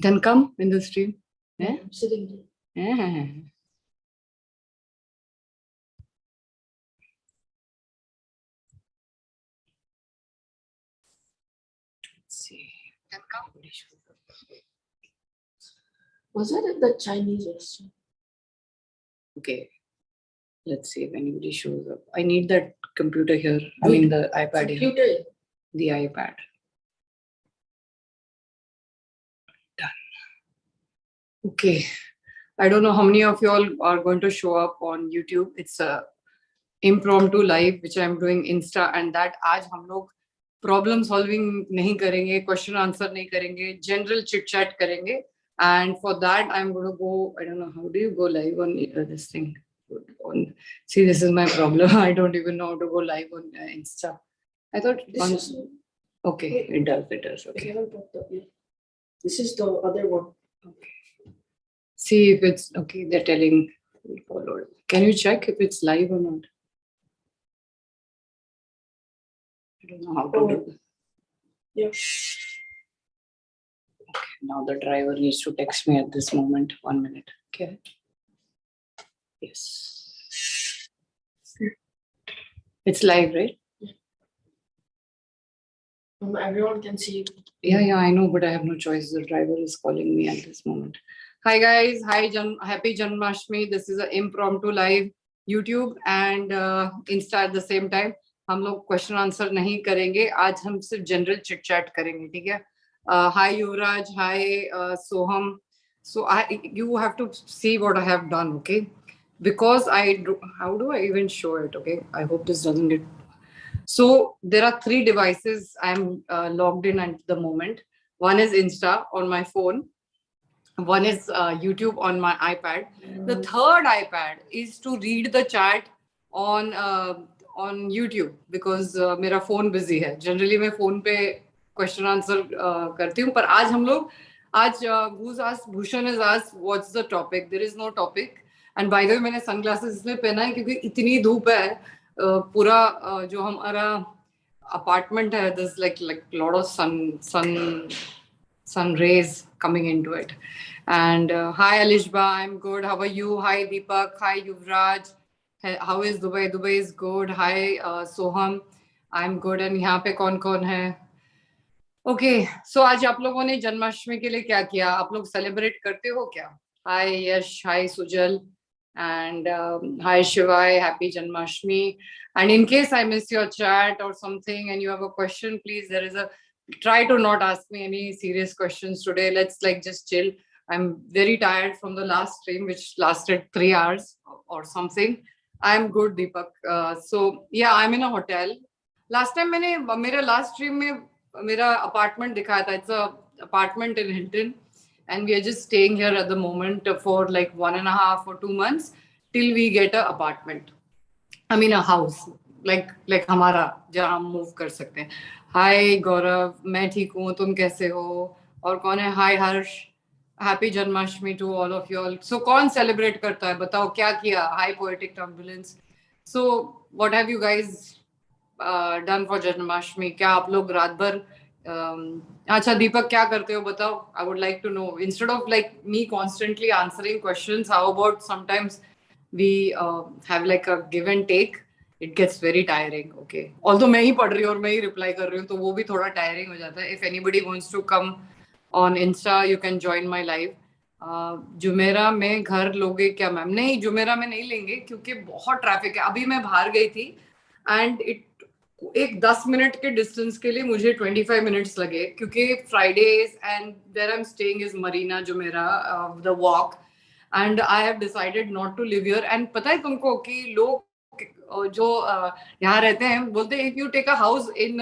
Then come in the stream. I'm sitting there. Let's see. Then come. Was that at the Chinese restaurant? Okay. Let's see if anybody shows up. I need that computer here. I mean the iPad here. Computer. The iPad. Done. Okay. I don't know how many of you all are going to show up on YouTube. It's a impromptu live which I'm doing Insta, and that आज हम लोग problem solving नहीं करेंगे, question answer नहीं करेंगे, general chit chat करेंगे. And for that I'm going to go, I don't know, how do you go live on this thing? See, this is my problem. I don't even know how to go live on Insta. I thought okay, it does. Okay. This is the other one. Okay. See if it's okay. They're telling follow. Can you check if it's live or not? I don't know how to do this. Yeah. Okay, now the driver needs to text me at this moment. 1 minute. Okay. Yes. It's live, right? Everyone can see. Yeah, I know, but I have no choice. The driver is calling me at this moment. Hi guys, happy Janmashtami. This is an impromptu live YouTube and Insta at the same time. हम लोग question answer नहीं करेंगे आज, हम सिर्फ general chit chat करेंगे, ठीक है? हाय युवराज, हाय सोहम. So you have to see what I have done, okay? Because how do I even show it? Okay, I hope this doesn't get. So there are 3 devices I'm logged in at the moment. One is Insta on my phone. One is YouTube on my iPad. The third iPad is to read the chat on YouTube because मेरा phone busy है. Generally मैं phone पे question answer करती हूँ. पर आज हम लोग Bhushan has asked what's the topic. There is no topic. And by the way मैंने sunglasses इसलिए पहना है क्योंकि इतनी धूप है. पूरा जो हमारा apartment है, there's like lot of sun rays coming into it. And hi Alishba, I'm good. How are you? Hi Deepak. Hi Yuvraj. How is Dubai? Dubai is good. Hi Soham. I'm good. And यहाँ पे कौन है? Okay, so आज आप लोगों ने जन्माष्टमी के लिए क्या किया? आप लोग सेलिब्रेट करते हो क्या? Hi Yash, hi Sujal, and hi Shivai. Happy Janmashtami. And in case I miss your chat or something and you have a question, please, try to not ask me any serious questions today. Let's just chill. I'm very tired from the last stream, which lasted 3 hours or something. I'm good, Deepak. So yeah, I'm in a hotel. Last time मेरे last stream में मेरा apartment दिखाया था. It's a apartment in Hilton, and we are just staying here at the moment for like 1.5 or 2 months till we get an apartment. I mean a house, like हमारा जहाँ हम move कर सकते हैं. Hi Gaurav, मैं ठीक हूँ, तुम कैसे हो? और कौन है? Hi Harsh. Happy Janmashtami to all of you all. So कौन celebrate करता है? बताओ क्या किया? Hi Poetic Turbulence. So what have you guys done for Janmashtami? क्या आप लोग रात भर अच्छा दीपक क्या करते हो बताओ? I would like to know. Instead of like me constantly answering questions, how about sometimes we have like a give and take? It gets very tiring. Okay. Although मैं ही पढ़ रही हूँ और मैं ही reply कर रही हूँ, तो वो भी थोड़ा tiring हो जाता है. If anybody wants to come on Insta, you can join my live. Jumeirah में घर लोगे क्या मैम? नहीं, जुमेरा में नहीं लेंगे क्योंकि बहुत ट्रैफिक है. अभी मैं बाहर गई थी एंड एक 10 मिनट के डिस्टेंस के लिए मुझे 25 मिनट्स लगे क्योंकि Fridays and there I am staying is Marina Jumeirah the walk and I have decided not to live here. एंड पता है तुमको कि लोग जो यहाँ रहते हैं बोलते हैं if you take a house in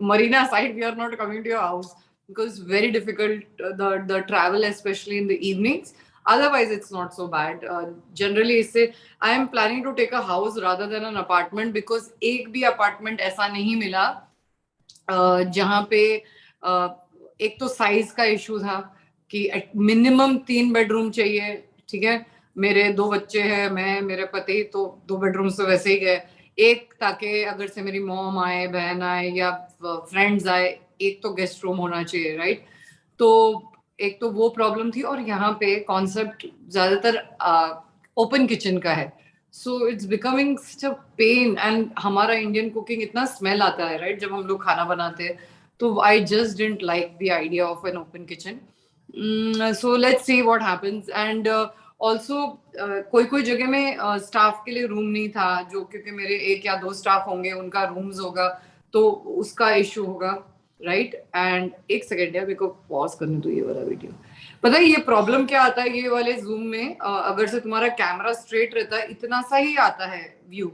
Marina side we are not coming to your house because very difficult the travel, especially in the evenings. Otherwise it's not so bad. Generally I am planning to take a house rather than an apartment because एक भी apartment ऐसा नहीं मिला जहाँ पे एक तो size का इशू था कि मिनिमम 3 बेडरूम चाहिए, ठीक है? मेरे 2 बच्चे हैं, मैं मेरे पति, तो 2 बेडरूम से वैसे ही गए. एक ताकि अगर से मेरी मॉम आए, बहन आए या फ्रेंड्स आए, एक तो गेस्ट रूम होना चाहिए, राइट? तो एक तो वो प्रॉब्लम थी, और यहाँ पे कॉन्सेप्ट ज्यादातर ओपन किचन का है, so it's becoming such a pain. And हमारा इंडियन कुकिंग इतना स्मेल आता है, राइट, जब हम लोग खाना बनाते हैं, तो I just didn't like the idea of an open kitchen. So let's see what happens. And also कोई कोई जगह में स्टाफ के लिए रूम नहीं था, जो क्योंकि मेरे एक या दो स्टाफ होंगे, उनका रूम्स होगा, तो उसका इशू होगा, राइट। एंड एक सेकेंड यार, मेरे को पॉज करने दो ये वाला वीडियो। पता है ये प्रॉब्लम क्या आता है ये वाले जूम में, अगर से तुम्हारा कैमरा स्ट्रेट रहता है इतना सा ही आता है व्यू,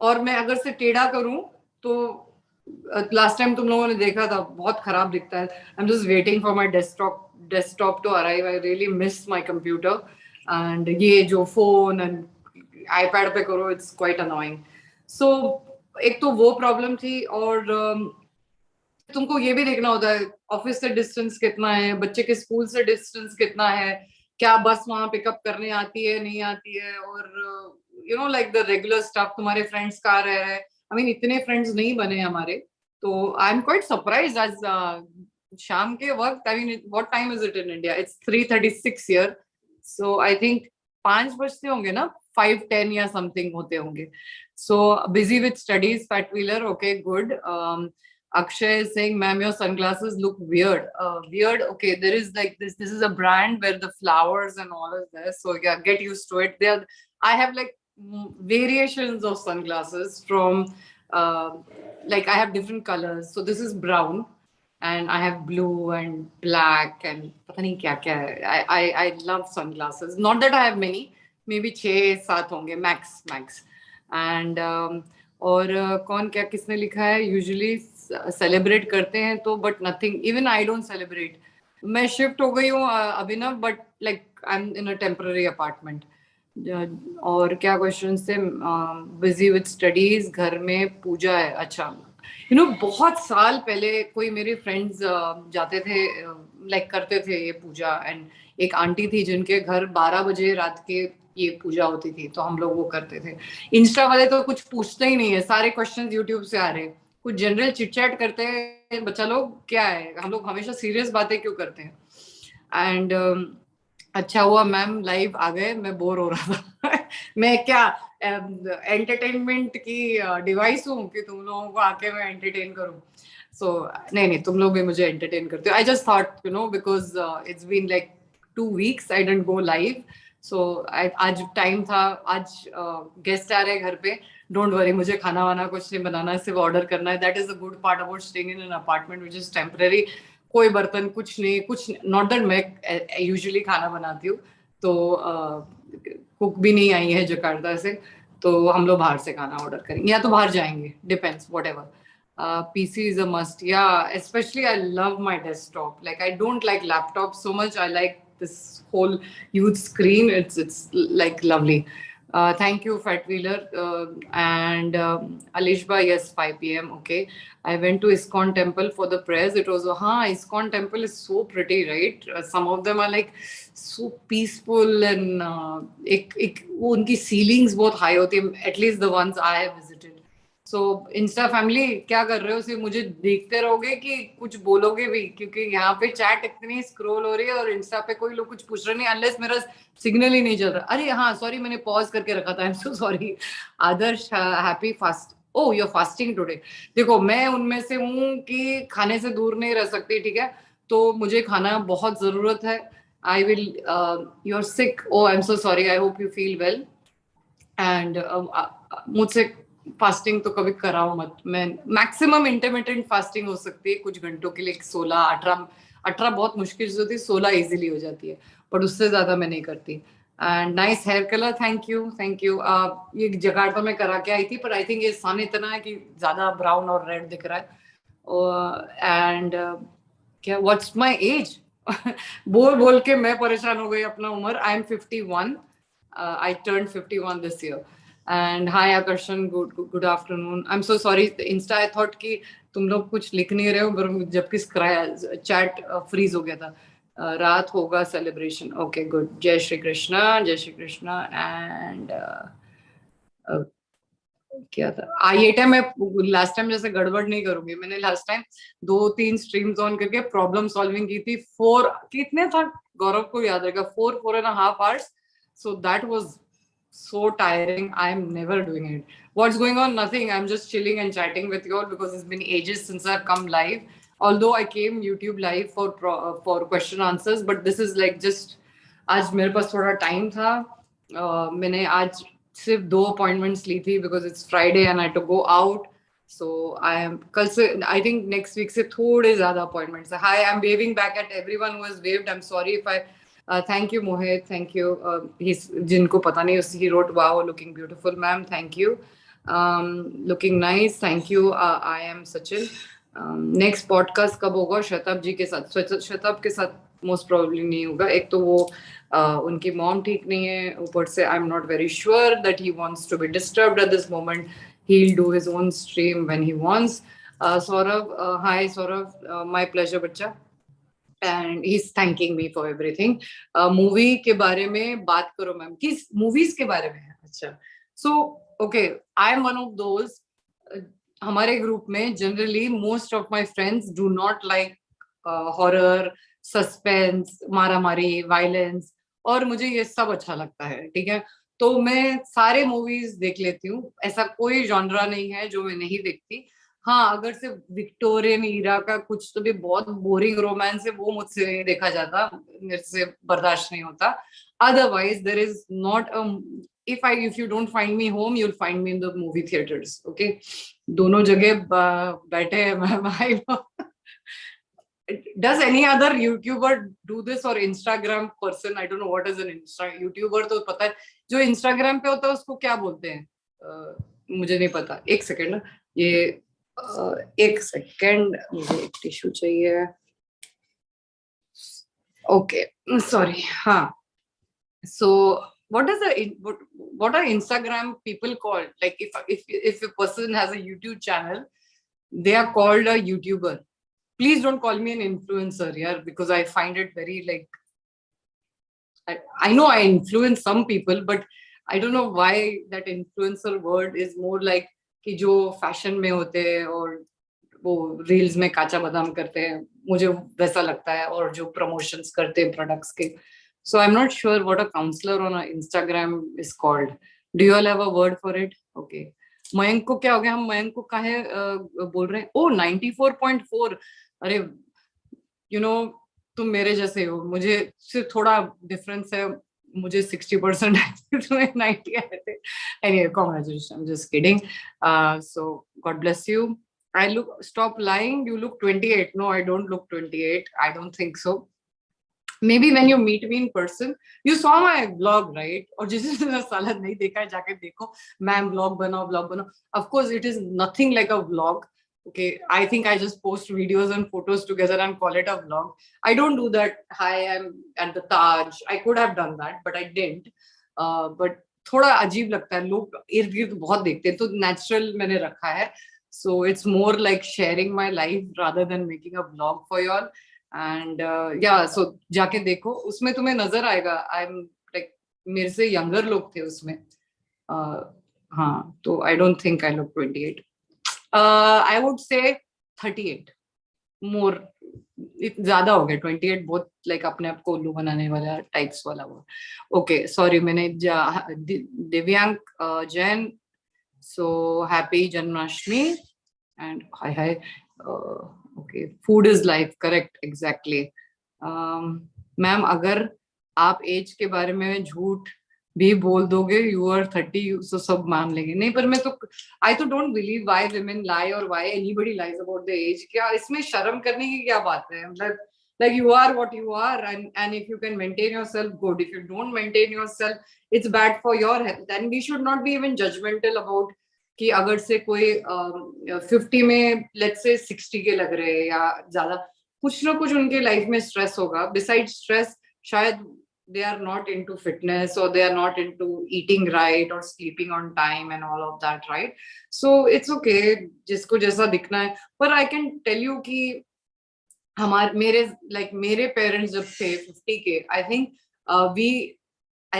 और मैं अगर से टेढ़ा करूं तो लास्ट टाइम तुम लोगों ने देखा था बहुत खराब दिखता है। I am just waiting for my desktop to arrive. I really miss my computer, and ये जो फोन एंड आईपैड पे करो, इट्स क्वाइट अनोइंग। सो एक तो वो प्रॉब्लम थी, और तुमको ये भी देखना होता है ऑफिस से डिस्टेंस कितना है, बच्चे के स्कूल से डिस्टेंस कितना है, क्या बस वहां पिकअप करने आती है नहीं आती है, और you know like the regular staff, तुम्हारे फ्रेंड्स कहाँ रह रहे हैं। आई मीन इतने फ्रेंड्स नहीं बने हमारे, तो आई एम क्वाइट सरप्राइज आज शाम के वक्त। I mean what time is it in India? It's 3:36 here, so I think 5 बजते होंगे ना, 5:10 या समथिंग होते होंगे। So busy with studies, fat wheeler, okay good. Akshay is saying, "Ma'am, your sunglasses look weird." Weird. Okay, there is like this. This is a brand where the flowers and all is there. So yeah, get used to it. There, I have like variations of sunglasses from, uh, like I have different colors. So this is brown, and I have blue and black and पता नहीं क्या क्या है. I love sunglasses. Not that I have many. Maybe 6-7 होंगे max. And और कौन क्या किसने लिखा है, यूजुअली सेलिब्रेट करते हैं तो, but nothing, even I don't celebrate. मैं शिफ्ट हो गई हूँ Abhinav, but like I am in a temporary apartment. और क्या क्वेश्चन थे? बिजी विद स्टडीज, घर में पूजा है। अच्छा, यू नो बहुत साल पहले कोई मेरे फ्रेंड्स जाते थे, लाइक करते थे ये पूजा, एंड एक आंटी थी जिनके घर 12 बजे रात के ये पूजा होती थी, तो हम लोग वो करते थे। इंस्टा वाले तो कुछ पूछते ही नहीं है, सारे क्वेश्चंस यूट्यूब से आ रहे हैं। कुछ जनरल चिटचैट करते हैं बच्चा लोग, क्या है, हम लोग हमेशा सीरियस बातें क्यों करते हैं। एंड अच्छा हुआ मैम लाइव आ गए, मैं बोर हो रहा था। मैं क्या एंटरटेनमेंट की डिवाइस हूँ कि तुम लोगों को आके मैं एंटरटेन करूँ? सो नहीं, तुम लोग भी मुझे एंटरटेन करते हो। I just thought, you know, because it's been like 2 weeks I didn't go live, so आज टाइम था, आज गेस्ट आ रहे हैं घर पे। डोंट वरी, मुझे खाना वाना कुछ नहीं बनाना, सिर्फ ऑर्डर करना है। That is the good part about staying in an apartment which is temporary. कोई बर्तन कुछ नहीं, कुछ नॉट दैट मैं यूजुअली खाना बनाती हूँ, तो कुक भी नहीं आई है जकार्ता से, तो हम लोग बाहर से खाना ऑर्डर करेंगे या तो बाहर जाएंगे, depends, whatever. PC is a must. Yeah, especially I love my desktop. Like I don't like laptops so much. I like this whole huge screen. It's like lovely. Thank you, Fat Wheeler. And Alishba, yes, 5 p.m. Okay. I went to ISKCON temple for the prayers. It was, ISKCON temple is so pretty, right? Some of them are like so peaceful, and उनकी ceilings बहुत high होती है, at least the ones I have visited. So Insta family क्या कर रहे हो? सिर्फ मुझे देखते रहोगे कि कुछ बोलोगे भी? क्योंकि यहाँ पे चैट इतनी स्क्रॉल हो रही है और इंस्टा पे कोई लोग कुछ पूछ रहे नहीं, अनलेस मेरा सिग्नल ही नहीं चल रहा। अरे हाँ, सॉरी, मैंने पॉज करके रखा था, I am so sorry. Adarsh, happy fast. Oh, you are fasting today. देखो, मैं उनमें से हूँ कि खाने से दूर नहीं रह सकती, ठीक है, तो मुझे खाना बहुत जरूरत है। I will, you are sick, oh I am so sorry, I hope you feel well. And मुझसे फास्टिंग तो कभी कराओ मत। मैं मैक्सिमम इंटरमिटेंट फास्टिंग हो सकती है कुछ घंटों के लिए, 16-18 बहुत मुश्किल से होती है, 16 इजीली हो जाती है, पर उससे ज्यादा मैं नहीं करती। And nice hair colour, thank you. ये जकार्ता में करा के आई थी, पर आई थिंक ये सन इतना है कि ज्यादा ब्राउन और रेड दिख रहा है। एंड क्या, व्हाट्स माय एज? बोल बोल के मैं परेशान हो गई अपना उम्र। I am 51. I turned 51 this year. And hi Akarshan, good afternoon. I'm so sorry, Insta I thought कि तुम लोग कुछ लिख नहीं रहे हो, जबकि चैट फ्रीज हो गया था। रात होगा सेलिब्रेशन, ओके गुड। जय श्री कृष्णा, जय श्री कृष्णा। एंड क्या था ये टाइम मैं लास्ट टाइम जैसे गड़बड़ नहीं करूंगी. मैंने लास्ट टाइम 2-3 स्ट्रीम्स ऑन करके प्रॉब्लम सॉल्विंग की थी. 4 कितने था गौरव को याद रहेगा, 4.5 hours. So that was so tiring. I'm never doing it. What's going on? Nothing. I'm just chilling and chatting with you all because it's been ages since I've come live. Although I came YouTube live for question answers, but this is like just आज मेरे पास थोड़ा time था. मैंने आज सिर्फ 2 appointments ली थी because it's Friday and I to go out. So I am कल से आई थिंक नेक्स्ट वीक से थोड़े ज्यादा अपॉइंटमेंट्स है. Hi, I am waving back at everyone who has waved. I am sorry if I thank you Mohit, thank you. जिनको पता नहीं, he wrote wow looking beautiful ma'am, thank you. Looking nice, thank you. I am Sachin. Next podcast कब होगा? शतब जी के साथ. शतब के साथ most probably नहीं होगा. एक तो वो उनकी मॉम ठीक नहीं है, ऊपर से I am not very sure that he wants to be disturbed at this moment. He will do his own stream when he wants. Saurabh, hi Saurabh, my pleasure बच्चा. And he is thanking me for everything. Movie के बारे में बात करो ma'am. किस movies के बारे में? अच्छा, so okay, I am one of those. हमारे ग्रुप में generally most of my friends do not like horror, suspense, मारामारी, वायलेंस, और मुझे ये सब अच्छा लगता है. ठीक है, तो मैं सारे मूवीज देख लेती हूँ. ऐसा कोई जॉनरा नहीं है जो मैं नहीं देखती. हाँ, अगर से विक्टोरियन ईरा का कुछ तो भी बहुत बोरिंग रोमांस है, वो मुझसे नहीं देखा जाता, मेरे से बर्दाश्त नहीं होता. Otherwise there is not if you don't find me home, you'll find me in the movie theaters. Okay, दोनों जगह बैठे हैं ma'am. Does any other YouTuber do this or Instagram person? I don't know what is an YouTuber. तो पता है जो Instagram पे होता है उसको क्या बोलते हैं? मुझे नहीं पता. एक सेकेंड, ये एक सेकेंड, मुझे एक टिश्यू चाहिए. Okay, sorry. हाँ, so what are Instagram people called? Like if a person has a YouTube channel, they are called a YouTuber. Please don't call me an influencer, yeah, because I find it very like, I know I influence some people, but I don't know why that influencer word is more like कि जो fashion में होते हैं और वो reels में काचा बादाम करते हैं, मुझे वैसा लगता है, और जो प्रमोशंस करते हैं प्रोडक्ट्स के. So I'm not sure what a counselor on Instagram is called. Do you all have a word for it? Okay. Mayank को क्या हो गया? हम मयंक को काहे बोल रहे हैं? ओ 94.4. अरे यू नो, तुम मेरे जैसे हो, मुझे सिर्फ थोड़ा डिफरेंस है. मुझे 60% तुम्हें 90 आए थे. Anyway, congratulations. I'm just kidding. So God bless you. I look, stop lying. You look 28. No, I don't look 28. I don't think so. Maybe when you meet me in person, you saw my vlog, right? और जिसने साला नहीं देखा है जाके देखो. Ma'am vlog बनाओ. Of course, it is nothing like a vlog. Okay, I think I just post videos and photos together and call it a vlog. I don't do that. Hi, I'm at the Taj. I could have done that, but I didn't. But थोड़ा अजीब लगता है, लोग इर्द गिर्द बहुत देखते हैं, तो natural मैंने रखा है. So it's more like sharing my life rather than making a vlog for you all. And yeah, so जाके देखो, उसमें तुम्हें नजर आएगा. I'm like, मेरे से younger लोग थे उसमें. हाँ, तो I don't think I look 28. I would say 38. More, ज्यादा हो गया. 28 बहुत like अपने आप को उल्लू बनाने वाला टाइप्स वाला वो. Okay, sorry, मैंने दिव्यांक Jain. So happy Janmashtami and hi. Okay, food is life, correct, exactly. Ma'am, अगर आप एज के बारे में झूठ भी बोल दोगे, यू आर 30, तो सब मान लेंगे. नहीं, पर मैं तो आई तो don't believe why women lie or why anybody lies about the age. क्या इसमें शर्म करने की क्या बात है? मतलब like you are what you are, and if you can maintain yourself, good. If you don't maintain yourself, it's bad for your health, and we should not be even judgmental about कि अगर से कोई 50 में let's say 60 के लग रहे हैं या ज्यादा, कुछ ना कुछ उनके लाइफ में स्ट्रेस होगा. बिसाइड स्ट्रेस, शायद they are not into fitness or they are not into eating right or sleeping on time and all of that, right? So it's okay, जिसको जैसा दिखना है. पर I can tell you कि मेरे parents जब थे 50 के, I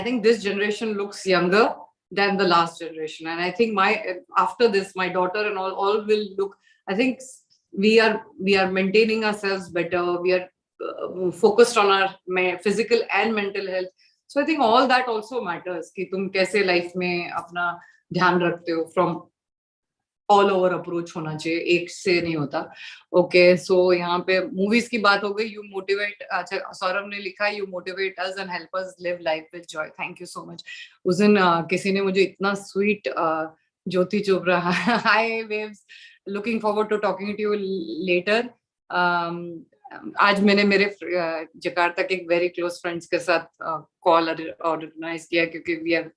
think this generation looks younger than the last generation. And I think after this, my daughter and all will look, I think we are maintaining ourselves better. We are focused on our physical and mental health. So I think all that also matters कि तुम कैसे life में अपना ध्यान रखते हो. From all over approach होना चाहिए, एक से नहीं होता. ओके, सो यहाँ पे मूवीज की बात हो गई. यू मोटिवेट, अच्छा सौरभ ने लिखा you motivate us and help us live life with joy. Thank you so much. उस दिन किसी ने मुझे इतना sweet, Jyoti Chopra, hi waves, looking forward to talking to you later. आज मैंने मेरे जकार्ता के एक वेरी क्लोज फ्रेंड्स के साथ कॉल ऑर्गेनाइज किया क्योंकि we have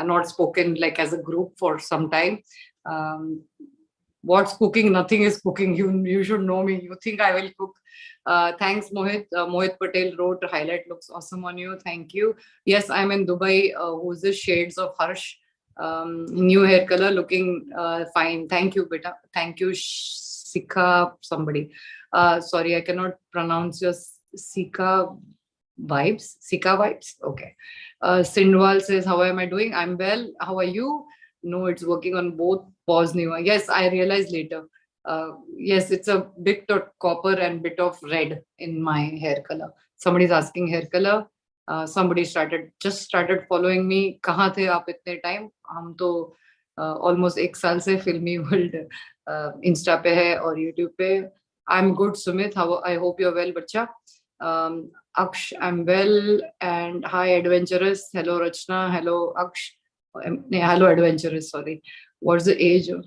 not spoken like as a group for some time. What's cooking? Nothing is cooking. You should know me. You think I will cook? Thanks, Mohit. Mohit Patel wrote, highlight looks awesome on you. Thank you. Yes, I'm in Dubai. Who's the shades of Harsh? New hair color, looking fine. Thank you, beta. Thank you, Sika somebody. Sorry, I cannot pronounce your Sika vibes. Sika vibes. Okay. Sindwal says, how am I doing? I'm well. How are you? No, it's working on both. Pause new. Yes, I realized later. Yes, it's a bit of copper and bit of red in my hair color. Somebody's asking hair color. Somebody just started following me. कहाँ थे आप इतने time? हम तो almost एक साल से फिल्मी वर्ल्ड इंस्टा पे है और यूट्यूब पे. I'm good, Sumit. I hope you're well, बच्चा. Aksh, I'm well. And hi, adventurous. Hello, Rachna. Hello, Aksh. Hello, adventurous. Sorry. What's the age of?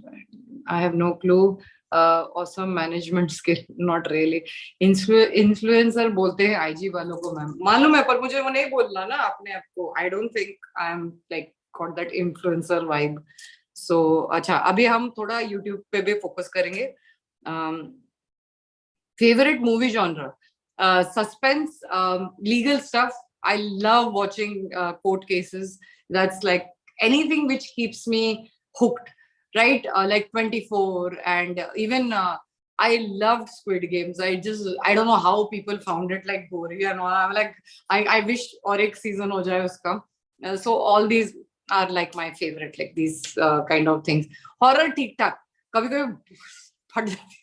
I have no clue. Awesome management skill. Not really. Influencer बोलते हैं IG वालों को ma'am. मालूम है पर मुझे वो नहीं बोलना ना अपने आप को. I don't think I'm like got that influencer vibe. So अच्छा, अभी हम थोड़ा YouTube पे भी फोकस करेंगे. Favorite movie genre? Suspense, legal stuff. I love watching court cases. That's like anything which keeps me hooked, right? Like 24, and even I loved Squid Games. I don't know how people found it like boring and all. I'm like, I wish और एक season हो जाए उसका. So all these are like my favorite, like these kind of things. Horror ठीक ठाक, कभी कभी फट जाती.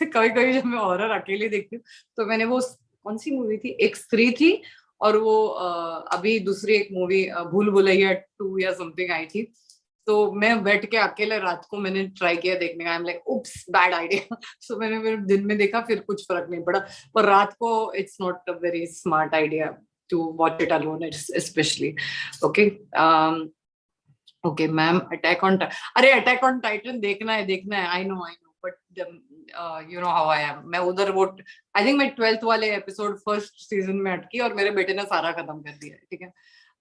कभी कभी जब मैं हॉरर अकेले देखती हूँ तो मैंने वो कौन सी मूवी थी, X3 थी, और वो अभी दूसरी एक मूवी भूल भुलैया 2 या समथिंग आई थी. तो मैं बैठ के अकेले रात को मैंने ट्राई किया देखने का. I am like oops, bad idea. So मैंने दिन में देखा, फिर कुछ फर्क नहीं पड़ा, पर रात को it's not a very smart idea to watch it alone especially. Okay okay ma'am, attack on Titan देखना है. I know but you know how I am. मैं उधर वो I think मैं 12th वाले एपिसोड फर्स्ट सीजन में अटकी और मेरे बेटे ने सारा खत्म कर दिया. ठीक है.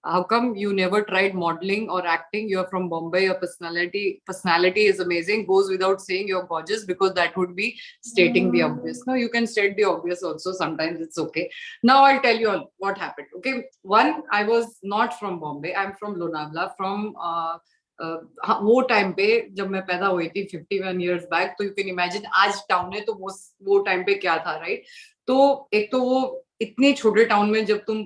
How come you never tried modeling or acting? You're from Bombay. Your personality is amazing. Goes without saying you're gorgeous, because that would be stating the obvious. No, you can state the obvious also. Sometimes it's okay. Now I'll tell you all what happened. Okay. One, I was not from Bombay. I'm from Lonavala. From वो time पे जब मैं पैदा हुई थी 51 years back, तो you can imagine आज town है तो वो टाइम पे क्या था, राइट? तो एक तो वो इतने छोटे टाउन में जब तुम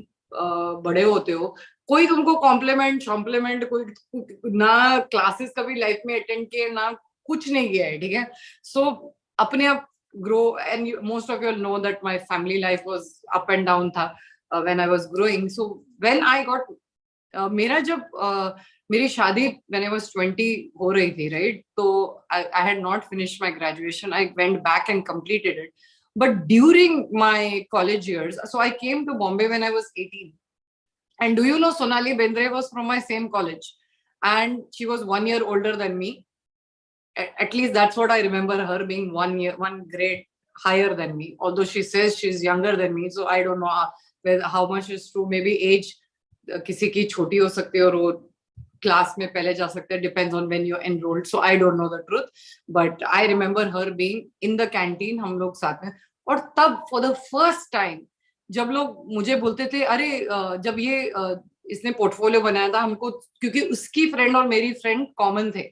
बड़े होते हो, कोई तुमको कॉम्प्लीमेंट कोई ना क्लासेस कभी लाइफ में अटेंड किए, ना कुछ नहीं किया है. ठीक है. सो अपने आप grow, and most of you know that my family life was up and down था when I was growing. So when I got मेरा जब मेरी शादी when I was 20 हो रही थी, right? तो I had not finished my graduation. I went back and completed it. But during my college years, so I came to Bombay when I was 18. And do you know Sonali Bendre was from my same college, and she was 1 year older than me. At least that's what I remember, her being 1 grade higher than me. Although she says she's younger than me, so I don't know how much is true. Maybe age किसी की छोटी हो सकती है और वो class में पहले जा सकते हैं, depends on when you enrolled. So I don't know the truth, but I remember her being in the canteen, हम लोग साथ में. और तब फॉर द फर्स्ट टाइम जब लोग मुझे बोलते थे, अरे जब ये इसने पोर्टफोलियो बनाया था हमको, क्योंकि उसकी फ्रेंड और मेरी फ्रेंड कॉमन थे,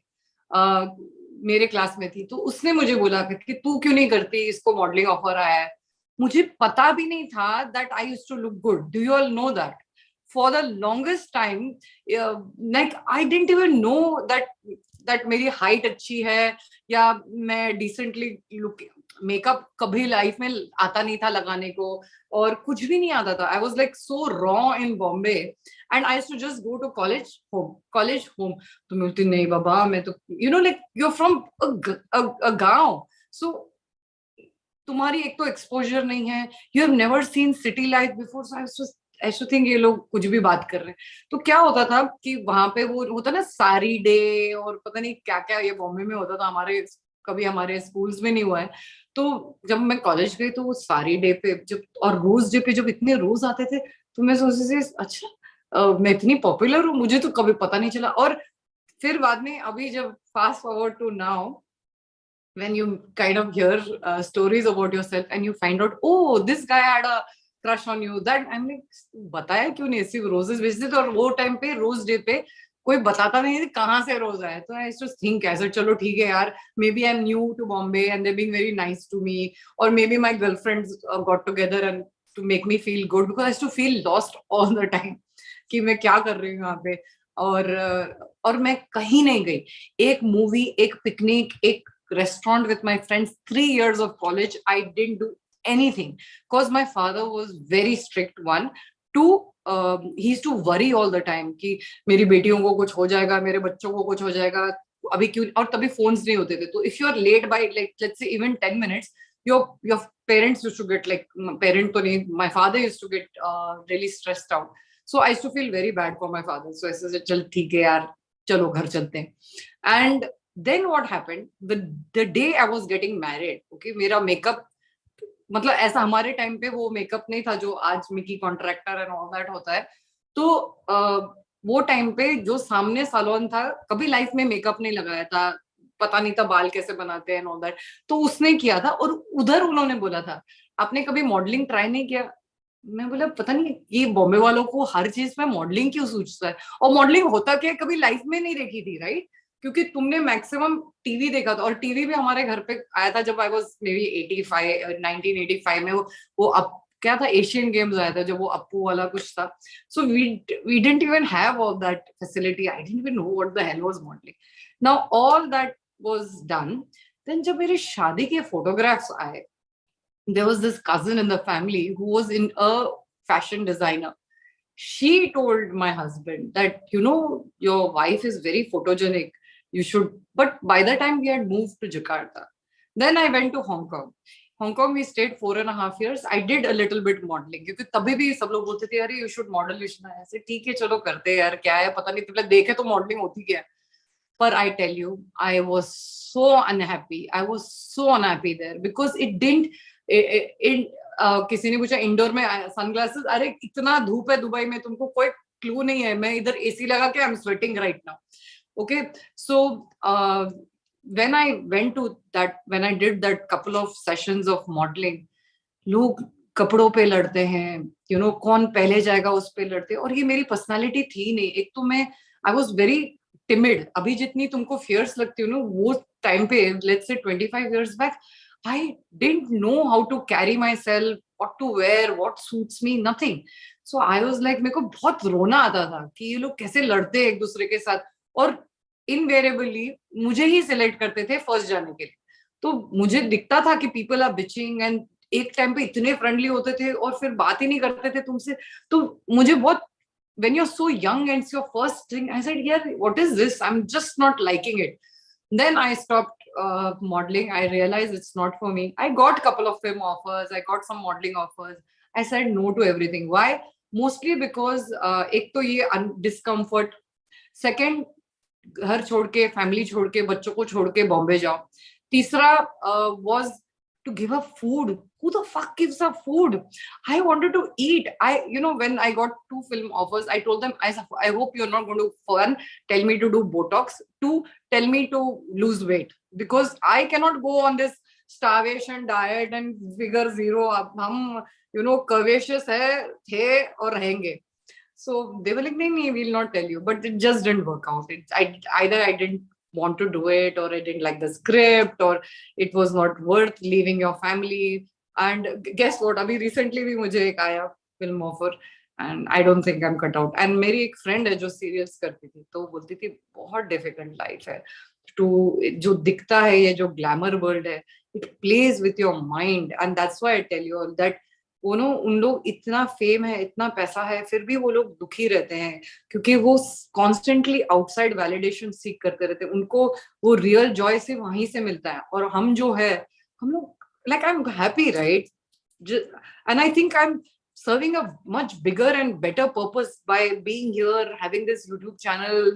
मेरे क्लास में थी, तो उसने मुझे बोला कि तू क्यों नहीं करती, इसको मॉडलिंग ऑफर आया है. मुझे पता भी नहीं था that I used to look good. Do you all know that? for the longest time, like I didn't even know that मेरी height अच्छी है या मैं decently look, मेकअप कभी लाइफ में आता नहीं था लगाने को, और कुछ भी नहीं आता था. I was like so raw in Bombay, and I used to just go to college home. तो मैं बोलती नहीं बाबा, मैं तो like you're from a गांव, so तुम्हारी एक तो एक्सपोजर नहीं है, you have never seen city life before, so I to think ये लोग कुछ भी बात कर रहे हैं. तो क्या होता था कि वहां पे वो होता ना सारी डे और पता नहीं क्या क्या, ये बॉम्बे में होता था, कभी हमारे स्कूल्स में नहीं हुआ है. तो जब मैं कॉलेज गई तो वो सारी डे पे जब, और रोज डे पे जब इतने रोज आते थे, तो मैं सोचती थी अच्छा मैं इतनी पॉपुलर हूँ, मुझे तो कभी पता नहीं चला. और फिर बाद में अभी जब fast forward to now, when you kind of hear stories about yourself and you find out, oh, this guy had a crush on you, that I'm like, बताया क्यों नहीं, सिर्फ रोजेस भेजते थे. और वो टाइम पे रोज डे पे कोई बताता नहीं है कहाँ से रोज आए. तो आई जस्ट थिंक ऐसे, चलो ठीक है यार, maybe I am new to Bombay and they being very nice to me, और maybe my girlfriends got together and to make me feel good, because I too feel lost all the time कि मैं क्या कर रही हूँ यहाँ पे. और मैं कहीं नहीं गई, एक मूवी, एक पिकनिक, एक restaurant with my friends, 3 years of college, I didn't do anything because my father was very strict. One, two, he used to worry all the time कि मेरी बेटियों को कुछ हो जाएगा, मेरे बच्चों को कुछ हो जाएगा, अभी क्यों. और तभी phones नहीं होते थे, तो if you are late by like let's say even 10 minutes, your parents used to get like, parent तो नहीं, my father used to get really stressed out. So I used to feel very bad for my father. So I said चल ठीक है यार, चलो घर चलते हैं. And then what happened, the day I was getting married, okay, मेरा makeup, मतलब ऐसा हमारे टाइम पे वो मेकअप नहीं था जो आज Mickey contractor and all that होता है. तो वो टाइम पे जो सामने सैलून था, कभी लाइफ में मेकअप नहीं लगाया था, पता नहीं था बाल कैसे बनाते हैं ऑल दैट, तो उसने किया था. और उधर उन्होंने बोला था, आपने कभी मॉडलिंग ट्राई नहीं किया. मैं बोला पता नहीं ये बॉम्बे वालों को हर चीज में मॉडलिंग क्यों सोचता है, और मॉडलिंग होता क्या, कभी लाइफ में नहीं देखी थी, राइट? क्योंकि तुमने मैक्सिमम टीवी देखा था, और टीवी भी हमारे घर पे आया था जब आई वाज मे बी 1985 में. वो अब क्या था, एशियन गेम्स आया था, जब वो अप्पू वाला कुछ था. So we didn't even have all that facility, I didn't even know what the hell was modelling. Now all that was done. Then जब मेरी शादी के फोटोग्राफ्स आए, there was this cousin in the family who was in a fashion designer. She told my husband that your wife is very photogenic, you should. But by the time we had moved to Jakarta, then I went to Hong Kong we stayed 4.5 years. I did a little bit modeling, क्योंकि तभी भी सब लोग बोलते थे अरे you should model, you should. ऐसे ठीक है चलो करते हैं यार, क्या है पता नहीं, तुमने देखे तो मॉडलिंग होती क्या है. But I tell you, I was so unhappy. I was so unhappy there because it didn't. किसी ने पूछा इंडोर में सनग्लासेस, अरे इतना धूप है दुबई में, तुमको कोई क्लू नहीं है. मैं इधर एसी लगा के I am sweating right now. Okay, so when I went to that, when I did that couple of sessions of modeling, लोग कपड़ों पे लड़ते हैं, कौन पहले जाएगा उस पे लड़ते. और ये मेरी पर्सनालिटी थी नहीं. एक तो मैं आई वॉज वेरी टिमिड. अभी जितनी तुमको फियर्स लगती हो, वो टाइम पे let's say 25 years back, I didn't know how to carry myself, what to wear, what suits me, nothing. So I was like, मेरे को बहुत रोना आता था कि ये लोग कैसे लड़ते हैं एक दूसरे के साथ. और इनवेरिएबली मुझे ही सिलेक्ट करते थे फर्स्ट जाने के लिए. तो मुझे दिखता था कि पीपल आर बिचिंग, एंड एक टाइम पे इतने फ्रेंडली होते थे और फिर बात ही नहीं करते थे तुमसे. तो मुझे बहुत, when you're so young and it's your first thing, I said, yeah, what is this? I'm just not liking it. Then I stopped modeling. I realized it's not for me. I got a couple of film offers. I got some modeling offers. I said no to everything. Why? Mostly because एक तो ये discomfort. Second, घर छोड़ के, family छोड़ के, बच्चों को छोड़ के बॉम्बे जाओ. तीसरा was to give up food. Who the fuck gives up food? I wanted to eat. When I got 2 film offers, I told them, I hope you're not going to, one, tell me to do Botox, 2, tell me to lose weight, because I cannot go on this starvation diet and figure zero. अब हम, curvaceous थे और रहेंगे. So they were like, no, we'll not tell you. But it just didn't work out. Either I didn't want to do it, or I didn't like the script, or it was not worth leaving your family. And guess what? Abhi recently भी मुझे एक आया film offer, and I don't think I M cut out. And मेरी एक friend है जो serials करती थी, तो वो बोलती थी बहुत डिफिकल्ट लाइफ है टू, जो दिखता है ये जो ग्लैमर वर्ल्ड है, it plays with your mind. And that's why I tell you all that उन लोग इतना फेम है, इतना पैसा है, फिर भी वो लोग दुखी रहते हैं क्योंकि वो कॉन्स्टेंटली आउटसाइड वैलिडेशन सीख करते रहते हैं. उनको वो रियल जॉय से वहीं से मिलता है. और हम जो है, हम लोग like I am happy right, and I think I'm serving a much bigger and better purpose by being here, having this YouTube channel,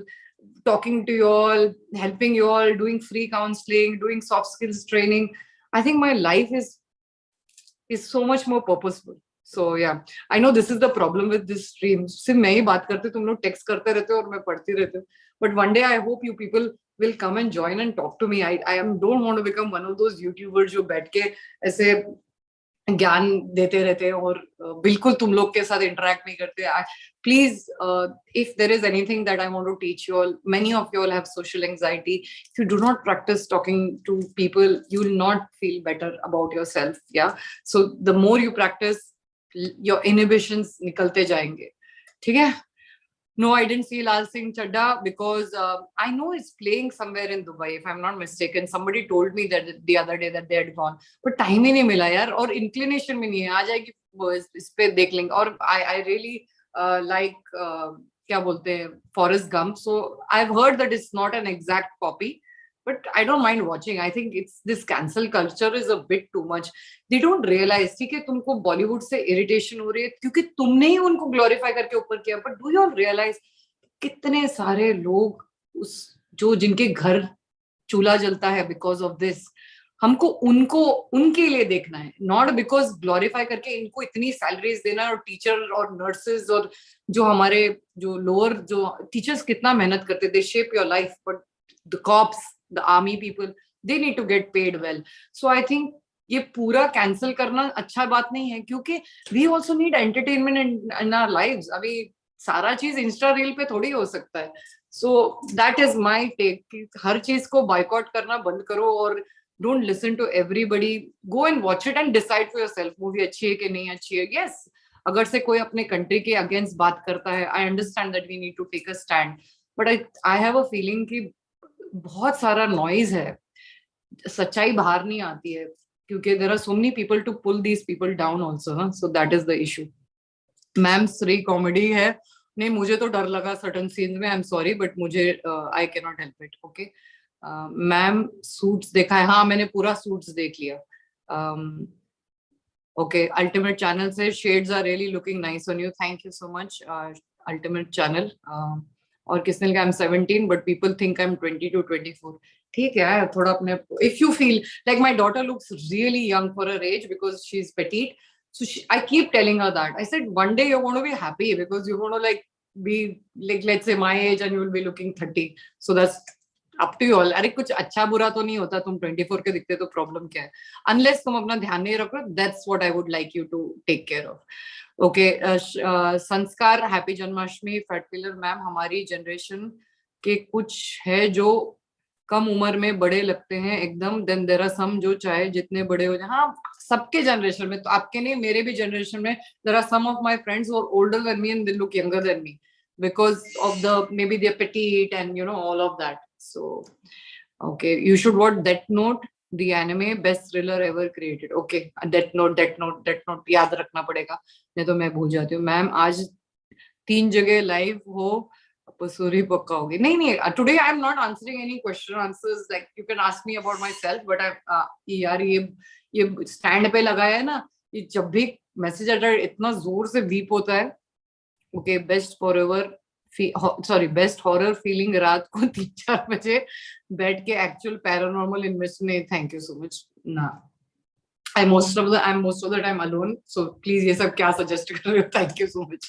talking to you all, helping you all, doing free counseling, doing soft skills training. I think my life is so much more purposeful. So yeah, I know this is the problem with this stream. सिर्फ मैं ही बात करती हूँ, तुम लोग text करते रहते हो और मैं पढ़ती रहती हूँ. But one day I hope you people will come and join and talk to me. I don't want to become one of those YouTubers जो बैठ के ऐसे ज्ञान देते रहते हैं और बिल्कुल तुम लोग के साथ इंटरेक्ट नहीं करते. Please, if there is anything that I want to teach you all, many of you all have social anxiety. If you do not practice talking to people, you will not feel better about yourself. Yeah, so the more you practice, your inhibitions निकलते जाएंगे. ठीक है? No, I didn't see Lal Singh Chadda because I know it's playing somewhere in Dubai, if I'm not mistaken. Somebody told me that the other day that they had gone, but time ही नहीं मिला यार, और inclination भी नहीं है. आ जाएगी इस पे देख लेंगे. और I really like क्या बोलते हैं, Forrest Gump. So I've heard that it's not an exact copy, but I don't mind watching. I think it's this cancel culture is a bit too much. They don't realize ठीक है तुमको बॉलीवुड से irritation हो रही है क्योंकि तुमने ही उनको ग्लोरीफाई करके ऊपर किया. But do you all realise कितने सारे लोग उस जो जिनके घर चूल्हा जलता है बिकॉज ऑफ दिस, हमको उनको उनके लिए देखना है, नॉट बिकॉज ग्लोरीफाई करके इनको इतनी सैलरीज देना. और टीचर और नर्सेज और जो हमारे जो लोअर जो टीचर्स कितना मेहनत करते, they shape your life. But the cops, the army people, they need to get paid well. So I think ये पूरा कैंसिल करना अच्छा बात नहीं है क्योंकि we also need entertainment in our lives. अभी सारा चीज इंस्टा रील पे थोड़ी हो सकता है. So that is my take कि हर चीज को बायकॉट करना बंद करो और don't listen to everybody. Go and watch it and decide for yourself movie अच्छी है कि नहीं अच्छी है. Yes, अगर से कोई अपने कंट्री के अगेंस्ट बात करता है, I understand that we need to take a stand, but I have a feeling कि बहुत सारा नॉइज है, सच्चाई बाहर नहीं आती है क्योंकि there are so many people to pull these people down also ना. So that is the issue. Ma'am Shri comedy है. नहीं, मुझे तो डर लगा सर्टेन सीन्स में. आई एम सॉरी बट मुझे I can not help it. Okay ma'am, Suits देखा है? हाँ, मैंने पूरा सूट्स देख लिया. ओके, अल्टीमेट चैनल से shades are really looking nice on you. Thank you so much ultimate channel. और किसने लिखा I am 17 but people think I am 20 to 24. ठीक है, थोड़ा अपने, if you feel like my daughter looks really young for her age because she is Petit. So I keep telling her that. I said one day you're going to be happy because you're going to like be like let's say my age and you will be looking 30. So that's up to you all. अरे कुछ अच्छा बुरा तो नहीं होता, तुम 24 के दिखते तो प्रॉब्लम क्या है? Unless तुम अपना ध्यान नहीं रखो, that's what I would like you to take care of. Okay संस्कार, हैप्पी जन्माष्टमी. फैटपिलर मैम, हमारी जनरेशन के कुछ है जो कम उम्र में बड़े लगते हैं एकदम. देन देयर आर सम जो चाहे जितने बड़े हो जाए. हाँ, सबके जनरेशन में, तो आपके नहीं, मेरे भी जनरेशन में there are some of my friends who are older than me and they look younger than me because of the maybe they're petite and you know all of that. So okay, you should watch Death Note, the anime, best thriller ever created. Okay, Death Note याद रखना पड़ेगा नहीं तो मैं भूल जाती हूँ. Ma'am आज 3 जगह लाइव हो, पसूरी पक्का होगी. नहीं, today I am not answering any question answers like you can ask me about myself, but यार ये स्टैंड पे लगाया है ना, ये जब भी मैसेज आता है इतना जोर से बीप होता है. ओके, बेस्ट हॉरर फीलिंग रात को 3-4 बजे बैठ के actual paranormal investigation. Thank you so much. ना, I'm most of the time alone, so please ये सब क्या सजेस्ट कर रहे हो? Thank you so much.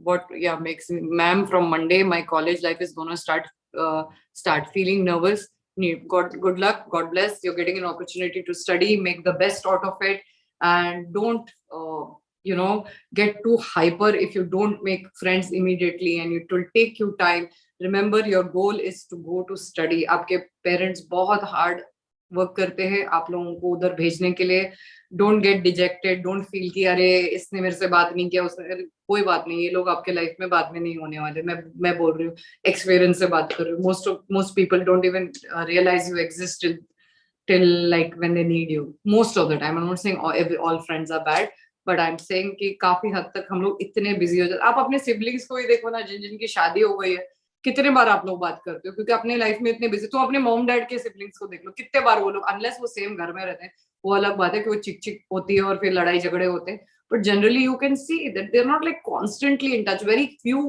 What makes me, ma'am, from Monday my college life is gonna start feeling nervous. Good luck, God bless. You're getting an opportunity to study, make the best out of it, and don't get too hyper if you don't make friends immediately, and it will take you time. Remember, your goal is to go to study. आपके parents बहुत hard work करते हैं आप लोगों को उधर भेजने के लिए. Don't get dejected, don't feel कि अरे इसने मेरे से बात नहीं किया, उसने, अरे कोई बात नहीं, ये लोग आपके लाइफ में बाद में नहीं होने वाले. मैं बोल रही हूँ, एक्सपीरियंस से बात कर रही हूँ. Most people don't even realise you exist till like when they need you most of the time. I'm not saying all friends are bad, but I'm saying कि काफी हद तक हम लोग इतने बिजी हो जाते. आप अपने सिबलिंग्स को ही देखो ना, जिनकी शादी हो गई है, कितने बार आप लोग बात करते हो, क्योंकि अपने लाइफ में इतने बिजी. तो अपने मॉम डैड के सिबलिंग्स को देख लो, कितने बार वो लोग, अनलेस वो सेम घर में रहते हैं, वो अलग बात है कि वो चिक चिक होती है और फिर लड़ाई झगड़े होते हैं. But generally you can see that they are not like constantly in touch. Very few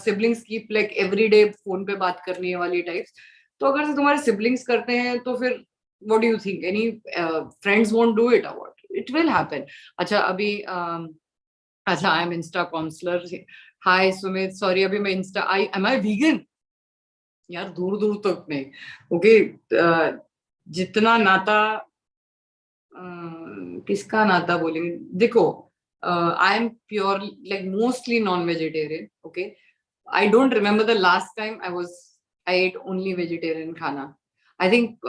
siblings keep like everyday phone पे बात करने वाली टाइप्स. तो अगर से तुम्हारे सिबलिंग्स करते हैं तो फिर what do you think? Any friends won't do it or what? It will happen. अच्छा अभी अच्छा I am Insta counselor. Hi Sumit, sorry अभी मैं Insta am I vegan? यार दूर दूर तक नहीं. Okay, जितना नाता किसका नाता बोलेंगे, देखो I am pure like mostly non-vegetarian. Okay, I don't remember the last time I ate only vegetarian khana. I think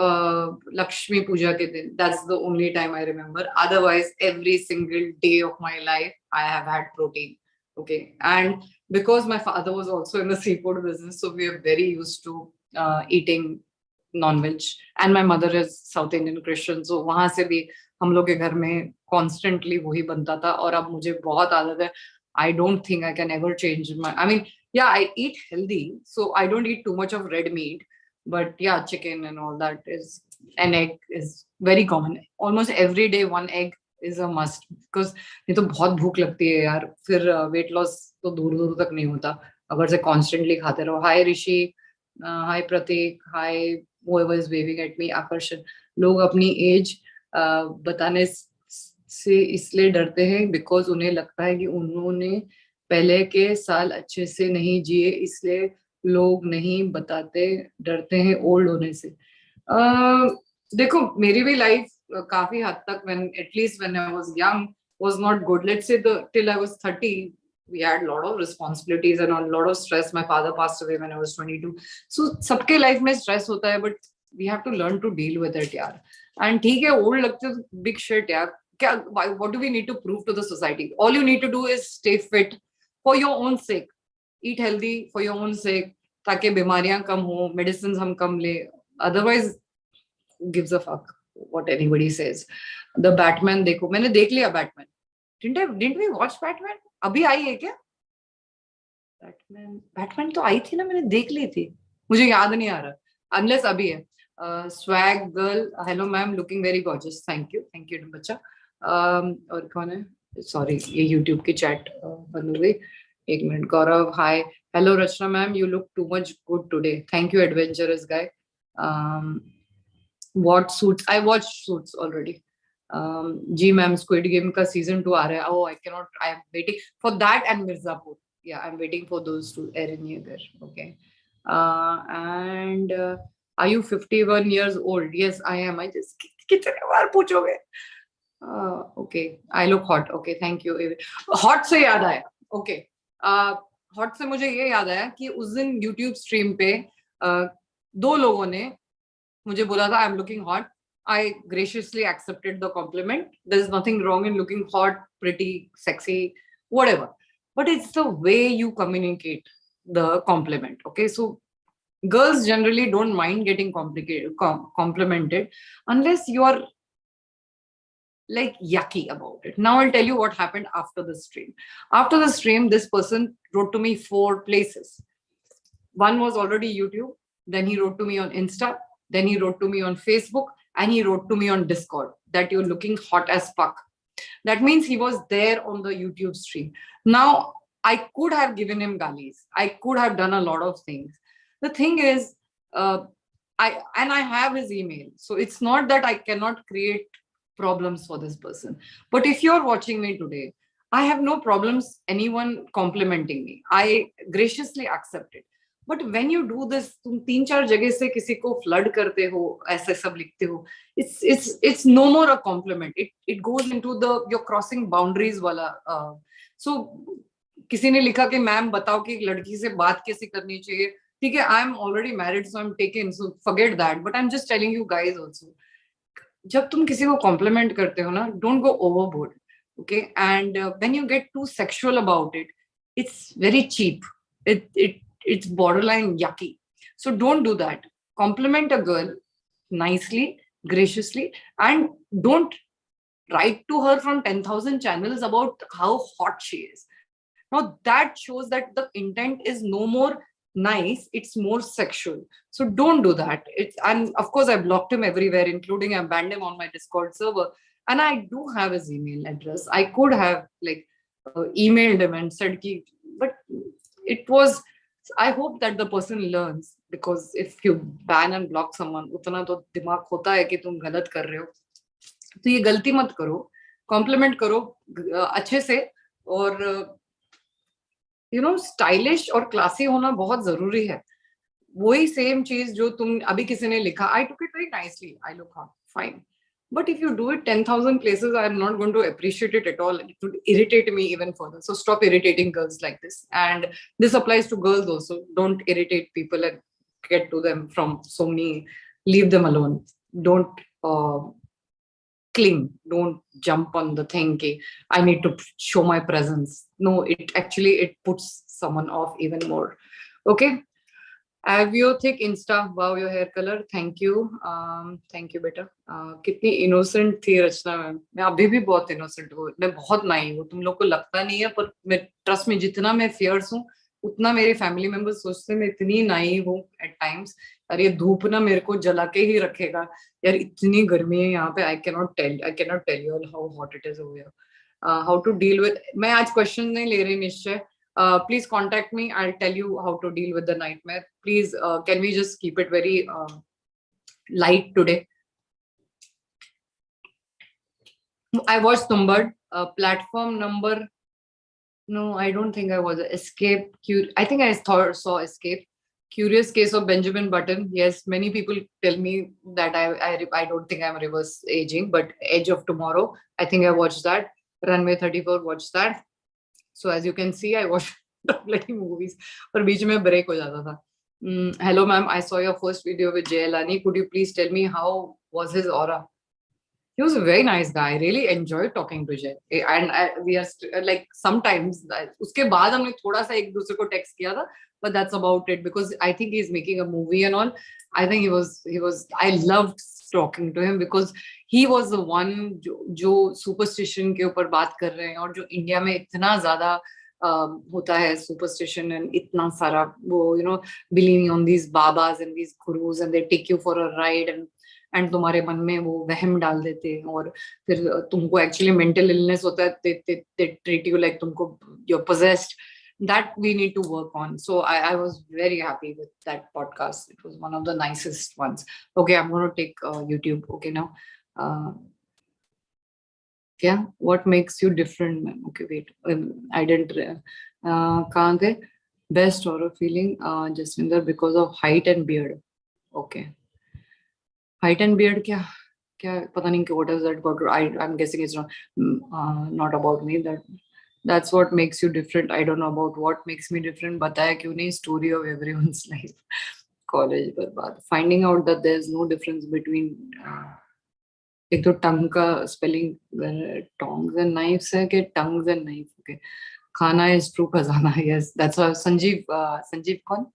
Lakshmi Puja ke din, that's the only time I remember. Otherwise, every single day of my life, I have had protein. Okay, and because my father was also in the seafood business, so we are very used to eating non-veg. And my mother is South Indian Christian, so वहां से भी हम लोग के घर में constantly वही बनता था. और अब मुझे बहुत आदत है. I don't think I can ever change my. I mean, yeah, I eat healthy, so I don't eat too much of red meat. But yeah, chicken and all that is, an egg is very common. Almost every day, one egg is a must. Because नहीं तो बहुत भूख लगती है यार. फिर weight loss तो दूर दूर तक नहीं होता अगर से constantly खाते रहो. Hi Rishi, hi Pratik, hi whoever is waving at me. आकर्षण. लोग अपनी age बताने से इसलिए डरते हैं because उन्हें लगता है कि उन्होंने पहले के साल अच्छे से नहीं जिए, इसलिए लोग नहीं बताते, डरते हैं ओल्ड होने से. देखो मेरी भी लाइफ काफी हद तक when at least when I was young was not good. Let's say till I was 30 we had a lot of responsibilities and a lot of stress. My father passed away when I was 22. So सबके life में stress होता है, but we have to learn to deal with it यार. And ठीक है old लगते हो, big shit यार. क्या, what do we need to prove to the society? All you need to do is stay fit for your own sake. Eat healthy for your own sake, ताकि बीमारियां कम हो, medicine हम कम ले. Otherwise, who gives a fuck what anybody says? The Batman देखो, मैंने देख लिया Batman. Didn't we watch Batman? अभी आई है क्या? Batman तो आई थी ना, मैंने देख ली थी, मुझे याद नहीं आ रहा. Unless अभी है. Swag girl, hello ma'am, looking very gorgeous. Thank you बच्चा. और कौन है? Sorry, ये YouTube की chat बंद हो गई. एक minute. Gaurav, hi. Hello Rachna ma'am, you look too much good today. Thank you adventurous guy. What Suits? I watched Suits already. जी मैम, Squid Game का season 2 आ रहा है. Oh, I cannot. I am waiting for that and Mirzapur. Yeah, I'm waiting for those two. Erin Yeager. Okay. And are you 51 years old? Yes, I am. I just कितने बार पूछोगे? Okay, I look hot. Okay, thank you. Hot से याद आया. Okay. Hot से मुझे ये याद आया कि उस दिन YouTube स्ट्रीम पे दो लोगों ने मुझे बोला था I am looking hot. I graciously accepted the compliment. There is nothing wrong in looking hot, pretty, sexy, whatever. But it's the way you communicate the compliment. Okay, so girls generally don't mind getting complimented unless you are like yucky about it. Now I'll tell you what happened after the stream. After the stream, this person wrote to me 4 places. One was already YouTube. Then he wrote to me on Insta. Then he wrote to me on Facebook. And he wrote to me on Discord that you're looking hot as fuck. That means he was there on the YouTube stream. Now, I could have given him galis. I could have done a lot of things. The thing is, I have his email. So it's not that I cannot create problems for this person. But if you're watching me today, I have no problems anyone complimenting me. I graciously accept it. But when you do this, तुम 3-4 जगह से किसी को flood करते हो, ऐसे सब लिखते हो, it's no more a compliment. It goes into the you're crossing boundaries वाला. So किसी ने लिखा कि मैम बताओ कि एक लड़की से बात कैसे करनी चाहिए. ठीक है, I am already married, so I'm taken. So forget that. But I'm just telling you guys also. जब तुम किसी को कॉम्प्लीमेंट करते हो ना, don't go overboard, okay? And when you get to sexual about it, it's very cheap. It's borderline yucky. So don't do that. Compliment a girl nicely, graciously, and don't write to her from 10,000 channels about how hot she is. Now that shows that the intent is no more nice, it's more sexual. So don't do that. And of course I blocked him everywhere, including I banned him on my Discord server. And I do have his email address. I could have like emailed him and said ki, but it was, I hope that the person learns, because if you ban and block someone, उतना तो दिमाग होता है कि तुम गलत कर रहे हो, तो ये गलती मत करो, कॉम्प्लीमेंट करो अच्छे से, और स्टाइलिश और क्लासी होना बहुत जरूरी है. वही सेम चीज जो तुम अभी किसी ने लिखा, I took it very nicely, I look fine, but if you do it 10,000 places, I'm not going to appreciate it at all. It would irritate me even further. So stop irritating girls like this. And this applies to girls also. Don't irritate people and get to them from so many. Leave them alone. Don't cling. Don't jump on the thing. I need to show my presence. No, it puts someone off even more. Okay. Aviothic Insta, wow, your hair color, thank you बेटा. कितनी innocent थी रचना ma'am. मैं अभी भी बहुत innocent हूँ, मैं बहुत नाइव हूँ, तुम लोग को लगता नहीं है, पर मैं ट्रस्ट में जितना मैं फियर्स हूँ उतना मेरे फैमिली मेंबर्स सोचते हैं मैं इतनी नाइव हूँ एट टाइम्स. अरे ये धूप ना मेरे को जला के ही रखेगा यार, इतनी गर्मी है यहाँ पे. I cannot tell you how hot it is over here. How to deal with, मैं आज क्वेश्चन नहीं ले रही निश्चय. Please contact me. I'll tell you how to deal with the nightmare. Please, can we just keep it very light today? I watched Tumbad. Platform number. No, I don't think I was. Escape. I think I saw Escape. Curious Case of Benjamin Button. Yes, many people tell me that I don't think I'm reverse aging, but Edge of Tomorrow, I think I watched that. Runway 34, watched that. So as you can see, I watched bloody movies. और बीच में break हो जाता था. Hello ma'am, I saw your first video with Jay Lani. Could you please tell me how was his aura? He was a very nice guy. I really enjoyed talking to Jay. And we are like sometimes उसके बाद हमने थोड़ा सा एक दूसरे को text किया था, but that's about it, because I think he's making a movie and all. I think he was I loved talking to him because he was the one जो superstition के ऊपर बात कर रहे हैं, और जो इंडिया में इतना ज्यादा होता है superstition and इतना सारा वो believing on these babas and these gurus, and they take you for a ride and तुम्हारे मन में वो वहम डाल देते हैं, और फिर तुमको actually mental illness होता है, they treat you like तुमको you're possessed. That we need to work on. So I was very happy with that podcast. It was one of the nicest ones. Okay, I'm going to take YouTube. Okay, now. Yeah, what makes you different? Okay, wait. I didn't. कहाँ थे? Best horror feeling, Jaswinder, because of height and beard. Okay. Height and beard क्या पता नहीं what is that about? I'm guessing it's not about me. That's what makes you different. I don't know about what makes me different. बताया क्यों नहीं? Story of everyone's life. College बर्बाद. Finding out that there's no difference between एक तो tongue का spelling tongs and knives है कि tongues and knife. Okay. खाना is true खजाना. Yes, that's why Sanjeev कौन?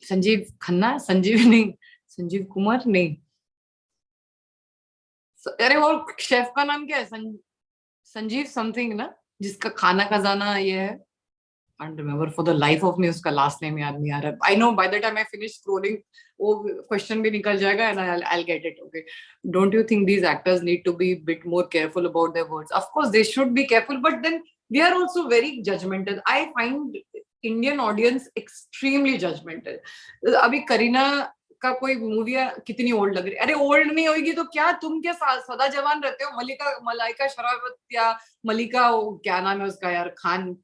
संजीव खन्ना, संजीव नहीं, संजीव कुमार नहीं, अरे वो शेफ का नाम क्या है? संजीव समथिंग ना, जिसका खाना खजाना ये है. Can't remember for the life of me उसका last name याद नहीं आ रहा. I know by the time I finish scrolling वो question भी निकल जाएगा and I'll get it. Okay, don't you think these actors need to be a bit more careful about their words? Of course they should be careful, but then we are also very judgmental. I find Indian audience extremely judgmental. अभी करीना का कोई movie कितनी old लग रही है. अरे old नहीं होगी तो क्या, तुम क्या सदा जवान रहते हो? मलाइका शरावत या मलिका, क्या नाम है उसका यार, खान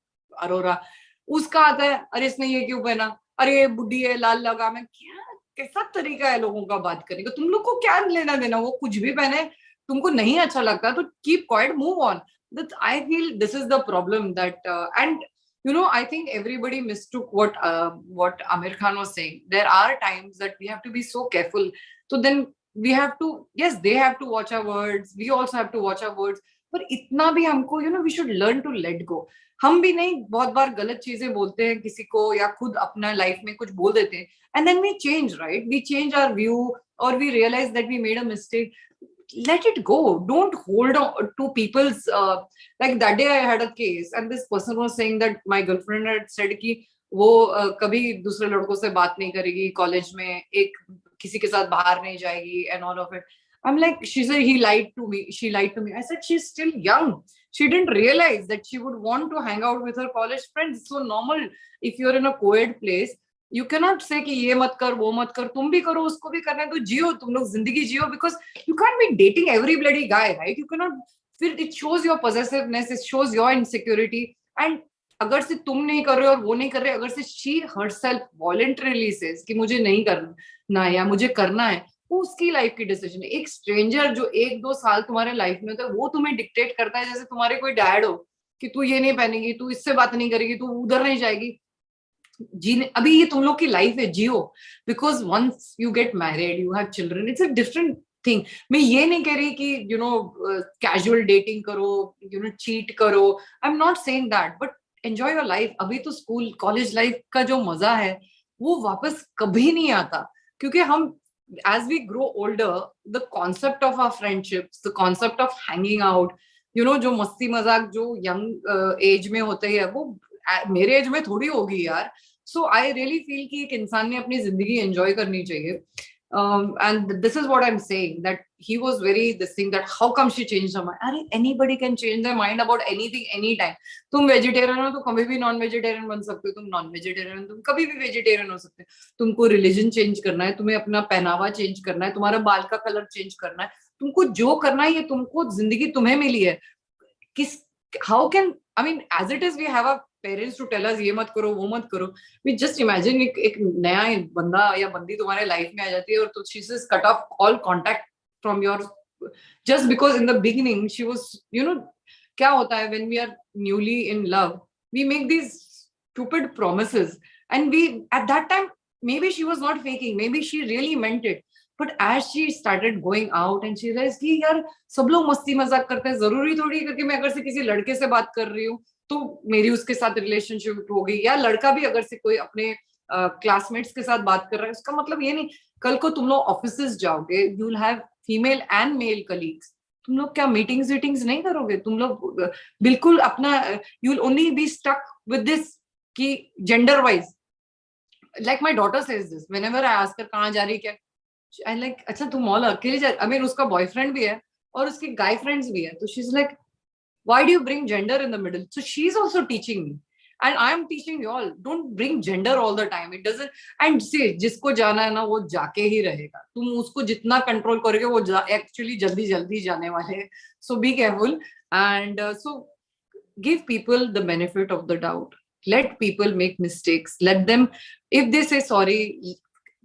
अरोरा, उसका आता है अरे इसने ये क्यों पहना, अरे ये बुढ़ी है लाल लगा में. क्या कैसा तरीका है लोगों का बात करने का? तुम लोग को क्या लेना देना, वो कुछ भी पहने, तुमको नहीं अच्छा लगता तो keep quiet, move on. That I feel this is the problem that and I think everybody mistook what Amir Khan was saying. There are times that we have to be so careful. So then we have to, yes, they have to watch our words, we also have to watch our words, पर इतना भी हमको we should learn to let go. हम भी नहीं बहुत बार गलत चीजें बोलते हैं किसी को या खुद अपना लाइफ में कुछ बोल देते हैं, and then we change, right? We change our view or we realize that we made a mistake. Let it go. Don't hold on to people's like that day I had a case and this person was saying that my girlfriend had said कि वो कभी दूसरे लड़कों से बात नहीं करेगी college में, एक किसी के साथ बाहर नहीं जाएगी and all of it. I'm like, she said he lied to me. She lied to me. I said she's still young. She didn't realize that she would want to hang out with her college friends. It's so normal if you're in a co-ed place. You cannot say कि ये मत कर वो मत कर, तुम भी करो उसको भी करना है तो जियो, तुम लोग जिंदगी जियो, because you can't be dating every bloody guy, right? You cannot. फिर it shows your possessiveness, it shows your insecurity. And अगर से तुम नहीं कर रहे और वो नहीं कर रहे, अगर से she herself voluntarily says कि मुझे नहीं करना या मुझे करना है, वो उसकी लाइफ की डिसीजन है. एक स्ट्रेंजर जो 1-2 साल तुम्हारे लाइफ में होता है वो तुम्हें डिक्टेट करता है जैसे तुम्हारे कोई डैड हो कि तू ये नहीं पहनेगी, तू इससे बात नहीं करेगी, तू उधर नहीं जाएगी. जीने अभी ये तुम लोग की लाइफ है, जियो. Because once you get married, you have children, it's a different thing. मैं ये नहीं कह रही कि कैजुअल डेटिंग करो, चीट करो. आई am not saying that, but enjoy your life. अभी तो स्कूल कॉलेज लाइफ का जो मजा है वो वापस कभी नहीं आता, क्योंकि हम as we grow older, the concept of our friendships, the concept of hanging out, जो मस्ती मजाक जो यंग एज में होते हैं वो मेरे एज में थोड़ी होगी यार. सो आई रियली फील कि एक इंसान ने अपनी जिंदगी एंजॉय करनी चाहिए. And this is what I'm saying, that he was very this thing that how come she changed her mind. अरे anybody can change their mind about anything anytime. तुम वेजिटेरियन हो तो कभी भी नॉन वेजिटेरियन बन सकते हो, तुम नॉन वेजिटेरियन तुम कभी भी वेजिटेरियन हो सकते हो. तुमको रिलीजन चेंज करना है, तुम्हें अपना पहनावा चेंज करना है, तुम्हारा बाल का कलर चेंज करना है, तुमको जो करना है, ये तुमको जिंदगी तुम्हें मिली है. किस how can I mean as it is we have a parents to tell us ये मत करो वो मत करो. वी जस्ट इमेजिन एक नया बंदा या बंदी तुम्हारे लाइफ में आ जाती है और तो she is cut off all contact from your just because in the beginning she was क्या होता है when we are newly in love, we make these stupid promises and we at that time maybe she was not faking, maybe she really meant it. But as she started going out and she realized कि यार सब लोग मस्ती मजाक करते हैं, जरूरी थोड़ी करके मैं अगर से किसी लड़के से बात कर रही हूँ तो मेरी उसके साथ रिलेशनशिप होगी, या लड़का भी अगर से कोई अपने क्लासमेट्स के साथ बात कर रहा है उसका मतलब ये नहीं. कल को तुम लोग ऑफिस जाओगे, you will have female and male colleagues, तुम लोग क्या मीटिंग्स वीटिंग्स नहीं करोगे? तुम लोग बिल्कुल अपना you will only be stuck with this कि gender wise. Like my daughter says this whenever I ask her कहाँ जा रही क्या, आई लाइक अच्छा तुम मॉल अकेले जा, आई मीन उसका बॉयफ्रेंड भी है और उसके गाय फ्रेंड्स भी है, तो she is like why do you bring gender in the middle? So she's also teaching me and I am teaching you all, don't bring gender all the time, it doesn't. And see, जिसको जाना है ना वो जाके ही रहेगा, तुम उसको जितना कंट्रोल करोगे वो एक्चुअली जल्दी जल्दी जाने वाले हैं. So be careful and so give people the benefit of the doubt, let people make mistakes, let them, if they say sorry,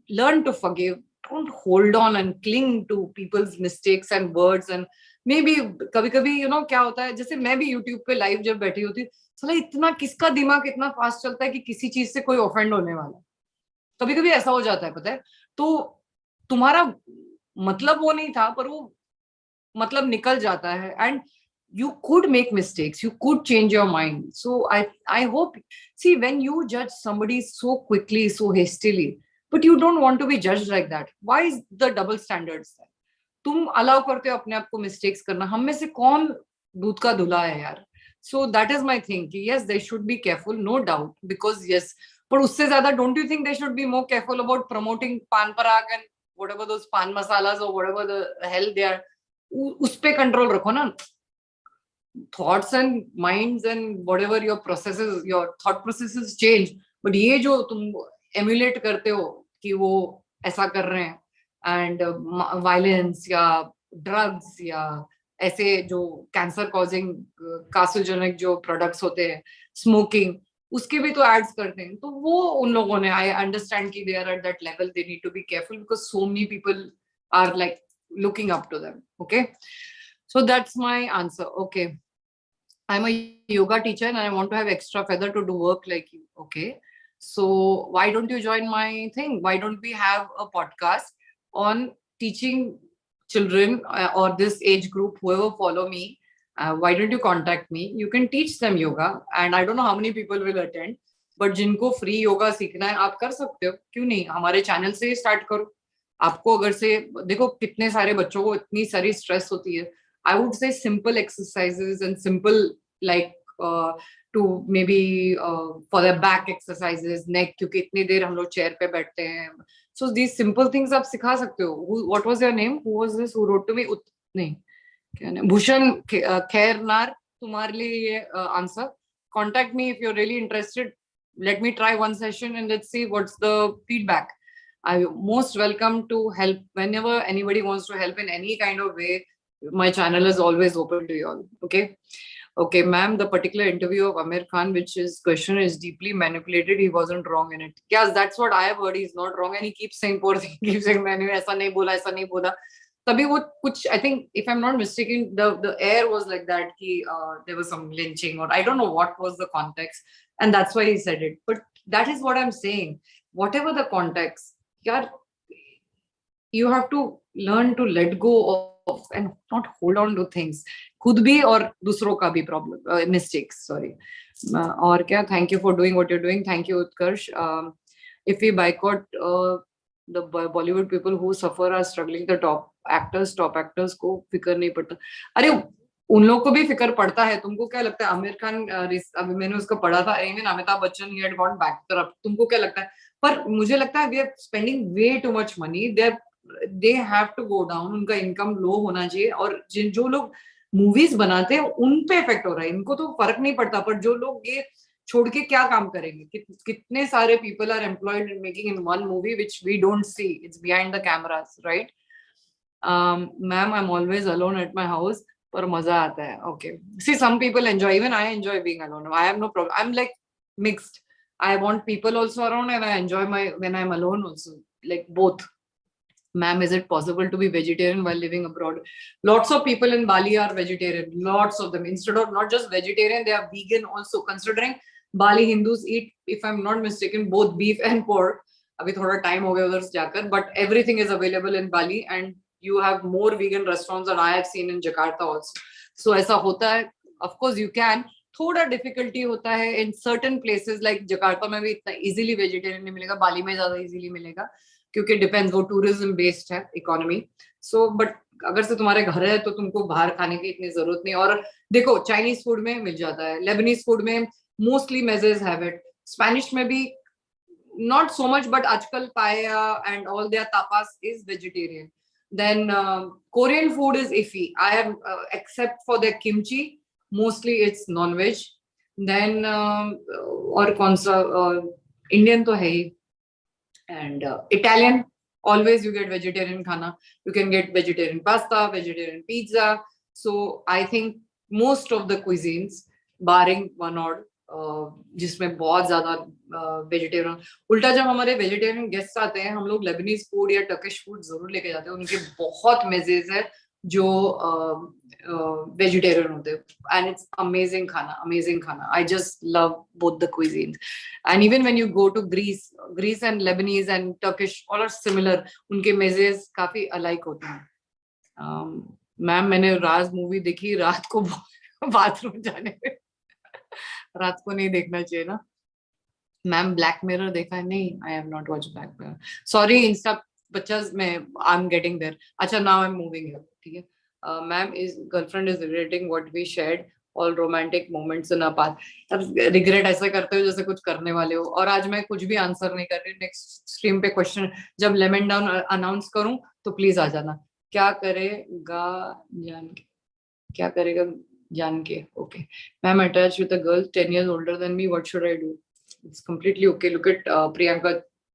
learn to forgive. Don't hold on and cling to people's mistakes and words. And maybe कभी कभी क्या होता है, जैसे मैं भी YouTube पे live जब बैठी होती, चलो इतना किसका दिमाग इतना फास्ट चलता है कि किसी चीज से कोई ऑफेंड होने वाला, कभी कभी ऐसा हो जाता है, पता है. तो तुम्हारा मतलब वो नहीं था पर वो मतलब निकल जाता है. And you could make mistakes, you could change your mind. So I hope, see, when you judge somebody so quickly, so hastily, but you don't want to be judged like that, why is the double standards there? तुम allow करते हो अपने आप को mistakes करना, हम में से कौन दूध का धुला है यार. सो दैट इज माई थिंग कि yes they should be careful, no doubt, because yes, पर उससे ज्यादा don't you think they should be more careful about promoting pan parak and whatever those pan masalas or whatever the hell they are, उस पे control रखो ना. thoughts and minds and whatever your processes, your thought processes change, but ये जो तुम emulate करते हो कि वो ऐसा कर रहे हैं and violence या drugs या ऐसे जो कैंसर कॉजिंग कार्सिनोजेनिक जो प्रोडक्ट्स होते हैं, स्मोकिंग, उसके भी तो एड्स करते हैं. तो वो उन लोगों ने, आई अंडरस्टैंड कि they are at that level, they need to be careful because so many people are like looking up to them. Okay, so that's my answer. Okay, I'm a yoga teacher and I want to have extra feather to do work like you. Okay, so why don't you join my thing? Why don't we have a podcast on teaching children or this age group, whoever follow me, why don't you contact me? You can teach them yoga, and I don't know how many people will attend, but जिनको free yoga सीखना है आप कर सकते हो, क्यों नहीं? हमारे चैनल से ही स्टार्ट करो. आपको अगर से देखो कितने सारे बच्चों को इतनी सारी स्ट्रेस होती है. I would say simple exercises and simple like to maybe for the back exercises, neck, क्योंकि इतनी देर हम लोग चेयर पे बैठते हैं. So these simple things आप सिखा सकते हो. What was your name? Who was this who wrote to me? नहीं क्या नाम? भूषण खैरनार, तुम्हारे लिए ये answer. Contact me if you're really interested. Let me try one session and let's see what's the feedback. I'm most welcome to help whenever anybody wants to help in any kind of way. My channel is always open to you all. Okay, ma'am, the particular interview of Amir Khan, which his question is deeply manipulated, he wasn't wrong in it. Yes, that's what I have heard. He's not wrong, and he keeps saying poor thing, keeps saying मैंने ऐसा नहीं बोला, ऐसा नहीं बोला. तभी वो कुछ, I think if I'm not mistaken, the air was like that कि there was some lynching or I don't know what was the context, and that's why he said it. But that is what I'm saying. Whatever the context, यार, you have to learn to let go of and not hold on to things. खुद भी और दूसरों का भी problem, mistakes. Sorry. और क्या? Thank you for doing what you're doing. Thank you, Utkarsh. If we boycott the Bollywood people who suffer are struggling, the top actors को फिक्र नहीं पड़ता. अरे उन लोग को भी फिक्र पड़ता है. तुमको क्या लगता है? आमिर खान, अभी मैंने उसका पढ़ा था, even Amitabh Bachchan, he had gone bankrupt. तुमको क्या लगता है? पर मुझे लगता है we are spending way too much money. They have to go down. उनका इनकम लो होना चाहिए. और जो लोग मूवीज बनाते हैं उन पे इफेक्ट हो रहा है. इनको तो फर्क नहीं पड़ता, पर जो लोग ये छोड़ के क्या काम करेंगे? कितने सारे people are employed in making in one movie which we don't see. It's behind the cameras, right? Ma'am, I'm always alone at my house, पर मजा आता है. Okay. See, some people enjoy. Even I enjoy being alone. I have no problem. I'm like mixed. I want people also around, and I enjoy when I'm alone also. Like both. Ma'am, is it possible to be vegetarian while living abroad? Lots of people in Bali are vegetarian. Lots of them. Instead of not just vegetarian, they are vegan also. Considering Bali Hindus eat, if I'm not mistaken, both beef and pork. अभी थोड़ा time हो गया उधर से जाकर, but everything is available in Bali, and you have more vegan restaurants than I have seen in Jakarta also. So ऐसा होता है. Of course you can. थोड़ा difficulty होता है in certain places like Jakarta में भी इतना easily vegetarian नहीं मिलेगा. बाली में ज़्यादा easily मिलेगा. क्योंकि डिपेंड्स, वो टूरिज्म बेस्ड है इकोनॉमी. सो बट अगर से तुम्हारे घर है तो तुमको बाहर खाने की इतनी जरूरत नहीं. और देखो चाइनीज फूड में मिल जाता है, लेबनीज फूड में mostly mazes have it, Spanish में भी not so much, but आजकल paella and all their tapas is vegetarian. Then Korean food is iffy. I have except for their kimchi, mostly it's non-veg. Then और कौन सा Indian तो है ही. And Italian, always you get vegetarian khana. You can get vegetarian pasta, vegetarian pizza. So I think most of the cuisines, barring one odd, जिसमें बहुत ज्यादा vegetarian. उल्टा जब हमारे वेजिटेरियन गेस्ट आते हैं, हम लोग लेबनीज फूड या टर्किश फूड जरूर लेके जाते हैं. उनके बहुत मजेज है जो वेजिटेरियन होते हैं, and it's amazing khana. I just love both the cuisines. And even when you go to Greece and Lebanese and Turkish, all are similar. उनके मेजेज काफी alike होते हैं. मैम, मैंने राज मूवी देखी रात को बाथरूम जाने में. रात को नहीं देखना चाहिए ना. मैम, ब्लैक मिरर देखा है? नहीं, I have not watch black mirror. Sorry insta बच्चas, मैं आई एम गेटिंग देयर. अच्छा, now I am moving here. ठीक है. Ma'am, is girlfriend is regretting what we shared all romantic moments in our past. अब regret ऐसा करते हो जैसे कुछ करने वाले हो. और आज मैं कुछ भी आंसर नहीं कर रही. नेक्स्ट स्ट्रीम पे क्वेश्चन जब लेमन डाउन अनाउंस करूं तो प्लीज आ जाना. क्या करेगा जान के. Okay. Ma'am, attached with a girl 10 years older than me. What should I do? It's completely okay. Look at Priyanka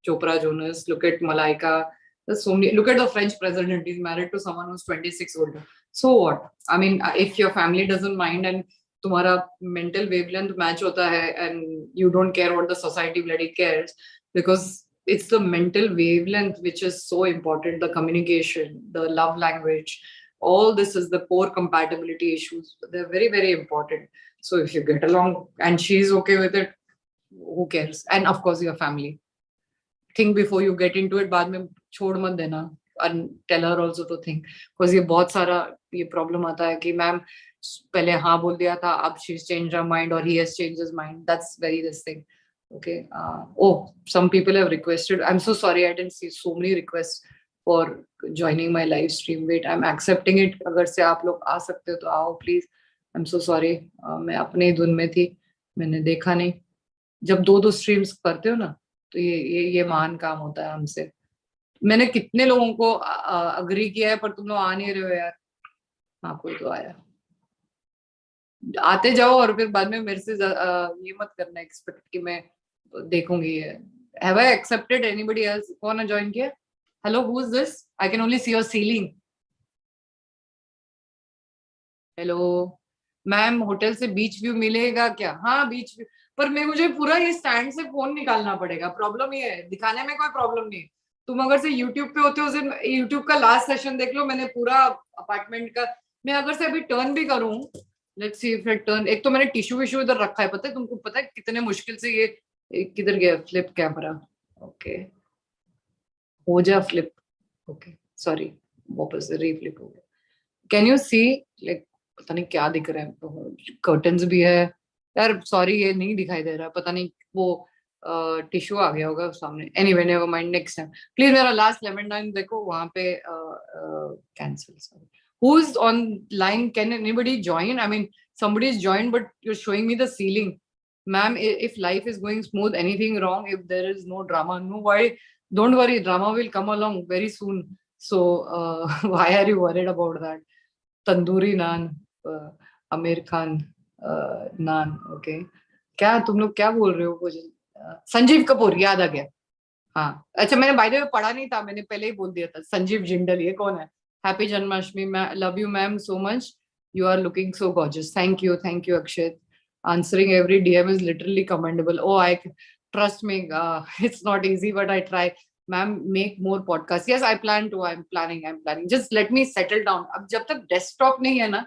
Chopra Jonas. Look at Malaika. There's so many. Look at the French president. He's married to someone who's 26 older. So what? I mean, if your family doesn't mind and तुम्हारा mental wavelength match होता है and you don't care what the society bloody cares, because it's the mental wavelength which is so important. The communication, the love language. All this is the core compatibility issues. They're very, very important. So if you get along and she's okay with it, who cares? And of course, your family. Think before you get into it. बाद में छोड़ मत देना. tell her also to think, because ये बहुत सारा ये problem आता है कि मैम पहले हाँ बोल दिया था, अब she's changed her mind or he has changed his mind. That's very this thing. Okay. Oh, some people have requested. I'm so sorry, I didn't see so many requests for joining my live stream. Wait, I'm accepting it. अगर से आप लोग आ सकते हो तो आओ please. I'm so sorry. मैं अपने ही धुन में थी, मैंने देखा नहीं. जब दो स्ट्रीम्स करते हो ना, तो ये महान काम होता है हमसे. मैंने कितने लोगों को अग्री किया है, पर तुम लोग आ नहीं रहे हो यार. हाँ, कोई तो आया. आते जाओ और फिर बाद में मेरे से ये मत करना एक्सपेक्ट कि मैं देखूंगी ये. Have I accepted anybody else? कौन है ज्वाइन किया? Hello, who is this? I can only see your ceiling. Hello, ma'am hotel से बीच व्यू मिलेगा क्या? हाँ, बीच व्यू, पर मुझे पूरा ये स्टैंड से फोन निकालना पड़ेगा. प्रॉब्लम ये है, दिखाने में कोई प्रॉब्लम नहीं. तुम अगर से यूट्यूब पे होते हो, यूट्यूब का लास्ट सेशन देख लो, मैंने पूरा अपार्टमेंट का. मैं अगर से अभी टर्न भी करूं, let's see if I turn. एक तो मैंने टिश्यू विश्यू इधर रखा है, पता है तुमको? पता है कितने मुश्किल से ये किधर गया फ्लिप कैमरा. ओके, हो जा फ्लिप. ओके, सॉरी, वापस से रीफ्लिप हो गया. कैन यू सी, लाइक पता नहीं क्या दिख रहा है. कर्टन्स भी है यार. सॉरी, ये नहीं दिखाई दे रहा. पता नहीं, वो टिश्यू आ गया होगा सामने. Anyway, never mind, next time please. मेरा लास्ट लेमन डाउन देखो, वहां पे cancel. Who is on line? Can anybody join? I mean, somebody is joined, but you're showing me the ceiling. Ma'am, if life is going smooth, anything wrong, if there is no drama, no, why? Don't worry, drama will come along very soon. So, why are you worried about that? Tandoori naan, Amir Khan naan, okay. क्या तुम लोग क्या बोल रहे हो? कुछ संजीव कपूर याद आ गया. हाँ, अच्छा, मैंने बाय द वे पढ़ा नहीं था, मैंने पहले ही बोल दिया था. संजीव जिंदल, ये कौन है? Happy Janmashtami. Love you, ma'am, so much. You are looking so gorgeous. Thank you, Akshay. Answering every DM is literally commendable. Oh, trust me, it's not easy, but I try. Ma'am, make more podcasts. Yes, I plan to. I'm planning. Just let me settle down. अब जब तक desktop नहीं है ना,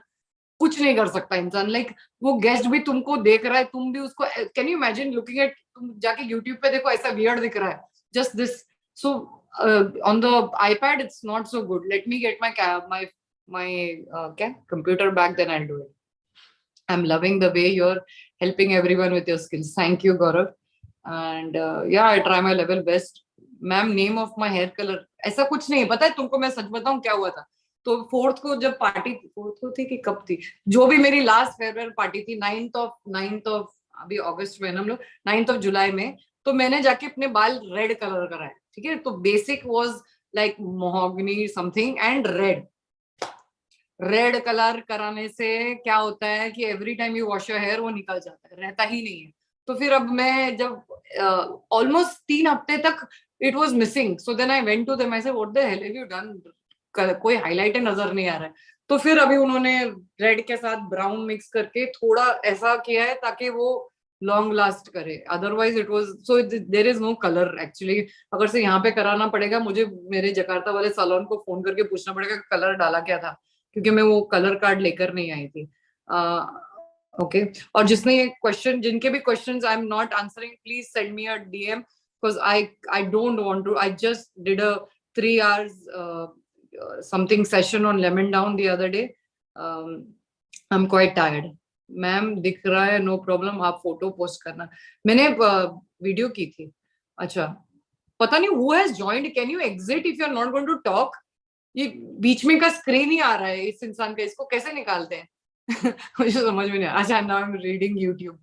कुछ नहीं कर सकता इंसान. लाइक वो गेस्ट भी तुमको देख रहा है, तुम भी उसको. Can you imagine looking at, तुम जाके यूट्यूब पे देखो, ऐसा वियर्ड दिख रहा है. Just this. So on the iPad, it's not so good. Let me get my computer back, then I'll do it. I'm loving the way you're helping everyone with your skills. Thank you, Gaurav. And yeah, I try my level best. Ma'am, name of my hair color, ऐसा कुछ नहीं. पता है तुमको, मैं सच बताऊं क्या हुआ था? तो फोर्थ को जब पार्टी, फोर्थ को थी कि कब थी, जो भी मेरी लास्ट फेयरवेल पार्टी थी, 9th of अभी अगस्त में, हम लोग 9th of July में, तो मैंने जाके अपने बाल रेड कलर कराए. ठीक है, तो basic was like mahogany something and red colour कराने से क्या होता है कि every time you wash your hair वो निकल जाता है, रहता ही नहीं है. तो फिर अब मैं जब ऑलमोस्ट 3 हफ्ते तक it was missing, so then I went to them. I said what the hell have you done? कोई हाईलाइट नजर नहीं आ रहा है. तो फिर अभी उन्होंने रेड के साथ ब्राउन मिक्स करके थोड़ा ऐसा किया है ताकि वो लॉन्ग लास्ट करे. Otherwise it was so there is no colour actually. अगर से यहाँ पे कराना पड़ेगा मुझे, मेरे जकार्ता वाले सैलून को फोन करके पूछना पड़ेगा कलर डाला क्या था, क्योंकि मैं वो कलर कार्ड लेकर नहीं आई थी. ओके. और जिसने ये क्वेश्चन, जिनके भी questions I am not answering, please send me a DM, because I don't want to. I just did a 3 hours something session on lemon down the other day. I'm quite tired. Ma'am दिख रहा है, no problem, आप photo post करना. मैंने video की थी. अच्छा, पता नहीं who has joined. Can you exit if you are not going to talk? ये बीच में का स्क्रीन ही आ रहा है इस इंसान का, इसको कैसे निकालते हैं? मुझे समझ में नहीं आ. अच्छा, now I am reading YouTube.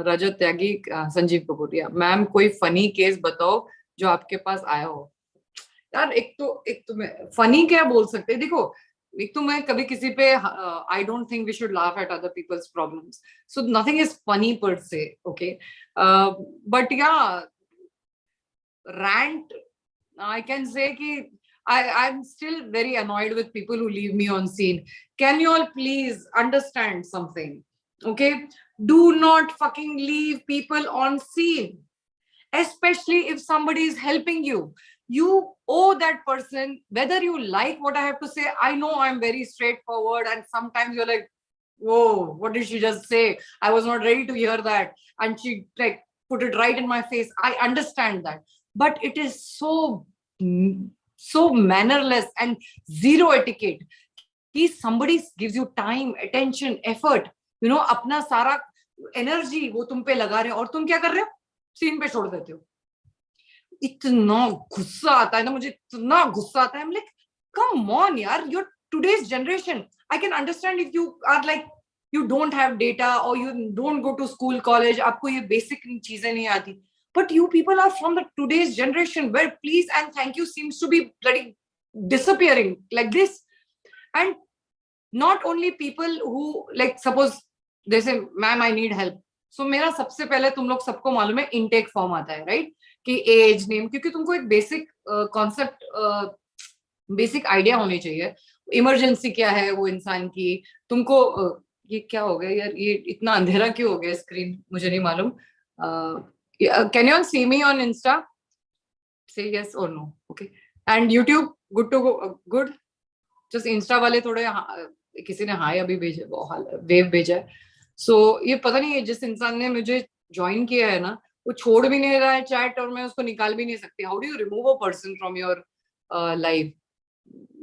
Rajat Tyagi, Sanjeev Kapoor. Ma'am कोई फनी केस बताओ जो आपके पास आया हो. यार एक तो मैं फनी क्या बोल सकते हैं. देखो, एक तो मैं कभी किसी पे, I don't think we should laugh at other people's problems, so nothing is funny per se. Okay, but yeah rant, I can say कि I'm still very annoyed with people who leave me on scene. Can you all please understand something? Okay, do not fucking leave people on scene, especially if somebody is helping you. You owe that person, whether you like what I have to say. I know I'm very straightforward, and sometimes you're like, whoa, what did she just say? I was not ready to hear that, and she like put it right in my face. I understand that, but it is so so mannerless and zero etiquette कि somebody gives you time, attention, effort, you know, अपना सारा energy वो तुम पे लगा रहे हो और तुम क्या कर रहे हो, सीन पे छोड़ देते हो. इतना गुस्सा आता है ना मुझे, इतना गुस्सा आता है. I'm like, come on यार, you're today's generation. I can understand if you are like you don't have data or you don't go to school, college, आपको ये basic चीजें नहीं आती. But you people are from the today's generation where please and thank you seems to be bloody disappearing like this. And not only people who like suppose they say ma'am I need help, so मेरा सबसे पहले तुम लोग सबको मालूम है intake form आता है, right? कि एज नेम, क्योंकि तुमको एक बेसिक कॉन्सेप्ट बेसिक आइडिया होनी चाहिए इमरजेंसी क्या है वो इंसान की. तुमको ये क्या हो गया यार, ये इतना अंधेरा क्यों हो गया स्क्रीन, मुझे नहीं मालूम. Can you see me on Insta? Say yes और नो. Okay. And YouTube good to go? Good. Just Insta वाले थोड़े किसी ने हाय अभी भेजा, वेव भेजा है. सो ये पता नहीं है जिस इंसान ने मुझे ज्वाइन किया है ना वो छोड़ भी नहीं रहा है चैट और मैं उसको निकाल भी नहीं सकती. How do you remove a person from your life?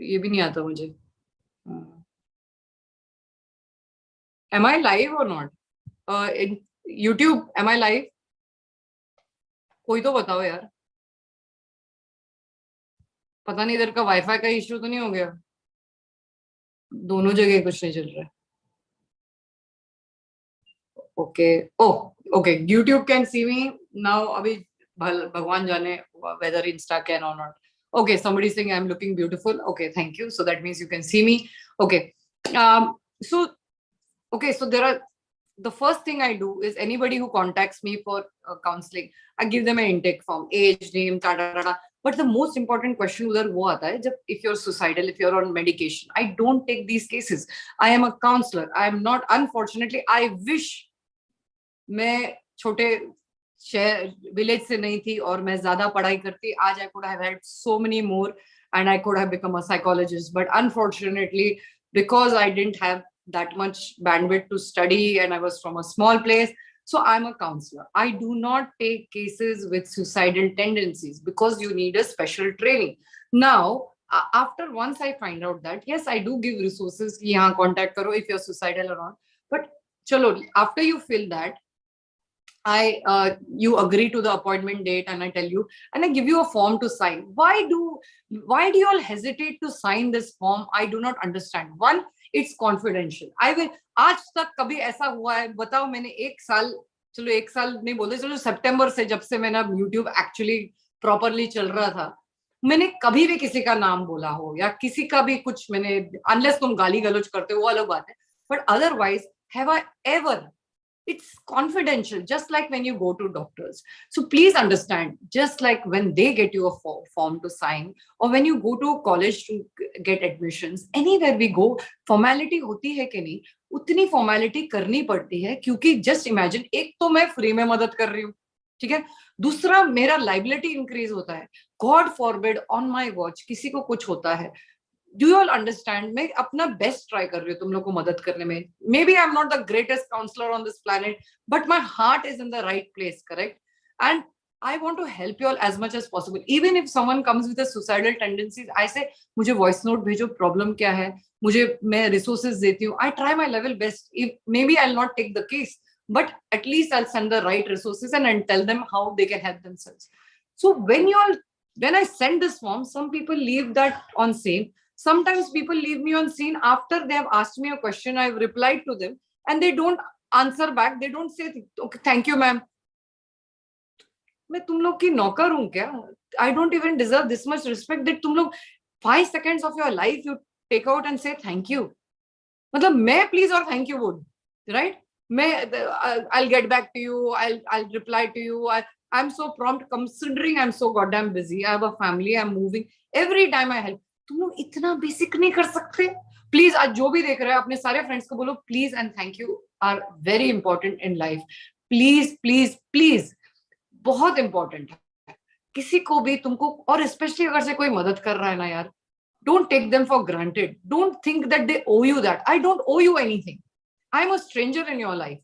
ये भी नहीं आता मुझे. एम आई लाइव और not? YouTube am I live? कोई तो बताओ यार. पता नहीं इधर का वाईफाई का इश्यू तो नहीं हो गया, दोनों जगह कुछ नहीं चल रहा है. Okay. Oh okay, YouTube can see me now. अभी भगवान जाने whether Insta can or not. Okay, somebody saying I'm looking beautiful. Okay, thank you. So that means you can see me. Okay. So there are, the first thing I do is anybody who contacts me for counseling, I give them an intake form, age, name, ta ta ta. But the most important question उधर वो आता है जब if you're suicidal, if you're on medication. I don't take these cases. I am a counselor. I am not, unfortunately, I wish मैं छोटे शहर village से नहीं थी और मैं ज्यादा पढ़ाई करती, आज I could have had so many more and I could have become a psychologist. But unfortunately, because I didn't have that much bandwidth to study and I was from a small place, so I'm a counselor. I do not take cases with suicidal tendencies because you need a special training. Now, after once I find out that, yes, I do give resources, yahan contact karo if you're suicidal or not. But chalo, after you fill that, you agree to the appointment date and I tell you and I give you a form to sign. Why do you all hesitate to sign this form? I do not understand. One, it's confidential. I will, आज तक कभी ऐसा हुआ है बताओ? मैंने एक साल, चलो एक साल नहीं बोलते, चलो सितंबर से जब से मैंने YouTube एक्चुअली प्रॉपरली चल रहा था, मैंने कभी भी किसी का नाम बोला हो या किसी का भी कुछ मैंने, अनलेस तुम गाली गलौज करते हो वो अलग बात है, but otherwise have I ever, it's confidential, just like when you go to doctors. So please understand, just like when they get you a form to sign or when you go to college to get admissions, anywhere we go, formality होती है कि नहीं, उतनी formality करनी पड़ती है. क्योंकि just imagine, एक तो मैं free में मदद कर रही हूँ, ठीक है, दूसरा मेरा liability increase होता है. God forbid on my watch किसी को कुछ होता है. Do you all understand? मैं अपना बेस्ट ट्राई कर रही हूँ तुम लोग को मदद करने में. Maybe I'm not the greatest counselor on this planet, but my heart is in the right place, correct? And I want to help you all as much as possible. Even if someone comes with a suicidal tendencies, I say, मुझे voice note भेजो, problem क्या है, मुझे मैं resources देती हूँ. I try my level best. If maybe I'll not take the case, but at least I'll send the right resources and tell them how they can help themselves. So when I send this form, some people leave that on same. Sometimes people leave me on scene after they have asked me a question, I've replied to them and they don't answer back. They don't say, okay, thank you, ma'am. मैं तुम लोग की नौकर हूं क्या? I don't even deserve this much respect that तुम लोग 5 seconds of your life you take out and say thank you. मतलब मैं please और thank you would, right? I'll get back to you. I'll reply to you. I'm so prompt considering I'm so goddamn busy. I have a family. I'm moving. Every time I help. तुम लोग इतना basic नहीं कर सकते? Please आज जो भी देख रहे हैं अपने सारे फ्रेंड्स को बोलो please and thank you are very important in life. Please please please, बहुत इंपॉर्टेंट है. किसी को भी तुमको, और स्पेशली अगर से कोई मदद कर रहा है ना यार, don't take them for granted. Don't think that they owe you that. I don't owe you anything. I am a stranger in your life,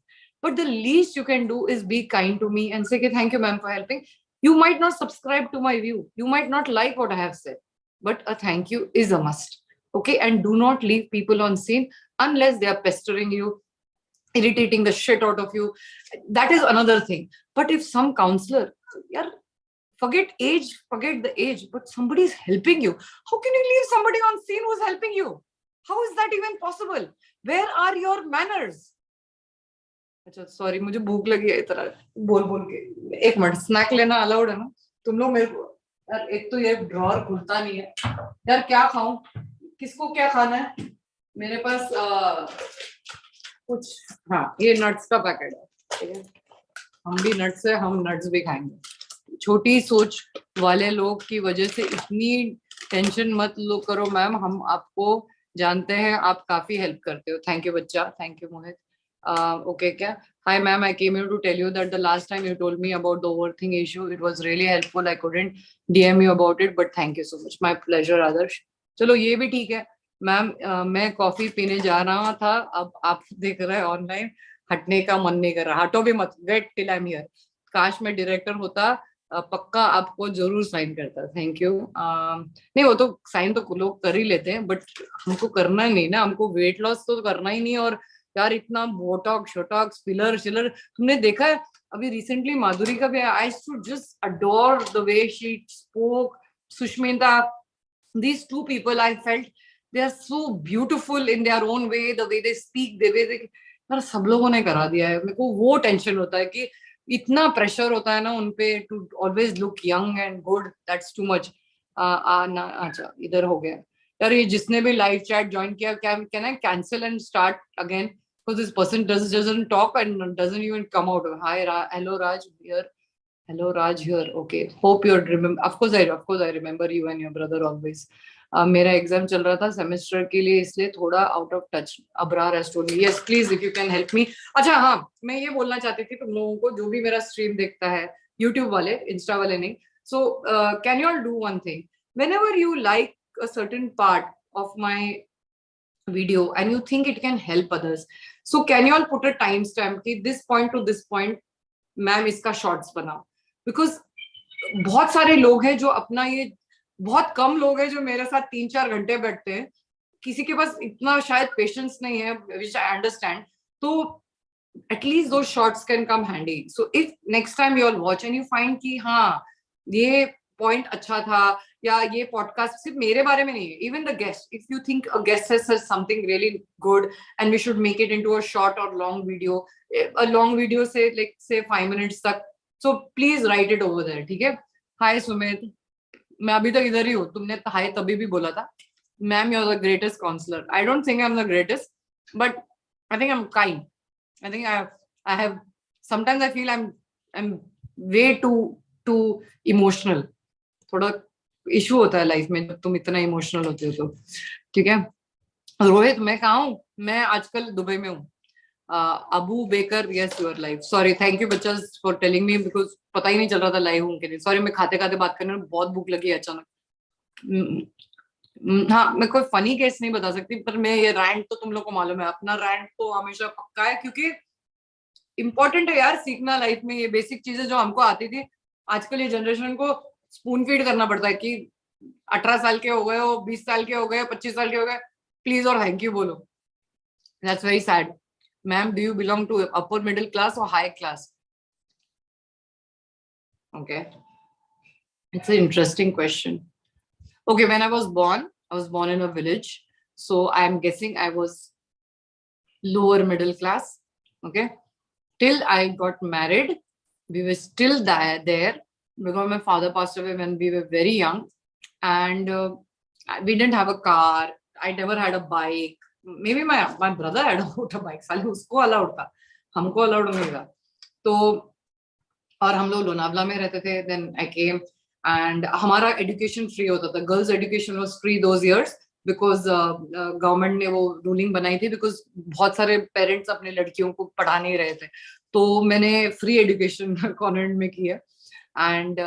but the least you can do is be kind to me and say thank you ma'am for helping. You might not subscribe to my view. You might not like what I have said. but a thank you is a must. Okay, and do not leave people on scene unless they are pestering you, irritating the shit out of you. That is another thing. But if some counselor, yeah, forget the age, but somebody is helping you. How can you leave somebody on scene who's helping you? How is that even possible? Where are your manners? अच्छा sorry, मुझे भूख लगी है इतना बोल बोल के. एक मिनट, स्नैक लेना अलाउड है ना? तुम लोग मेरे को यार, एक तो ये ड्रॉअर खुलता नहीं है यार, क्या खाऊं, किसको क्या खाना है? मेरे पास कुछ, हाँ ये नट्स का पैकेट है, हम भी नट्स है, हम नट्स भी खाएंगे. छोटी सोच वाले लोग की वजह से इतनी टेंशन मत लो करो मैम, हम आपको जानते हैं, आप काफी हेल्प करते हो. थैंक यू बच्चा, थैंक यू मोहित. Okay, क्या? Hi ma'am, I came here to tell you that the last time you told me about the overthink issue, it was really helpful. I couldn't DM you about it, but thank you so much. My pleasure, आदर्श. चलो ये भी ठीक है ma'am. मैं coffee पीने जा रहा था, अब आप देख रहे हैं ऑनलाइन, हटने का मन नहीं कर रहा. हटो भी मत, wait till I am here. काश मैं डायरेक्टर होता, पक्का आपको जरूर साइन करता. Thank you. नहीं, वो तो साइन तो लोग कर ही लेते हैं, बट हमको करना ही नहीं ना, हमको वेट लॉस तो करना ही नहीं. और यार इतना बोटॉक्स शोटॉक्स फिलर शिलर तुमने देखा है अभी रिसेंटली माधुरी का भी. I should just adore the way she spoke. Sushmita, these two people I felt they are so beautiful in their own way, the way they speak, the way they, यार सब लोगों ने करा दिया है. मेरे को वो टेंशन होता है कि इतना प्रेशर होता है ना उनपे to always look young and good. That's too much. अच्छा इधर हो गया यार. ये जिसने भी लाइव चैट ज्वाइन किया, क्या can I cancel and start again, because this person doesn't talk and doesn't even come out. Hi hello Raj here. Hello Raj here. Okay, hope you remember. Of course I remember you and your brother always. मेरा exam चल रहा था semester के लिए, इसलिए थोड़ा out of touch. Abrar has told me. Yes please if you can help me. अच्छा हाँ, मैं ये बोलना चाहती थी तुम लोगों को, जो भी मेरा स्ट्रीम देखता है, यूट्यूब वाले, इंस्टा वाले नहीं. So can you all do one thing, whenever you like a certain part of my video and you think it can help others, so can you all put a timestamp कि this point to this point ma'am इसका shorts बनाओ. Because बहुत सारे लोग हैं जो अपना ये, बहुत कम लोग हैं जो मेरे साथ 3-4 घंटे बैठते हैं. किसी के पास इतना शायद पेशेंस नहीं है, विच आई अंडरस्टैंड. तो एटलीस्ट दो shorts can come handy. So if next time you all watch and you find कि हाँ ये पॉइंट अच्छा था, या ये पॉडकास्ट सिर्फ मेरे बारे में नहीं है, even the guest, if you think a guest has said something really good and we should make it into a short और long video, a long video say like say 5 minutes तक, so please write it over there. ठीक है. हाय सुमित, मैं अभी तक इधर ही हूँ. तुमने हाय तभी भी बोला था. Ma'am you are the greatest counsellor. I don't think I am the greatest, but I think I am kind. I think I have sometimes I feel I am way too emotional. थोड़ा issue होता है life में जब तुम इतना emotional होते हो तो. ठीक है. रोहित, मैं कहाँ हूँ? मैं आजकल दुबई में हूँ. Abu Bakr, yes you're live. Sorry, thank you बच्चा फॉर टेलिंग मी, बिकॉज पता ही नहीं चल रहा था लाइव हूँ कि नहीं. सॉरी, मैं खाते खाते बात करने में बहुत भूख लगी अचानक. हाँ, मैं कोई फनी केस नहीं बता सकती, पर मैं ये रैंट तो तुम लोग को मालूम है, अपना रैंट तो हमेशा पक्का है, क्योंकि इंपॉर्टेंट है यार सीखना लाइफ में. ये बेसिक चीजें जो हमको आती थी, आजकल ये जनरेशन को स्पून फीड करना पड़ता है कि 18 साल के हो गए हो, 20 साल के हो गए, 25 साल के हो गए, प्लीज और थैंक यू बोलो. That's very sad. Ma'am, do you belong to upper middle class और high class? Okay, it's an interesting question. Okay, when I was born in a village, so I am guessing I was lower middle class. Okay, till I got married, we were still there because my father passed away when we were very young, and we didn't have a car. I never had a bike. Maybe my brother had a motorbike. साले उसको allowed था, हमको allowed नहीं था. तो और हम लोग लोनावला में रहते थे. Then I came and हमारा एजुकेशन फ्री होता था. Girls education was free those years because government ने वो रूलिंग बनाई थी, बिकॉज बहुत सारे पेरेंट्स अपने लड़कियों को पढ़ा नहीं रहे थे. तो मैंने फ्री एजुकेशन कॉन्वेंट में किया. And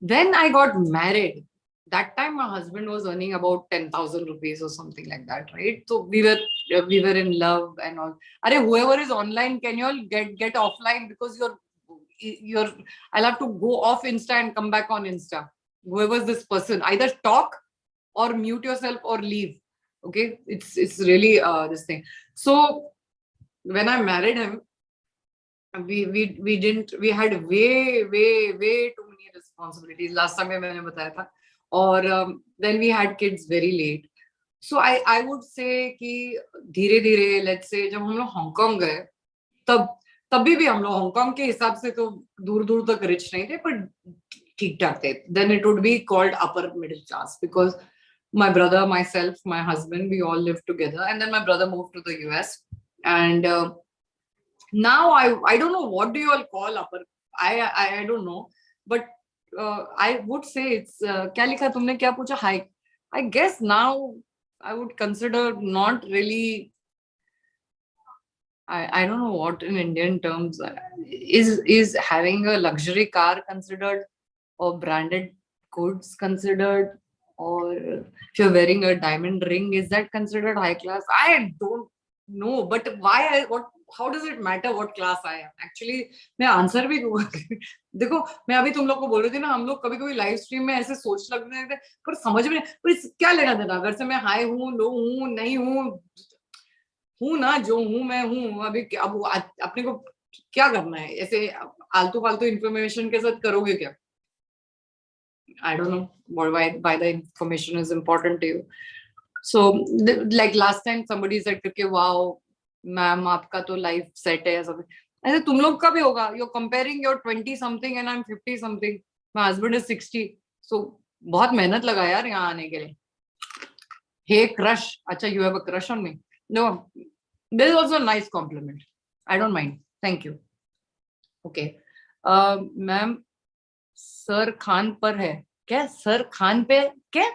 when I got married, that time my husband was earning about 10,000 rupees or something like that, right? So we were in love and all. Are whoever is online, can you all get offline, because you're I'll have to go off Insta and come back on Insta. whoever's this person, either talk or mute yourself or leave. Okay, it's really this thing. So when I married him, we had way too many responsibilities. Last time मैंने बताया था, और then we had kids very late. So I would say कि धीरे धीरे, let's say जब हम लोग हांगकांग गए, तभी भी हम लोग हांगकांग के हिसाब से तो दूर दूर तक रिच नहीं थे, पर ठीक ठाक थे. Then it would be called upper middle class, because my brother, myself, my husband, we all lived together, and then my brother moved to the US, and now I don't know what do you all call upper. I don't know, but I would say it's क्या लिखा तुमने, क्या पूछा? High. I guess now I would consider not really. I don't know what in Indian terms is having a luxury car considered, or branded goods considered, or if you're wearing a diamond ring, is that considered high class? I don't know, but how does it matter what class I am? Actually, मैं answer भी दूंगा. देखो, मैं अभी तुम लोग को बोल रही थी ना, हम लोग कभी कभी लाइव स्ट्रीम में ऐसे सोच लगते थे, पर समझ में नहीं, पर क्या लेना देना अगर से मैं हाई हूँ, लो हूँ, नहीं हूँ ना, जो हूँ मैं हूँ. अभी अब अपने को क्या करना है? ऐसे आलतू फालतू इन्फॉर्मेशन के साथ करोगे क्या? I don't know why the information is important to you. So like last time somebody said कि wow मैम आपका तो लाइफ सेट है, ऐसा. ऐसे तुम लोग का भी होगा. You're comparing your 20 something and I'm 50 something. My husband is 60. So बहुत मेहनत लगा यार यहाँ आने के लिए. Hey crush, अच्छा, you have a crush on me? No, this is also a nice compliment. I don't mind. Thank you. Okay. Ma'am sir Khan पर है क्या? सर खान पे क्या?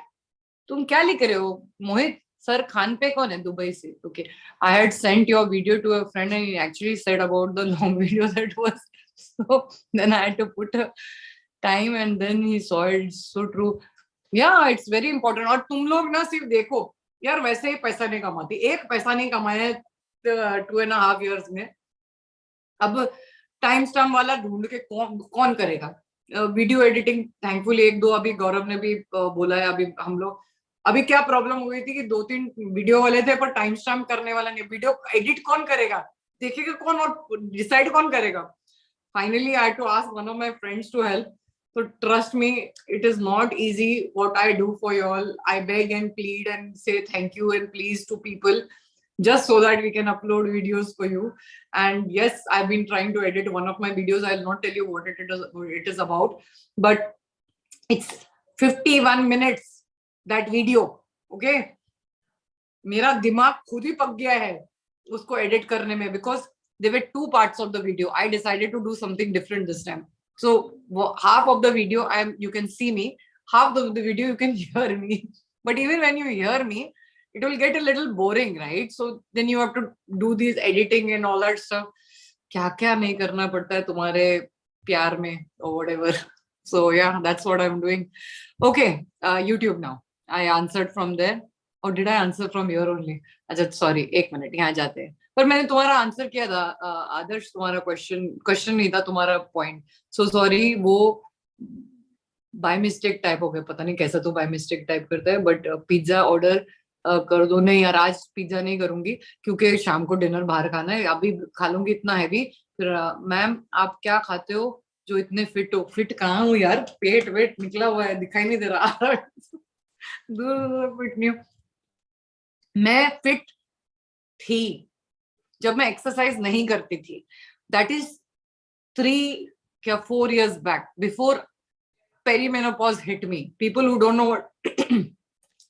तुम क्या लिख रहे हो मोहित? सर खान पे कौन है? दुबई से. Okay, I had sent your video to a friend and he actually said about the long video that was, so then I had to put a time and then he saw it. So true. Yeah, it's very important. और तुम लोग ना सिर्फ देखो यार, वैसे ही पैसा नहीं कमाती, एक पैसा नहीं कमाया 2.5 years में. अब टाइम स्टैम्प वाला ढूंढ के कौन करेगा? वीडियो एडिटिंग थैंकफुली एक दो अभी गौरव ने भी बोला है. अभी हम लोग, अभी क्या प्रॉब्लम हो गई थी कि 2-3 वीडियो वाले थे पर टाइम स्टैम्प करने वाला नहीं. वीडियो एडिट कौन करेगा? देखेगा कौन और डिसाइड कौन करेगा? Finally I had to ask one of my friends to help. So trust me, it is not easy what I do for you all. I beg and plead and say thank you and please to people just so that we can upload videos for you. And yes, I've been trying to edit one of my videos. I'll not tell you what it is about, but it's 51 minutes, that video. Okay, मेरा दिमाग खुद ही पक गया है उसको edit करने में, because there were 2 parts of the video. I decided to do something different this time. So half of the video you can see me, half of the video you can hear me. But even when you hear me, it will get a little boring, right? So then you have to do this editing and all that stuff. क्या क्या नहीं करना पड़ता है तुम्हारे प्यार में or whatever. So yeah, that's what I'm doing. Okay, YouTube now. I answered from there. Or did I answer from here only? अच्छा sorry, एक मिनट यहाँ जाते हैं. पर मैंने तुम्हारा आंसर किया था आदर्श. तुम्हारा क्वेश्चन नहीं था, तुम्हारा पॉइंट. सो सॉरी, वो बाय मिस्टेक टाइप हो गया. पता नहीं कैसा तो बाय मिस्टेक टाइप करता है. बट पिज्जा ऑर्डर कर दो. नहीं यार, आज पिज्जा नहीं करूंगी क्योंकि शाम को डिनर बाहर खाना है. अभी खा लूंगी इतना हैवी. फिर मैम आप क्या खाते हो जो इतने फिट हो? फिट कहाँ हूँ यार, पेट वेट निकला हुआ है, दिखाई नहीं दे रहा. दूर फिट नहीं हूँ. मैं फिट थी जब मैं एक्सरसाइज नहीं करती थी. That is 3-4 years back, before perimenopause hit me. People who don't know what एक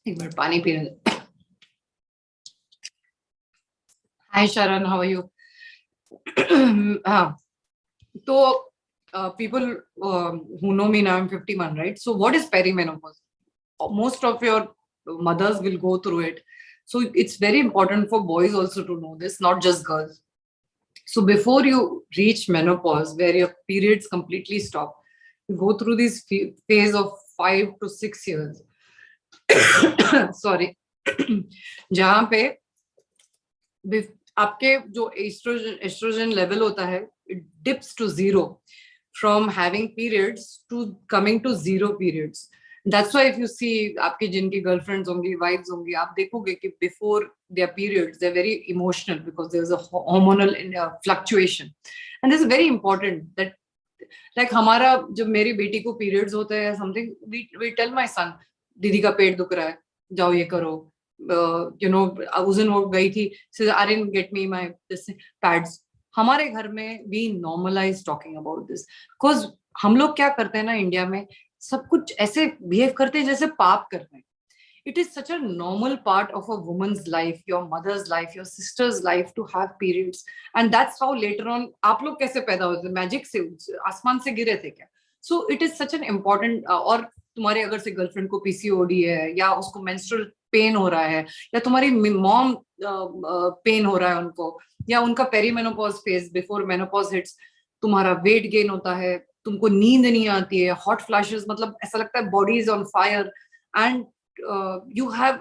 मिनट पानी पीने. हाय शरण, हाउ आर यू? हाँ, तो people who know me now, I'm 51, right? So what is perimenopause? Most of your mothers will go through it. So it's very important for boys also to know this, not just girls. So before you reach menopause, where your periods completely stop, you go through this phase of 5 to 6 years. Sorry. जहाँ पे आपके जो oestrogen level होता है, it dips to 0 from having periods to coming to 0 periods. That's why if you see आपकी जिनकी girlfriends होंगी, wives होंगी, आप देखोगे कि before their periods they're very emotional because there's a hormonal fluctuation, and this is very important that like हमारा जब मेरी बेटी को periods होते हैं something, we tell my son, दीदी का पेट दुख रहा है, जाओ ये करो, you know, उस दिन वो गई थी, says I didn't get me my this pads. हमारे घर में we normalize talking about this because हम लोग क्या करते हैं ना इंडिया में, सब कुछ ऐसे बिहेव करते हैं जैसे पाप कर रहे हैं. It is such a normal part of a woman's life, your mother's life, your sister's life to have periods, and that's how later on आप लोग कैसे पैदा होते, मैजिक से, आसमान से गिरे थे क्या? So it is such an important और तुम्हारे अगर से गर्लफ्रेंड को पीसीओडी है या उसको मेंस्ट्रुअल पेन हो रहा है या तुम्हारी मॉम पेन हो रहा है उनको, या उनका perimenopause phase before menopause hits, तुम्हारा वेट गेन होता है, तुमको नींद नहीं आती है, हॉट फ्लैशेस, मतलब ऐसा लगता है body is on fire, and you have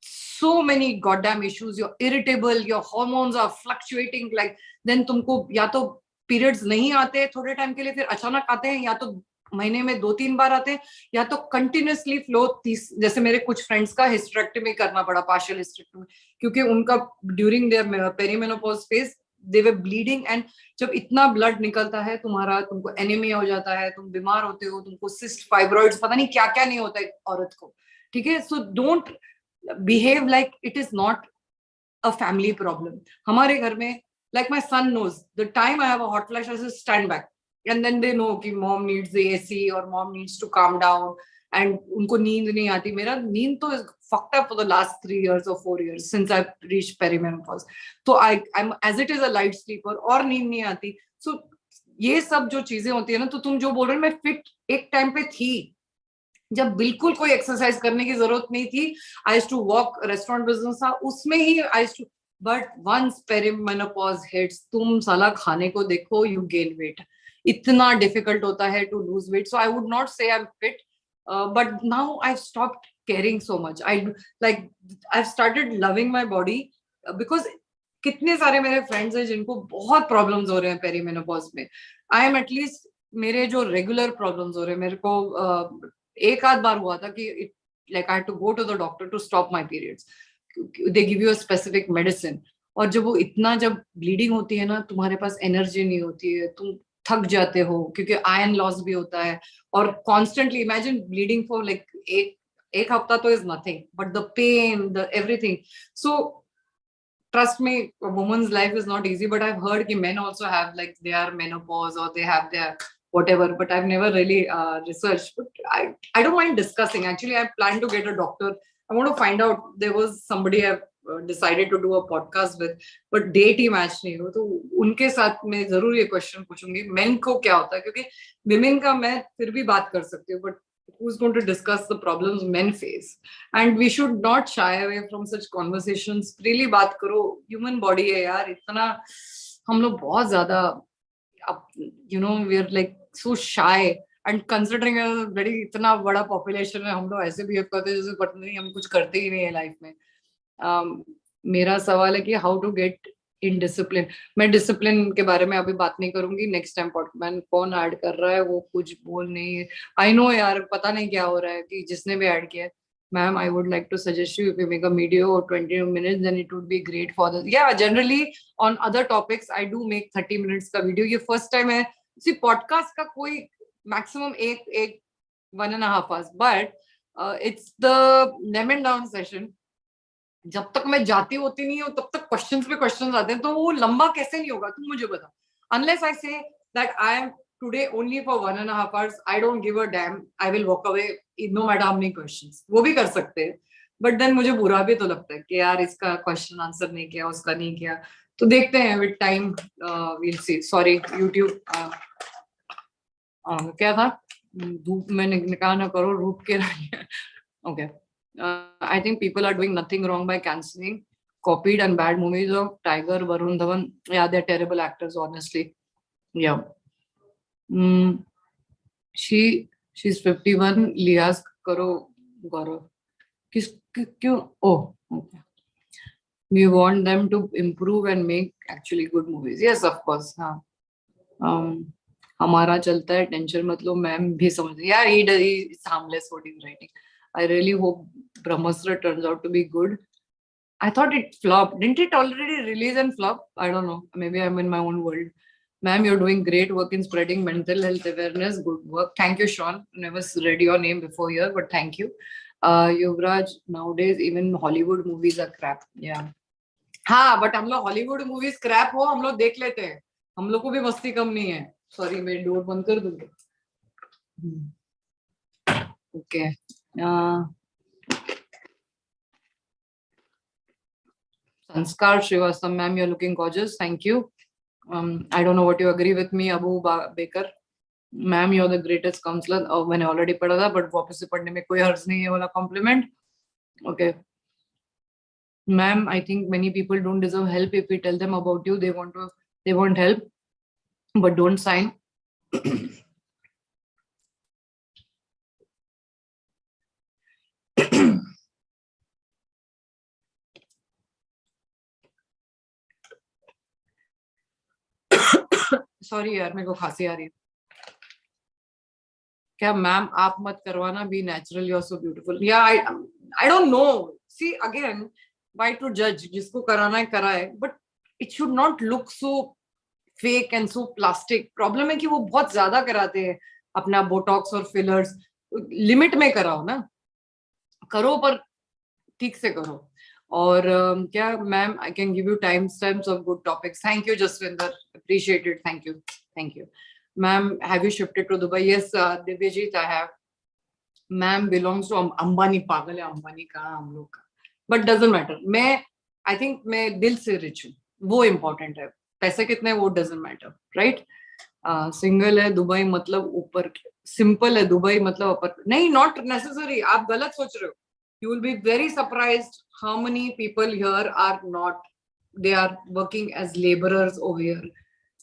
so many goddamn issues, you're irritable, your hormones are fluctuating, like then तुमको या तो periods नहीं आते थोड़े टाइम के लिए, फिर अचानक आते हैं, या तो महीने में 2-3 बार आते हैं, या तो कंटिन्यूसली फ्लो 30, जैसे मेरे कुछ फ्रेंड्स का हिस्टेरेक्टमी करना पड़ा, पार्शियल हिस्टेरेक्टमी, क्योंकि उनका during their perimenopause phase they were bleeding, and जब इतना ब्लड निकलता है तुम्हारा, तुमको एनीमिया हो जाता है, तुम बीमार होते हो, तुमको सिस्ट, फाइब्रॉइड्स, पता नहीं क्या क्या नहीं होता है औरत को, ठीक है. So don't behave like it is not a family problem. हमारे घर में, like my son knows, the time I have a hot flash, I just stand back, and then they know कि mom needs the AC or mom needs to calm down, and उनको नींद नहीं आती. मेरा नींद तो is fucked up for the last 3 years or 4 years since I've reached perimenopause. तो I'm as it is a light sleeper, और नींद नहीं आती. So ये सब जो चीजें होती है ना, तो तुम जो बोल रहे हो, मैं फिट एक टाइम पे थी जब बिल्कुल कोई एक्सरसाइज करने की जरूरत नहीं थी. I used to walk, restaurant business था उसमें ही I used to, but once perimenopause hits, तुम साला खाने को देखो, यू गेन वेट. इतना डिफिकल्ट होता है to lose weight. So I would not say I am fit, but now I stopped caring so much. I like I started loving my body, because कितने सारे मेरे फ्रेंड्स हैं जिनको बहुत problems हो रहे हैं पेरीमेनोपॉज में. आई एम एटलीस्ट, मेरे जो रेगुलर प्रॉब्लम्स हो रहे हैं, मेरे को एक आध बार हुआ था कि like I had to go to the doctor to stop my periods. They give you a specific medicine, और जब वो इतना, जब ब्लीडिंग होती है ना, तुम्हारे पास एनर्जी नहीं होती है, तुम थक जाते हो, क्योंकि आयरन लॉस भी होता है, और constantly imagine bleeding for like एक हफ्ता तो is nothing, but the pain, the everything. So trust me, a woman's life is not easy, but I've heard that men also have like their menopause or they have their whatever, but I've never really researched. But I don't mind discussing. Actually, I plan to get a doctor. I want to find out. There was somebody I've decided to do a podcast with, but date he match नहीं हो, तो उनके साथ मैं जरूर ये question पूछूंगी, men को क्या होता है, क्योंकि women का मैं फिर भी बात कर सकती हूँ, but who's going to discuss the problems men face? And we should not shy away from such conversations. Really बात करो, human body है यार, इतना हम लोग बहुत ज्यादा, you know, we are like so shy, and considering a very इतना बड़ा population है, हम लोग ऐसे behave करते हैं जैसे पता नहीं हम कुछ करते ही नहीं है लाइफ में. मेरा सवाल है कि how to get in discipline. मैं डिसिप्लिन के बारे में अभी बात नहीं करूंगी, नेक्स्ट टाइम पॉडकास्ट. कौन ऐड कर रहा है, वो कुछ बोल नहीं. आई नो यार, पता नहीं क्या हो रहा है, कि जिसने भी ऐड किया है, ma'am I would like to suggest you, if you make a video 20 minutes then it would be great for this. Yeah, generally on other topics I do make 30 minutes का वीडियो. ये first time है. सी podcast का कोई maximum एक 1.5 hours, but it's the lemon down session. जब तक मैं जाती होती नहीं हूँ तब तक क्वेश्चंस पे क्वेश्चंस आते हैं, तो वो लंबा कैसे नहीं होगा, तुम मुझे बता. Unless I say that I am today only for 1.5 hours, I don't give a damn, I will walk away no matter how many questions. वो भी कर सकते हैं, बट देन मुझे बुरा भी तो लगता है कि यार इसका क्वेश्चन आंसर नहीं किया, उसका नहीं किया. तो देखते हैं with time, we'll see. Sorry YouTube, क्या था, धूप में निकाह ना करो, रूप के okay. I think people are doing nothing wrong by cancelling copied and bad movies of Tiger, Varun Dhawan. Yeah, they're terrible actors, honestly. Yeah. She's 51. लिहाज करो गौरव. क्यों? Oh, okay. We want them to improve and make actually good movies. Yes, of course. हाँ. हमारा चलता है, tension मत लो, ma'am भी समझ यार, he is harmless what he's writing. I really hope Brahmastra turns out to be good. I thought it flopped. Didn't it already release and flop? I don't know. Maybe I'm in my own world. Ma'am, you're doing great work in spreading mental health awareness. Good work. Thank you, Sean. Never read your name before here, but thank you. Yuvraj, nowadays even Hollywood movies are crap. Yeah. हाँ, but हम लोग Hollywood movies Krebs हो, हम लोग देख लेते हैं. हम लोग को भी मस्ती कम नहीं है. सॉरी, मैं डोर बंद कर दूंगी. Okay. Sanskar Srivastava, ma'am, you're looking gorgeous. Thank you. I don't know what you agree with me, Abu Baker. Ma'am, you're the greatest counselor. मैंने already पढ़ा था, but वापस से पढ़ने में कोई हर्ज नहीं है वाला compliment. Okay. Ma'am, I think many people don't deserve help. If we tell them about you, they want help, but don't sign. Sorry यार, मेरे को खांसी आ रही है. क्या मैम आप मत करवाना, be natural, you are so beautiful. या I don't know, see again, why to जज. जिसको कराना है कराए, but it should not look so fake and so plastic. Problem है कि वो बहुत ज्यादा कराते हैं अपना बोटॉक्स और फिलर्स. लिमिट में कराओ ना, करो पर ठीक से करो. और क्या ma'am, I can give you time stamps of good topics. Thank you Jasvinder, appreciated. Thank you, thank you. Ma'am, have you shifted to Dubai? Yes, Divyajit, I have. Ma'am belongs to Ambani. पागल है अंबानी का हम लोग का. But doesn't matter. I think मैं दिल से rich हूँ, वो important है. पैसे कितने वो doesn't matter, right? Single है दुबई मतलब ऊपर, simple है दुबई मतलब ऊपर. नहीं, not necessary. आप गलत सोच रहे हो. You will be very surprised how many people here are not. They are working as laborers over here.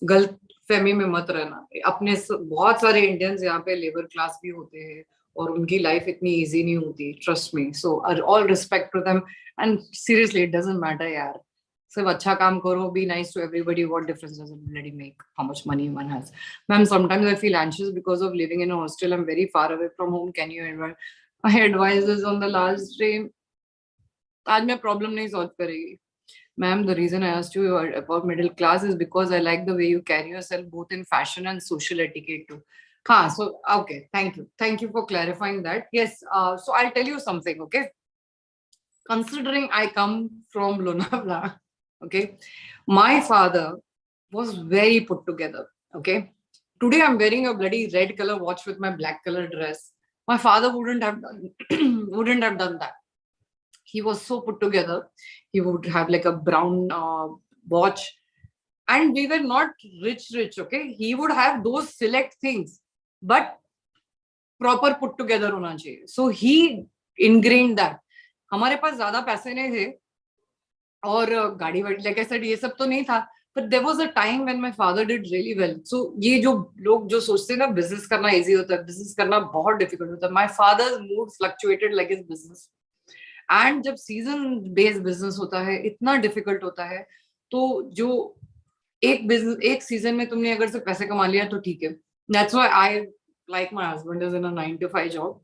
गलत फेमी में मत रहना. अपने बहुत सारे इंडियंस यहाँ पे लेबर क्लास भी होते हैं और उनकी लाइफ इतनी इजी नहीं होती. Trust me. So all respect to them and seriously it doesn't matter यार. सिर्फ अच्छा काम करो, be nice to everybody. What difference does it really make how much money one has? Ma'am, sometimes I feel anxious because of living in a hostel. I am very far away from home. Can you advise us on the last day? आज मैं problem नहीं solve करेगी. Ma'am, the reason I asked you about middle class is because I like the way you carry yourself both in fashion and social etiquette too. So, okay, thank you. Thank you for clarifying that. Yes, so I'll tell you something, okay? Considering I come from Lonavala, okay, my father was very put together, okay? Today I'm wearing a bloody red color watch with my black color dress. My father wouldn't have done that. He was so put together. He would have like a brown watch, and we were not rich, okay? He would have those select things, but proper put together होना चाहिए. So he ingrained that. हमारे पास ज्यादा पैसे नहीं थे और गाड़ी वाड़ी, like I said, ये सब तो नहीं था. But there was a time when my father did really well. So ये जो लोग जो सोचते हैं ना बिजनेस करना इजी होता है, बिजनेस करना बहुत डिफिकल्ट होता है. My father's mood fluctuated like his business. And जब सीजन बेस्ड बिजनेस होता है इतना डिफिकल्ट होता है. तो जो एक सीजन में तुमने अगर सिर्फ पैसे कमा लिया तो ठीक है. That's why I like my husband is in a 9 to 5 job.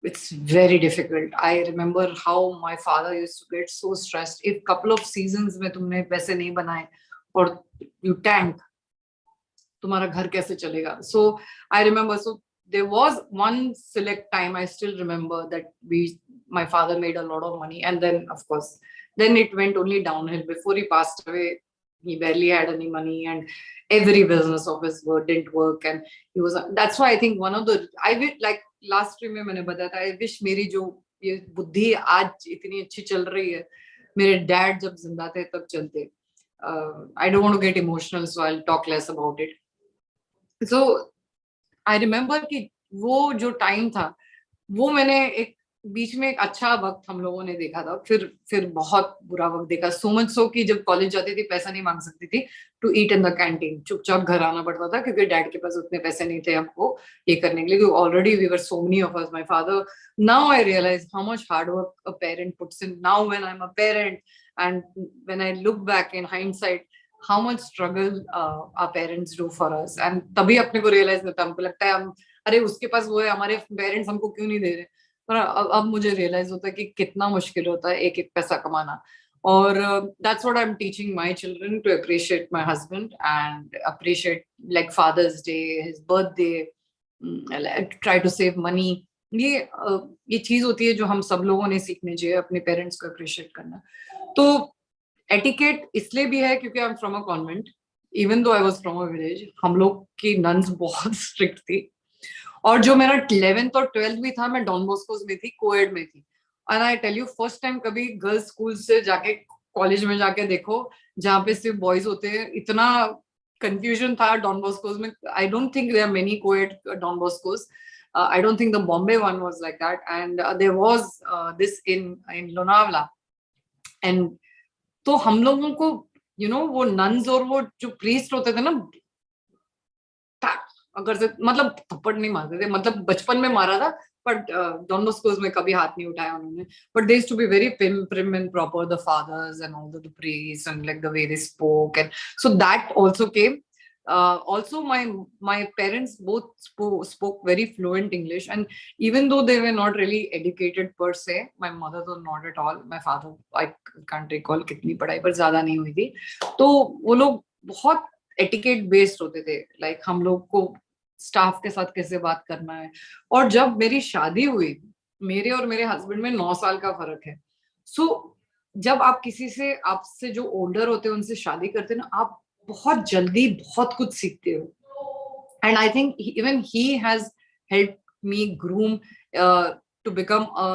It's very difficult. I remember how my father used to get so stressed if couple of seasons में तुमने पैसे नहीं बनाए और you tank, तुम्हारा घर कैसे चलेगा? So I remember, so there was one select time I still remember that my father made a lot of money, and then of course then it went only downhill. Before he passed away, he barely had any money, and every business of his didn't work, and he was. That's why I think one of the, I wish, like last stream में मैंने बताया था, I wish मेरी जो ये बुद्धि आज इतनी अच्छी चल रही है, मेरे डैड जब जिंदा थे तब चलते. I don't want to get emotional, so I'll talk less about it. So I remember कि वो जो टाइम था, वो मैंने एक बीच में एक अच्छा वक्त हम लोगों ने देखा था. फिर बहुत बुरा वक्त देखा. सो मच सो कि जब कॉलेज जाती थी पैसा नहीं मांग सकती थी to eat in the canteen. चुपचाप घर आना पड़ता था क्योंकि डैड के पास उतने पैसे नहीं थे हमको ये करने के लिए. Already we were so many of us. My father, now I realise how much hard work a parent puts in. Now when I am a parent and when I look back in hindsight, how much struggle our parents do for us, and तभी अपने को realize होता है, हमको लगता है हम अरे उसके पास वो है, हमारे पेरेंट्स हमको क्यों नहीं दे रहे, पर अब मुझे रियलाइज होता है कि कितना मुश्किल होता है एक एक पैसा कमाना. और that's what I'm teaching my children, to appreciate my husband and appreciate like Father's Day, his birthday, try to save money. ये चीज होती है जो हम सब लोगों ने सीखनी चाहिए, अपने पेरेंट्स को अप्रिशिएट करना. तो एटिकेट इसलिए भी है क्योंकि I am from a convent, even though I was from a village. हम लोग की नन्स बहुत स्ट्रिक्ट थी, और जो मेरा 11th और 12th भी था, मैं डॉन बॉस्कोस में थी, कोएड में थी. And I tell you, first time कभी गर्ल्स स्कूल से जाके कॉलेज में जाके देखो जहाँ पे सिर्फ बॉयज होते हैं, इतना कंफ्यूजन था डॉन बॉस्कोस में. I don't think there are many coed Don Boscos. I don't think the Bombay one was like that, and there was this in Lonavala. And तो हम लोगों को वो नन्स और वो जो प्रीस्ट होते थे ना, अगर से मतलब थप्पड़ नहीं मारते थे, मतलब बचपन में मारा था, बट डॉन बॉस्कोस में कभी हाथ नहीं उठाया उन्होंने. But they used to be very prim and proper, the fathers and all the priests, and like the way they spoke, and so that also came. Also my parents both spoke very fluent English, and even though they were not really educated per se, my mother was not at all, my father I can't recall कितनी पढ़ाई पर ज्यादा नहीं हुई थी. तो वो लोग बहुत एटिकेट बेस्ड होते थे, लाइक हम लोग को स्टाफ के साथ कैसे बात करना है. और जब मेरी शादी हुई, मेरे और मेरे हस्बैंड में 9 साल का फर्क है. सो जब आप किसी से, आपसे जो ओल्डर होते हैं उनसे शादी करते हैं ना, आप बहुत जल्दी बहुत कुछ सीखते हो. And I think even he has help me groom to become a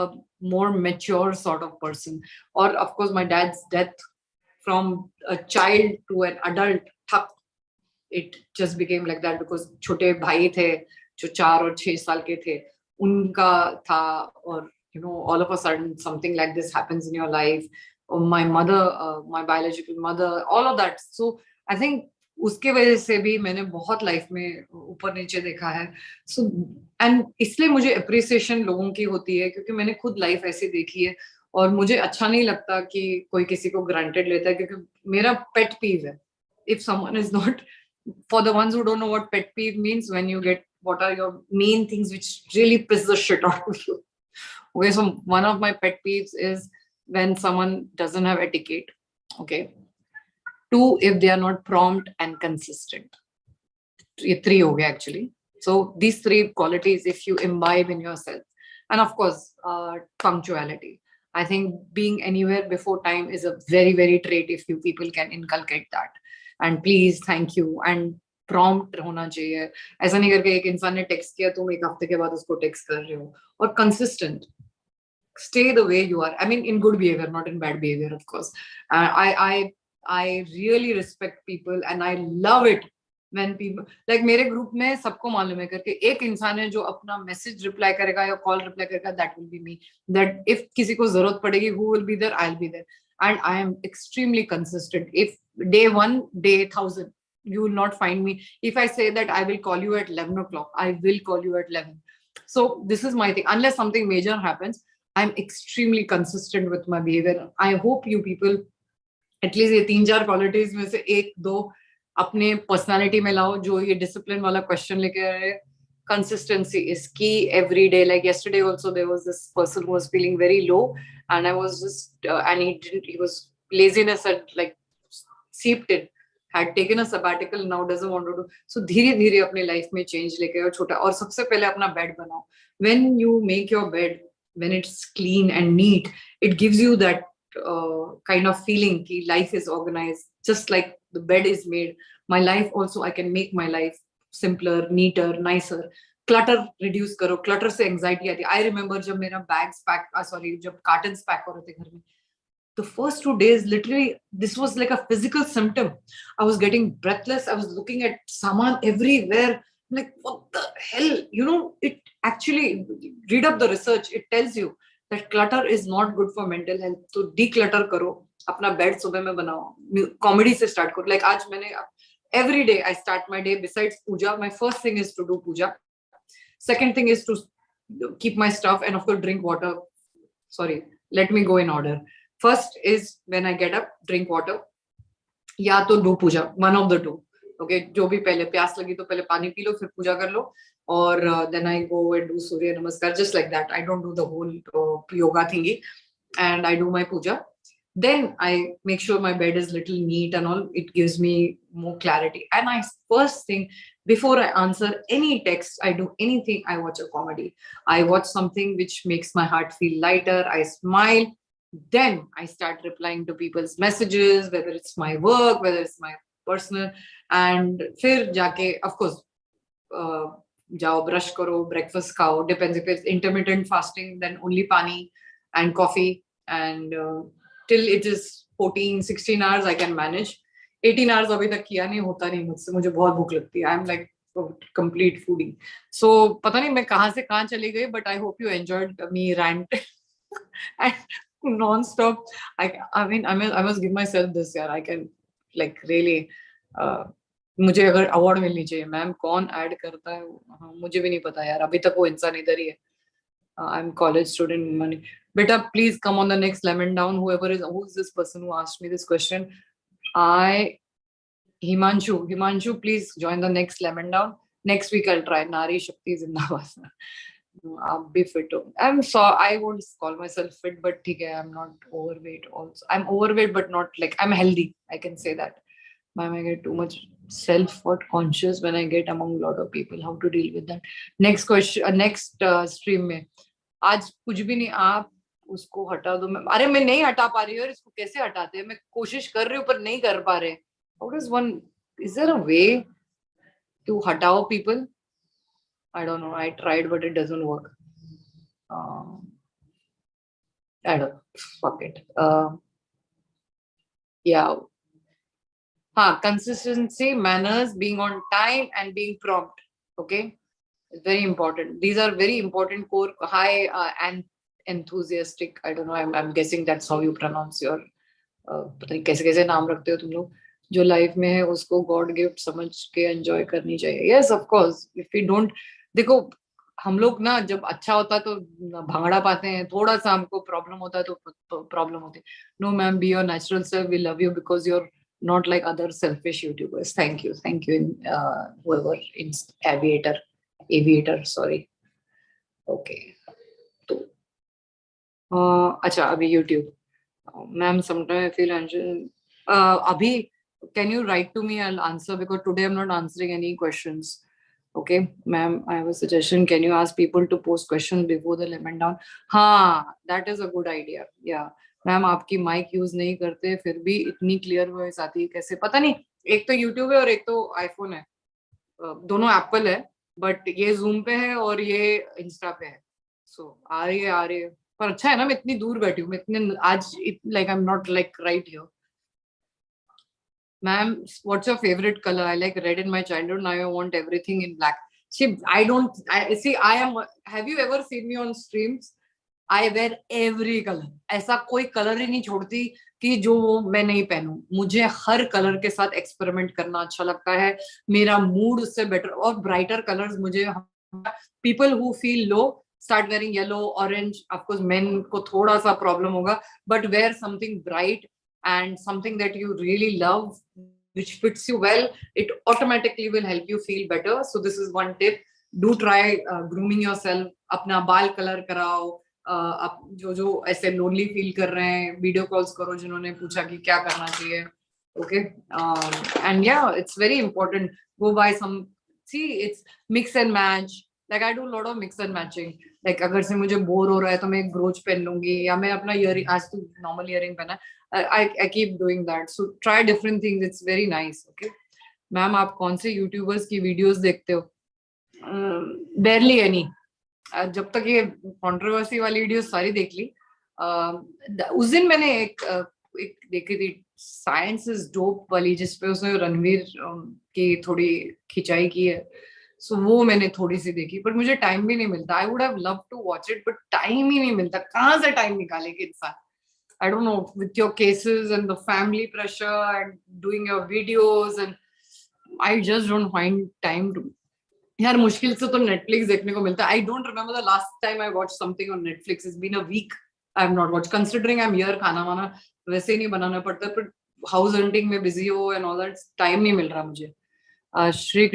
more mature sort of person. Or of course my dad's death, from a child to an adult, it just became like that, because छोटे भाई थे जो 4 और 6 साल के थे, उनका था. और all of a sudden something like this happens in your life. Or my mother, my biological mother, all of that. So I think उसके वजह से भी मैंने बहुत लाइफ में ऊपर नीचे देखा है. सो एंड इसलिए मुझे अप्रिसिएशन लोगों की होती है, क्योंकि मैंने खुद लाइफ ऐसी देखी है. और मुझे अच्छा नहीं लगता कि कोई किसी को ग्रांटेड लेता है, क्योंकि मेरा पेट पीव है, if someone is not, for the ones who don't know what pet peeve means, when you get, what are your main things which really piss the shit out of you. Okay, so one of my pet peeves is when someone doesn't have etiquette. Okay. 2, if they are not prompt and consistent. 3 ho gaya actually. So these 3 qualities, if you imbibe in yourself, and of course punctuality. I think being anywhere before time is a very, very trait if you people can inculcate that. And please, thank you, and prompt होना चाहिए. ऐसा नहीं करके एक इंसान ने text किया, तुम एक हफ्ते के बाद उसको टेक्स्ट कर रहे हो. और consistent, stay the way you are. I mean, in good behavior, not in bad behavior, of course. I really respect people, and I love it when people, like मेरे ग्रुप में सबको मालूम है करके एक इंसान है जो अपना मैसेज रिप्लाई करेगा या कॉल रिप्लाई करेगा, that will be me. That if किसी को जरूरत पड़ेगी, who will be there, I'll be there. And I am extremely consistent. If day 1, day 1000, you will not find me. If I say that I will call you at 11 o'clock, I will call you at 11. So this is my thing. Unless something major happens, I'm extremely consistent with my behavior. I hope you people at least ये 3-4 qualities में से 1-2 अपने personality में लाओ, जो ये discipline वाला question लेके आ रहे हैं. Consistency is key every day. Like yesterday also, there was this person who was feeling very low, and I was just and he was laziness had like seeped in, had taken a sabbatical, now doesn't want to do. So धीरे धीरे अपने life में change लेके आओ, छोटा. और सबसे पहले अपना बेड बनाओ. When you make your bed, when it's clean and neat, it gives you that kind of feeling ki life is organized, just like the bed is made. My life also, I can make my life simpler, neater, nicer. Clutter reduce करो. Clutter से anxiety आती है. I remember जब मेरा bags pack, जब cartons pack हो रहे थे घर में, the first 2 days, literally, this was like a physical symptom. I was getting breathless. I was looking at saman everywhere. Like, what the hell? It actually, read up the research. It tells you that clutter is not good for mental health. So declutter करो. अपना bed सुबह में बनाओ. Comedy से start करो. Like आज मैंने, every day I start my day, besides puja, my first thing is to do puja. Second thing is to keep my stuff, and of course drink water. Sorry, let me go in order. First is when I get up, drink water. या तो do puja, one of the two. Okay, जो भी, पहले प्यास लगी तो पहले पानी पी लो, फिर पूजा कर लो, और then I go and do Surya namaskar, just like that. I don't do the whole yoga thingy, and I do my puja. Then I make sure my bed is little neat and all. It gives me more clarity. And I first thing, before I answer any text, I do anything, I watch a comedy. I watch something which makes my heart feel lighter. I smile. Then I start replying to people's messages, whether it's my work, whether it's my personal. And फिर जाके, of course, जाओ brush करो, breakfast खाओ. Depends, if it's intermittent fasting, then only pani and coffee. And till it is 14-16 hours I can manage. 18 hours अभी तक किया नहीं, होता नहीं मुझसे, मुझे बहुत भूख लगती है. I'm like complete foodie. So पता नहीं मैं कहाँ से कहाँ चली गई, but I hope you enjoyed me rant and non-stop. I mean, I must give myself this year. I can like really मुझे अगर अवार्ड मिलनी चाहिए. मैम कौन ऐड करता है वो, हाँ, मुझे भी नहीं पता यार, अभी तक वो इंसान इधर ही है. I am college student Mani. बेटा please come on the next lemon down, whoever is, who is this person who asked me this question. Himanshu, please join the next lemon down. Next week I'll try. Nari Shakti Zindabad. आप भी fit हो. I won't call myself fit, but ठीक है, I'm not overweight also. I'm overweight but not like, I'm healthy, I can say that. Ma'am, I get too much self-worth conscious when I get among a lot of people. How to deal with that? Next question, next stream में आज कुछ भी नहीं, आप उसको हटा दो. अरे मैं नहीं हटा पा रही हूँ, इसको कैसे हटाते हैं? मैं कोशिश कर रही हूँ पर नहीं कर पा रहे. How does one, is there a way to हटाओ people? I don't know. I tried, but it doesn't work. I don't know. Fuck it. Yeah. Consistency, manners, being on time, and being prompt. Okay, it's very important. These are very important core. High and enthusiastic. I don't know. I'm guessing that's how you pronounce your. पता नहीं कैसे कैसे नाम रखते हो तुम लोग. जो लाइफ में है उसको गॉड गिफ्ट समझ के एंजॉय करनी चाहिए. Yes of course. If you don't, देखो हम लोग ना जब अच्छा होता है तो भांगड़ा पाते हैं, थोड़ा सा हमको प्रॉब्लम होता है तो प्रॉब्लम होती है. No ma'am, be your natural self. We love you because you're not like other selfish YouTubers. Thank you, whoever in aviator. Sorry. Okay. तो अच्छा, अभी YouTube. Ma'am, sometimes I feel anxious. Abhi, can you write to me? I'll answer, because today I'm not answering any questions. Okay, ma'am, I have a suggestion. Can you ask people to post questions before the lemon down? हाँ, that is a good idea. Yeah. Ma'am आपकी mic use नहीं करते फिर भी इतनी clear voice आती है, कैसे? पता नहीं. एक तो यूट्यूब है और एक तो आईफोन है. दोनों एप्पल है, बट ये जूम पे है और ये इंस्टा पे है. सो आ रही है पर अच्छा है ना, मैं इतनी दूर बैठी हूँ. मैं इतने आज like I am not like right here. Ma'am, what's your favorite color? I like red in my childhood. Now I want everything in black. See, have you ever seen me on streams? I wear every color. ऐसा कोई colour ही नहीं छोड़ती कि जो मैं नहीं पहनूं. मुझे हर colour के साथ एक्सपेरिमेंट करना अच्छा लगता है. मेरा मूड उससे बेटर और ब्राइटर कलर्स मुझे. People who feel low start wearing yellow, orange. Of course, men को थोड़ा सा प्रॉब्लम होगा, but wear something bright and something that you really love, which fits you well. It automatically will help you feel better. So this is one tip. Do try grooming yourself. अपना बाल colour कराओ. आप जो ऐसे lonely feel कर रहे हैं, video calls करो जिन्होंने पूछा कि क्या करना चाहिए. ओके, एंड या it's very important. Go by some, see it's mix and match. Like I do lot of mix and matching. Like अगर से मुझे बोर हो रहा है तो मैं एक ब्रोच पहन लूंगी, या मैं अपना ईयरिंग, आज तो नॉर्मल ईयरिंग पहना. I keep doing that. So try different things. It's very nice. Okay. Ma'am आप कौन से यूट्यूबर्स की वीडियोस देखते हो? Barely any. जब तक ये कंट्रोवर्सी वाली वीडियो सारी देख ली. उस दिन मैंने एक देखी थी, साइंस इज डोप वाली, जिसपे उसने रणवीर की थोड़ी खिंचाई की है. सो वो मैंने थोड़ी सी देखी, पर मुझे टाइम भी नहीं मिलता. I would have love to watch it, but time ही नहीं मिलता. कहाँ से टाइम निकालेगी इंसान? I don't know, with your cases and the family pressure and doing your videos, and I just don't find time to. यार मुश्किल से तो Netflix देखने को मिलता है. I don't remember the last time I watched something on Netflix. It's been a week. I have not watched. Considering I'm here, खाना वाना वैसे ही नहीं बनाना पड़ता, but हाउस हंटिंग में बिजी हो एंड ऑल दैट, टाइम नहीं मिल रहा मुझे। श्री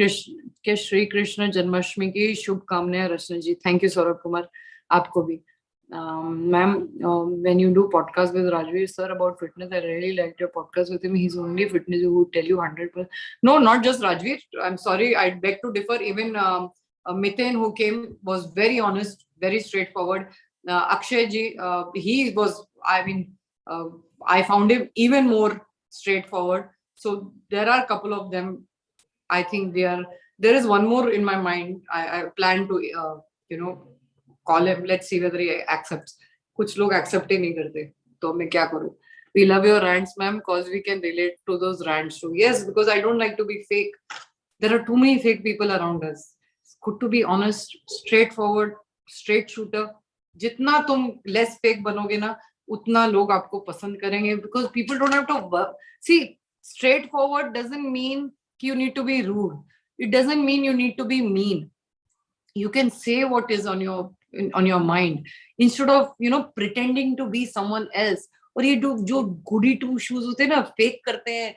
कृष्ण जन्माष्टमी की शुभकामनाएं रचना जी। थैंक यू सौरभ कुमार, आपको भी। Ma'am, when you do podcast with Rajveer sir about fitness, I really liked your podcast with him. He's only fitness who would tell you 100%. No, not just Rajveer. I'm sorry, I beg to differ. Even Miten, who came, was very honest, very straightforward. Akshay ji, he was, I mean, I found him even more straightforward. So there are a couple of them. I think there is one more in my mind. I plan to, call him. Let's see whether he accepts. कुछ लोग accept ही नहीं करते, तो मैं क्या करूँ? We love your rants, ma'am, because we can relate to those rants too. Yes, because I don't like to be fake. There are too many fake people around us. It's good to be honest, straightforward, straight shooter. जितना तुम less fake बनोगे ना, उतना लोग आपको पसंद करेंगे, because people don't have to work. See, straightforward doesn't mean you need to be rude. It doesn't mean you need to be mean. You can say what is on your mind instead of pretending to be someone else. और ये जो goody two shoes होते हैं ना, fake करते हैं,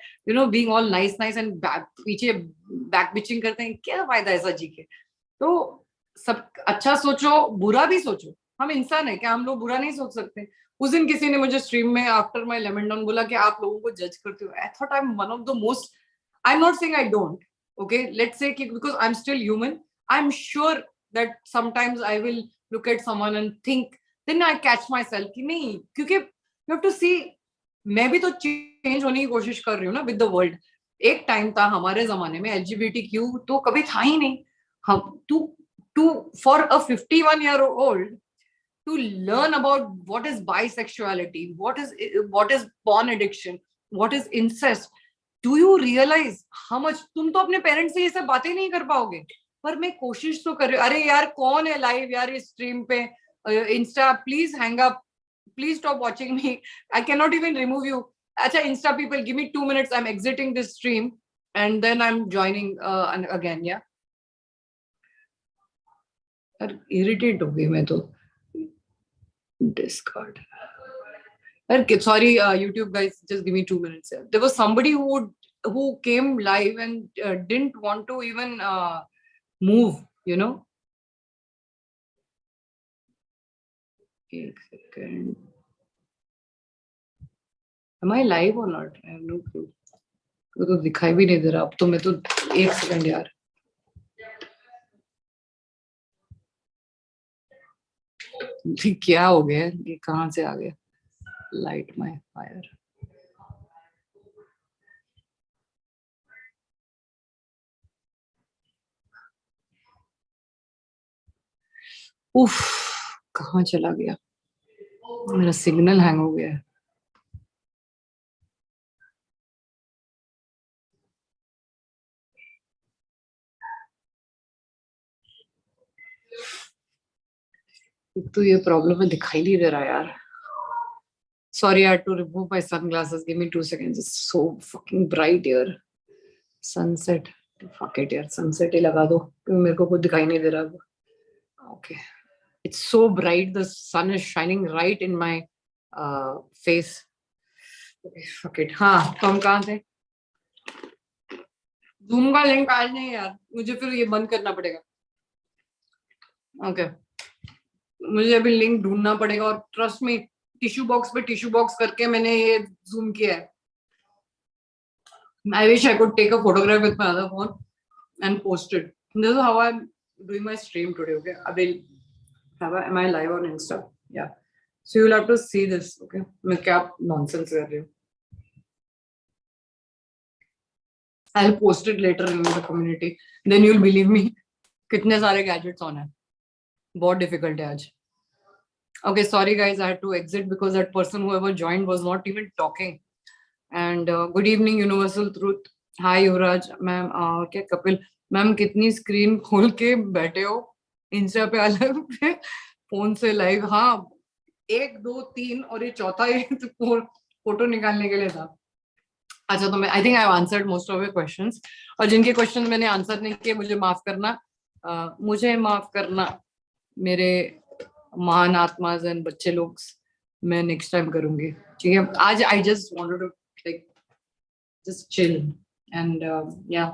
being all nice and पीछे back bitching करते हैं, क्या फायदा ऐसा जी के? तो सब अच्छा सोचो, बुरा भी सोचो। हम इंसान है, क्या हम लोग बुरा नहीं सोच सकते? उस दिन किसी ने मुझे स्ट्रीम में आफ्टर माय लेमन डाउन बोला कि आप लोगों को जज करते हो। I thought I am one of the most, I am not saying I don't, okay, let's say because I'm still human, I'm sure that sometimes I will look at someone and think, then I catch myself कि नहीं, क्योंकि you have to see, मैं भी तो change होने की कोशिश कर रही हूँ ना विद द वर्ल्ड। एक टाइम था हमारे जमाने में LGBTQ तो कभी था ही नहीं। हम too for a 51-year-old to learn about what is bisexuality, what is porn addiction, what is incest. Do you realize how much? तुम तो अपने पेरेंट्स से ये सब बातें नहीं कर पाओगे, पर मैं कोशिश तो कर रही हूँ। अरे यार, कौन है लाइव यार इस स्ट्रीम पे? Insta please hang up, please stop watching me, I can not even remove you. अच्छा, insta people, give me 2 minutes, I am exiting this stream and then I am joining again. या irritate हो गई मैं तो। Discard. Okay, sorry, YouTube guys, just give me 2 minutes. There was somebody who came live and didn't want to even move. एक second. Am I live or not? I have no clue. वो तो दिखाई भी नहीं दे रहा अब तो। मैं तो 1 second यार। क्या हो गया? ये कहाँ से आ गया? Light my fire. उफ, कहाँ चला गया? मेरा सिग्नल हैंग हो गया है। तो ये प्रॉब्लम है, दिखाई नहीं दे रहा यार। Sorry, I had to remove my sunglasses. Give me 2 seconds. It's so fucking bright here. Sunset. Fuck it यार, sunset ही लगा दो क्योंकि मेरे को कुछ दिखाई नहीं दे रहा अब। Okay. It's so bright. The sun is shining right in my face. Okay, fuck it. हाँ, तो हम कहाँ थे? Zoom का लिंक आज नहीं यार, मुझे फिर ये बंद करना पड़ेगा। Okay. मुझे अभी लिंक ढूंढना पड़ेगा और ट्रस्ट मी, टिश्यू बॉक्स पे टिश्यू बॉक्स करके मैंने ये जूम किया है। I wish I could take a photograph with my other phone and post it. This is how I'm doing my stream today. Okay, am I live on Insta? Yeah. So you'll have to see this. Okay, मैं क्या nonsense कर रही हूँ। I'll post it later in the community. Then you'll believe me. कितने सारे gadgets on है। बहुत difficult है आज। Okay, sorry guys, I had to exit because that person whoever joined was not even talking. And good evening, Universal Truth. Hi, Yuvraj, ma'am. क्या Kapil ma'am, कितनी screen खोल के बैठे हो? इंस्टा पे अलग पे, फोन से लाइव। हाँ, 1 2 3 और ये चौथा ये तो फोटो निकालने के लिए था। अच्छा, तो मैं आई think I have answered most of your questions, और जिनके क्वेश्चन मैंने आंसर नहीं किए मुझे माफ करना, मेरे महान आत्माज एंड बच्चे लोग, मैं नेक्स्ट टाइम करूंगी। ठीक है, आज I just wanted to like just chill. And yeah.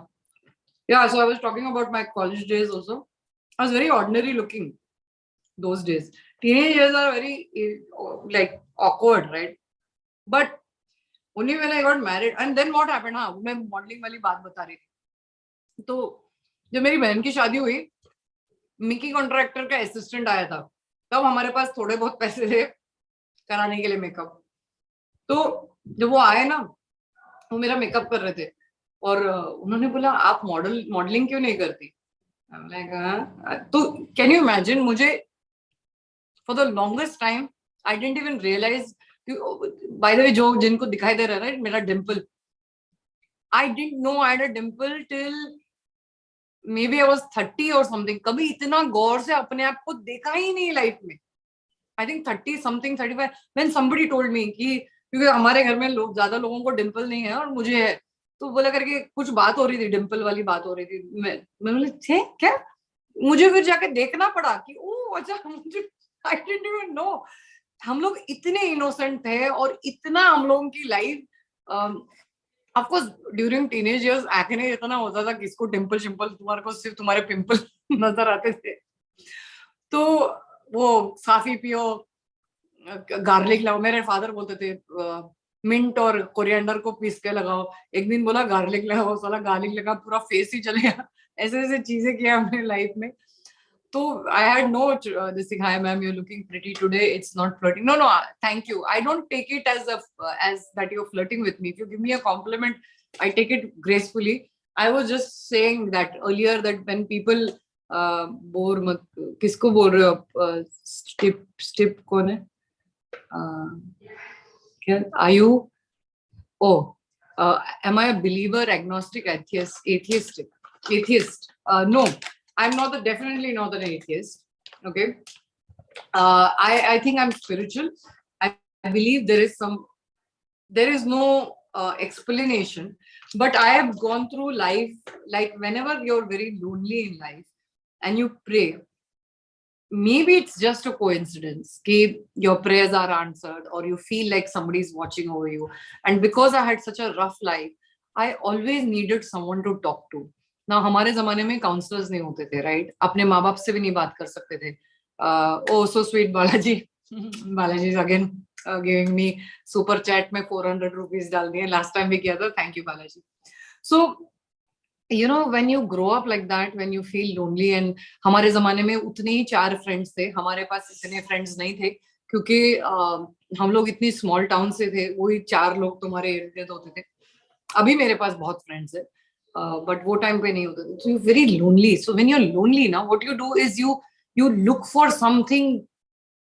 So I was talking about my college days also. I was very ordinary looking those days. Teenage years are very like awkward, right? But only when I got married, and then what happened? हाँ, मैं modeling वाली बात बता रही थी. तो जब मेरी बहन की शादी हुई, मिकी कॉन्ट्रैक्टर का असिस्टेंट आया था. तब हमारे पास थोड़े बहुत पैसे थे कराने के लिए मेकअप. तो जब वो आए ना, वो मेरा मेकअप कर रहे थे और उन्होंने बोला आप मॉडलिंग क्यों नहीं करती. तो कैन यू इमेजिन, मुझे for the longest time I didn't even realise. By the way, जो जिनको दिखाई दे रहा है ना मेरा dimple, I didn't know I had a dimple till maybe I was 30 or something. कभी इतना गौर से अपने आप को देखा ही नहीं लाइफ में. I think 30 something 35 when somebody told me कि क्योंकि हमारे घर में ज्यादा लोगों को डिम्पल नहीं है और मुझे है, तो बोला करके कुछ बात हो रही थी, डिम्पल वाली बात हो रही थी. मैं बोली थे क्या, मुझे फिर जाके देखना पड़ा कि ओ अच्छा, मुझे I didn't even know. हम लोग इतने इनोसेंट थे और इतना हम लोगों की life. Of course, during teenage years, acne इतना होता था, किसको डिम्पल शिम्पल, तुम्हारे को सिर्फ तुम्हारे पिंपल नजर आते थे. तो वो साफी पियो, गार्लिक लगाओ. मेरे फादर बोलते थे मिंट और कोरिएंडर को पीस के लगाओ. एक दिन बोला गार्लिक लगाओ, साला गार्लिक लगा, पूरा फेस ही चले गया. ऐसे ऐसे चीजें किया हमने लाइफ में. So I had no this thing. Hi, ma'am, you're looking pretty today. It's not flirting. No, thank you. I don't take it as as that you're flirting with me. If you give me a compliment, I take it gracefully. I was just saying that earlier that when people bore mat, किसको बोल रहे हो? Stip कौन है? क्या? Are you? Oh, am I a believer, agnostic, atheist? No. I'm definitely not an atheist. Okay. I think I'm spiritual. I believe there is no explanation, but I have gone through life, like whenever you're very lonely in life and you pray, maybe it's just a coincidence that your prayers are answered or you feel like somebody's watching over you. And because I had such a rough life, I always needed someone to talk to. ना हमारे जमाने में counsellors नहीं होते थे, right? अपने माँ बाप से भी नहीं बात कर सकते थे. Oh so sweet Balaji. Balaji again giving me super chat में 400 रुपीज डाल दिए. लास्ट टाइम भी किया था. Thank you Balaji. So you know, when you grow up like that, when you feel lonely, and हमारे जमाने में उतने ही 4 फ्रेंड्स थे. हमारे पास इतने फ्रेंड्स नहीं थे क्योंकि हम लोग इतनी स्मॉल टाउन से थे. वही 4 लोग तुम्हारे इर्द गिर्द होते थे. अभी मेरे पास बहुत फ्रेंड्स है, बट वो टाइम पे नहीं होते थे. So you very lonely. So when you are lonely ना, what you do is you look for something,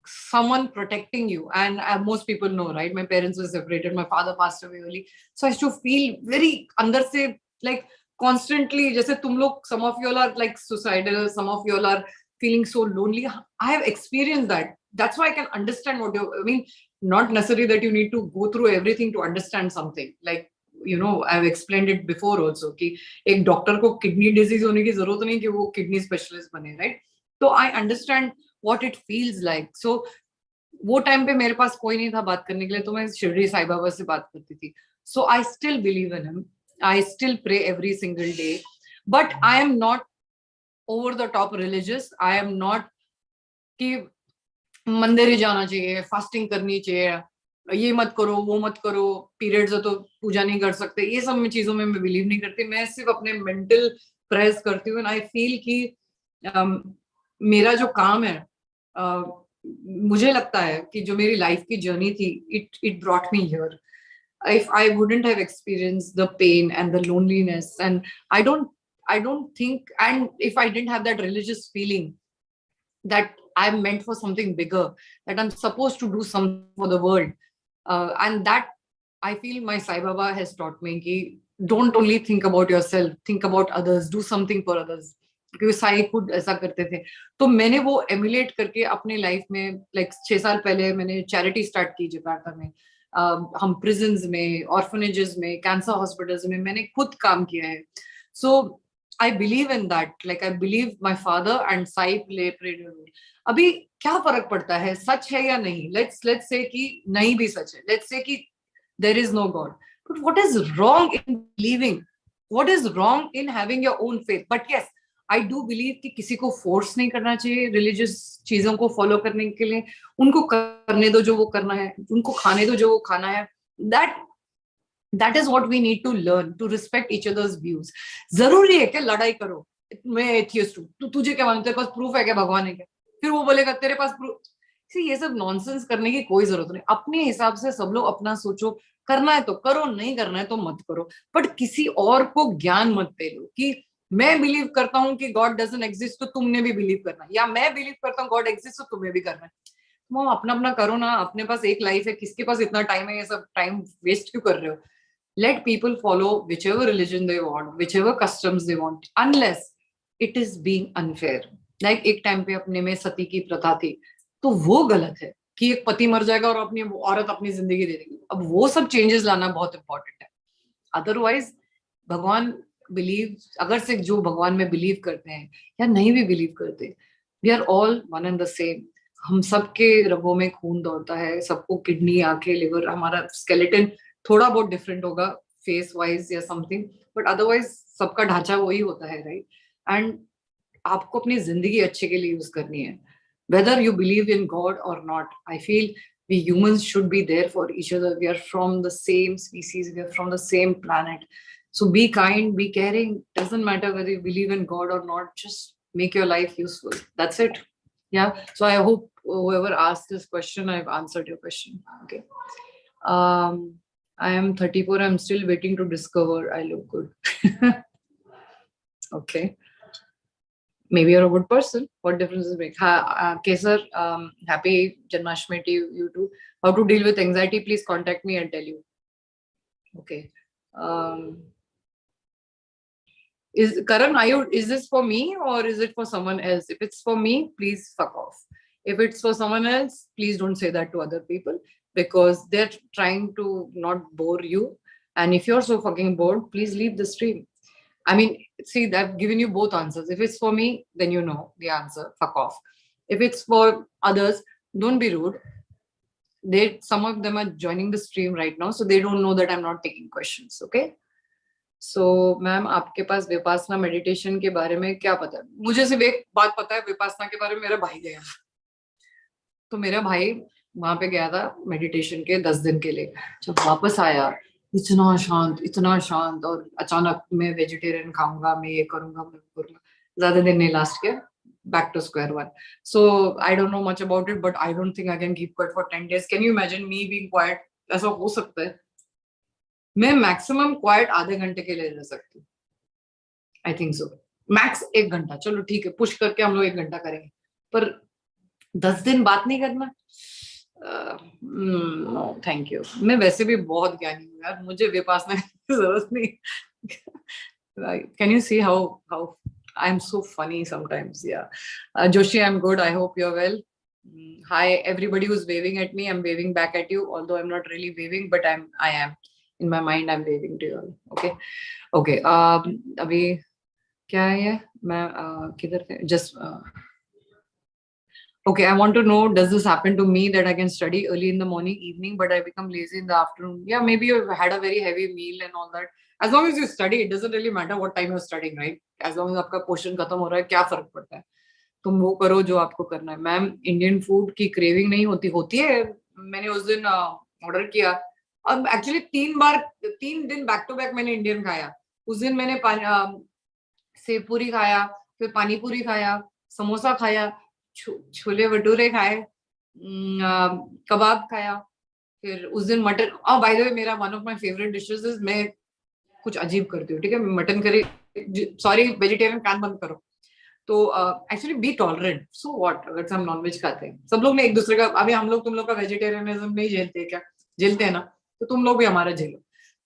someone protecting you. And most people know, right? My parents were separated, my father passed away early, so I used to feel very अंदर से like constantly, जैसे तुम लोग, some of you all are like suicidal, some of you all are feeling so lonely. I have experienced that. That's why I can understand what you, I mean, not necessarily that you need to go through everything to understand something. Like, you know, I've explained it before also कि एक doctor को kidney disease होने की जरूरत नहीं कि वो kidney specialist बने, राइट? तो I understand what it feels like. So वो टाइम पे मेरे पास कोई नहीं था बात करने के लिए, तो मैं शिरडी साई बाबा से बात करती थी. So I still believe in him. I still pray every single day, but I am not over the top religious. I am not कि मंदिर ही जाना चाहिए, फास्टिंग करनी चाहिए, ये मत करो, वो मत करो, पीरियड्स है तो पूजा नहीं कर सकते. ये सब में चीजों में मैं बिलीव नहीं करती. मैं सिर्फ अपने मेंटल प्रेस करती हूँ. आई फील कि मेरा जो काम है, मुझे लगता है कि जो मेरी लाइफ की जर्नी थी, it brought me here. If I wouldn't have experienced the pain and the loneliness, and I don't think, and if I didn't have that religious feeling that I'm meant for something bigger, that I'm supposed to do something for the world, and that I feel my Sai Baba has taught me कि don't only think about yourself, think about others, do something for others. क्योंकि साई खुद ऐसा करते थे, तो मैंने वो emulate करके अपने लाइफ में, लाइक 6 साल पहले मैंने चैरिटी स्टार्ट की जकार्ता में. हम प्रिजन्स में, ऑर्फनेजेस में, कैंसर हॉस्पिटल्स में मैंने खुद काम किया है. So I believe in that. Like I believe my father and Sai played a role. अभी क्या फर्क पड़ता है, सच है या नहीं? लेट्स से कि नहीं भी सच है. लेट्स से कि there is no God, But what is wrong in believing? What is wrong in having your own faith? But yes, I do believe कि किसी को force नहीं करना चाहिए religious चीजों को follow करने के लिए. उनको करने दो जो वो करना है, उनको खाने दो जो वो खाना है. That is what we need to learn, to respect each other's views. जरूरी है कि लड़ाई करो. मैं एथियस्ट हूँ, तो तुझे क्या मालूम, तेरे पास प्रूफ है क्या भगवान है क्या? फिर वो बोलेगा तेरे पास प्रूफ. ये सब नॉनसेंस करने की कोई जरूरत नहीं. अपने हिसाब से सब लोग अपना सोचो. करना है तो करो, नहीं करना है तो मत करो. बट किसी और को ज्ञान मत दे लो कि मैं बिलीव करता हूँ कि गॉड डजंट एग्जिस्ट तो तुमने भी बिलीव करना है, या मैं बिलीव करता हूँ गॉड एग्जिस्ट तो तुम्हें भी करना है. तुम अपना अपना करो ना. अपने पास एक लाइफ है, किसके पास इतना टाइम है? ये सब टाइम वेस्ट क्यों कर रहे हो? Let people follow whichever religion they want, whichever customs they want, unless it is being unfair. Like एक टाइम पे अपने में सती की प्रथा थी, तो वो गलत है कि एक पति मर जाएगा और अपनी औरत अपनी जिंदगी दे देगी. अब वो सब चेंजेस लाना बहुत इंपॉर्टेंट है. अदरवाइज भगवान बिलीव, अगर से जो भगवान में बिलीव करते हैं या नहीं भी बिलीव करते, we are all one and the same. हम सबके रगों में खून दौड़ता है, सबको किडनी, आंखें, लिवर, हमारा स्केलेटन थोड़ा बहुत डिफरेंट होगा फेस वाइज या समथिंग, बट अदरवाइज सबका ढांचा वही होता है, राइट? एंड आपको अपनी जिंदगी अच्छे के लिए यूज करनी है, whether you believe in God or not. I feel we humans should be there for each other. We are from the same species, we are from the same planet. So be kind, be caring. Doesn't matter whether you believe in God or not, just make your life useful. That's it. Yeah. So I hope whoever asked this question, I've answered your question. Okay. I am 34. I'm still waiting to discover I look good. Okay. Maybe you're a good person. What difference does it make? Kesar, happy Janmashtami to you too. How to deal with anxiety? Please contact me and tell you. Okay. Is Karan, is this for me or is it for someone else? If it's for me, please fuck off. If it's for someone else, please don't say that to other people, because they're trying to not bore you. And if you're so fucking bored, please leave the stream. I mean, see, I've given you both answers. If it's for me, then you know the answer. Fuck off. If it's for others, don't be rude. Some of them are joining the stream right now, so they don't know that I'm not taking questions. Okay. So, ma'am, आपके पास Vipassana meditation के बारे में क्या पता है? मुझे सिर्फ एक बात पता है विपासना के बारे में. मेरा भाई गया, तो मेरा भाई वहां पे गया था मेडिटेशन के 10 दिन के लिए. जब वापस आया, इतना शांत, और अचानक मैं वेजिटेरियन खाऊंगा, मैं ये करूंगा, मैं वो करूंगा. ज्यादा दिन नहीं लास्ट किया. Back to square one. So I don't know much about it, but I don't think I can keep quiet for 10 days. Can you imagine me being quiet? ऐसा हो सकता है? मैं मैक्सिमम क्वाइट आधे घंटे के लिए रह सकती हूँ. आई थिंक सो. मैक्स 1 घंटा. चलो ठीक है, पुश करके हम लोग 1 घंटा करेंगे, पर 10 दिन बात नहीं करना. No thank you. मैं वैसे भी बहुत ज्ञानी हूँ यार, मुझे विपासना की जरूरत नहीं. Can you see how I am so funny sometimes? या Joshi, I am good. I hope you are well. Hi everybody who's waving at me. I'm waving back at you, although I'm not really waving, but I am in my mind. I'm waving to you all. Okay. अभी क्या है? मैं किधर थे? Just okay. I want to know, does this happen to me that I can study early in the morning, evening, but I become lazy in the afternoon? Yeah, maybe you've had a very heavy meal and all that. As long as you study, it doesn't really matter what time you're studying, right? As long as आपका portion खत्म हो रहा है, क्या फर्क पड़ता है? तुम वो करो जो आपको करना है. मैम, इंडियन फूड की क्रेविंग नहीं होती है. मैंने उस दिन ऑर्डर किया, और एक्चुअली 3 दिन बैक टू बैक मैंने इंडियन खाया. उस दिन मैंने सेव पूरी खाया, फिर पानी पूरी खाया, समोसा खाया, छोले भटूरे खाए, कबाब खाया, फिर उस दिन मटन. बाय द वे, मेरा one of my favourite dishes is, मैं कुछ अजीब करती हूँ, ठीक है, मटन करी. सॉरी, वेजिटेरियन कान बंद करो. तो actually be tolerant. So what, अगर हम नॉनवेज खाते हैं, सब लोग ने एक दूसरे का. अभी हम लोग तुम लोग का वेजिटेरियनिज्म नहीं झेलते क्या? झेलते हैं ना, तो तुम लोग भी हमारा झेलो.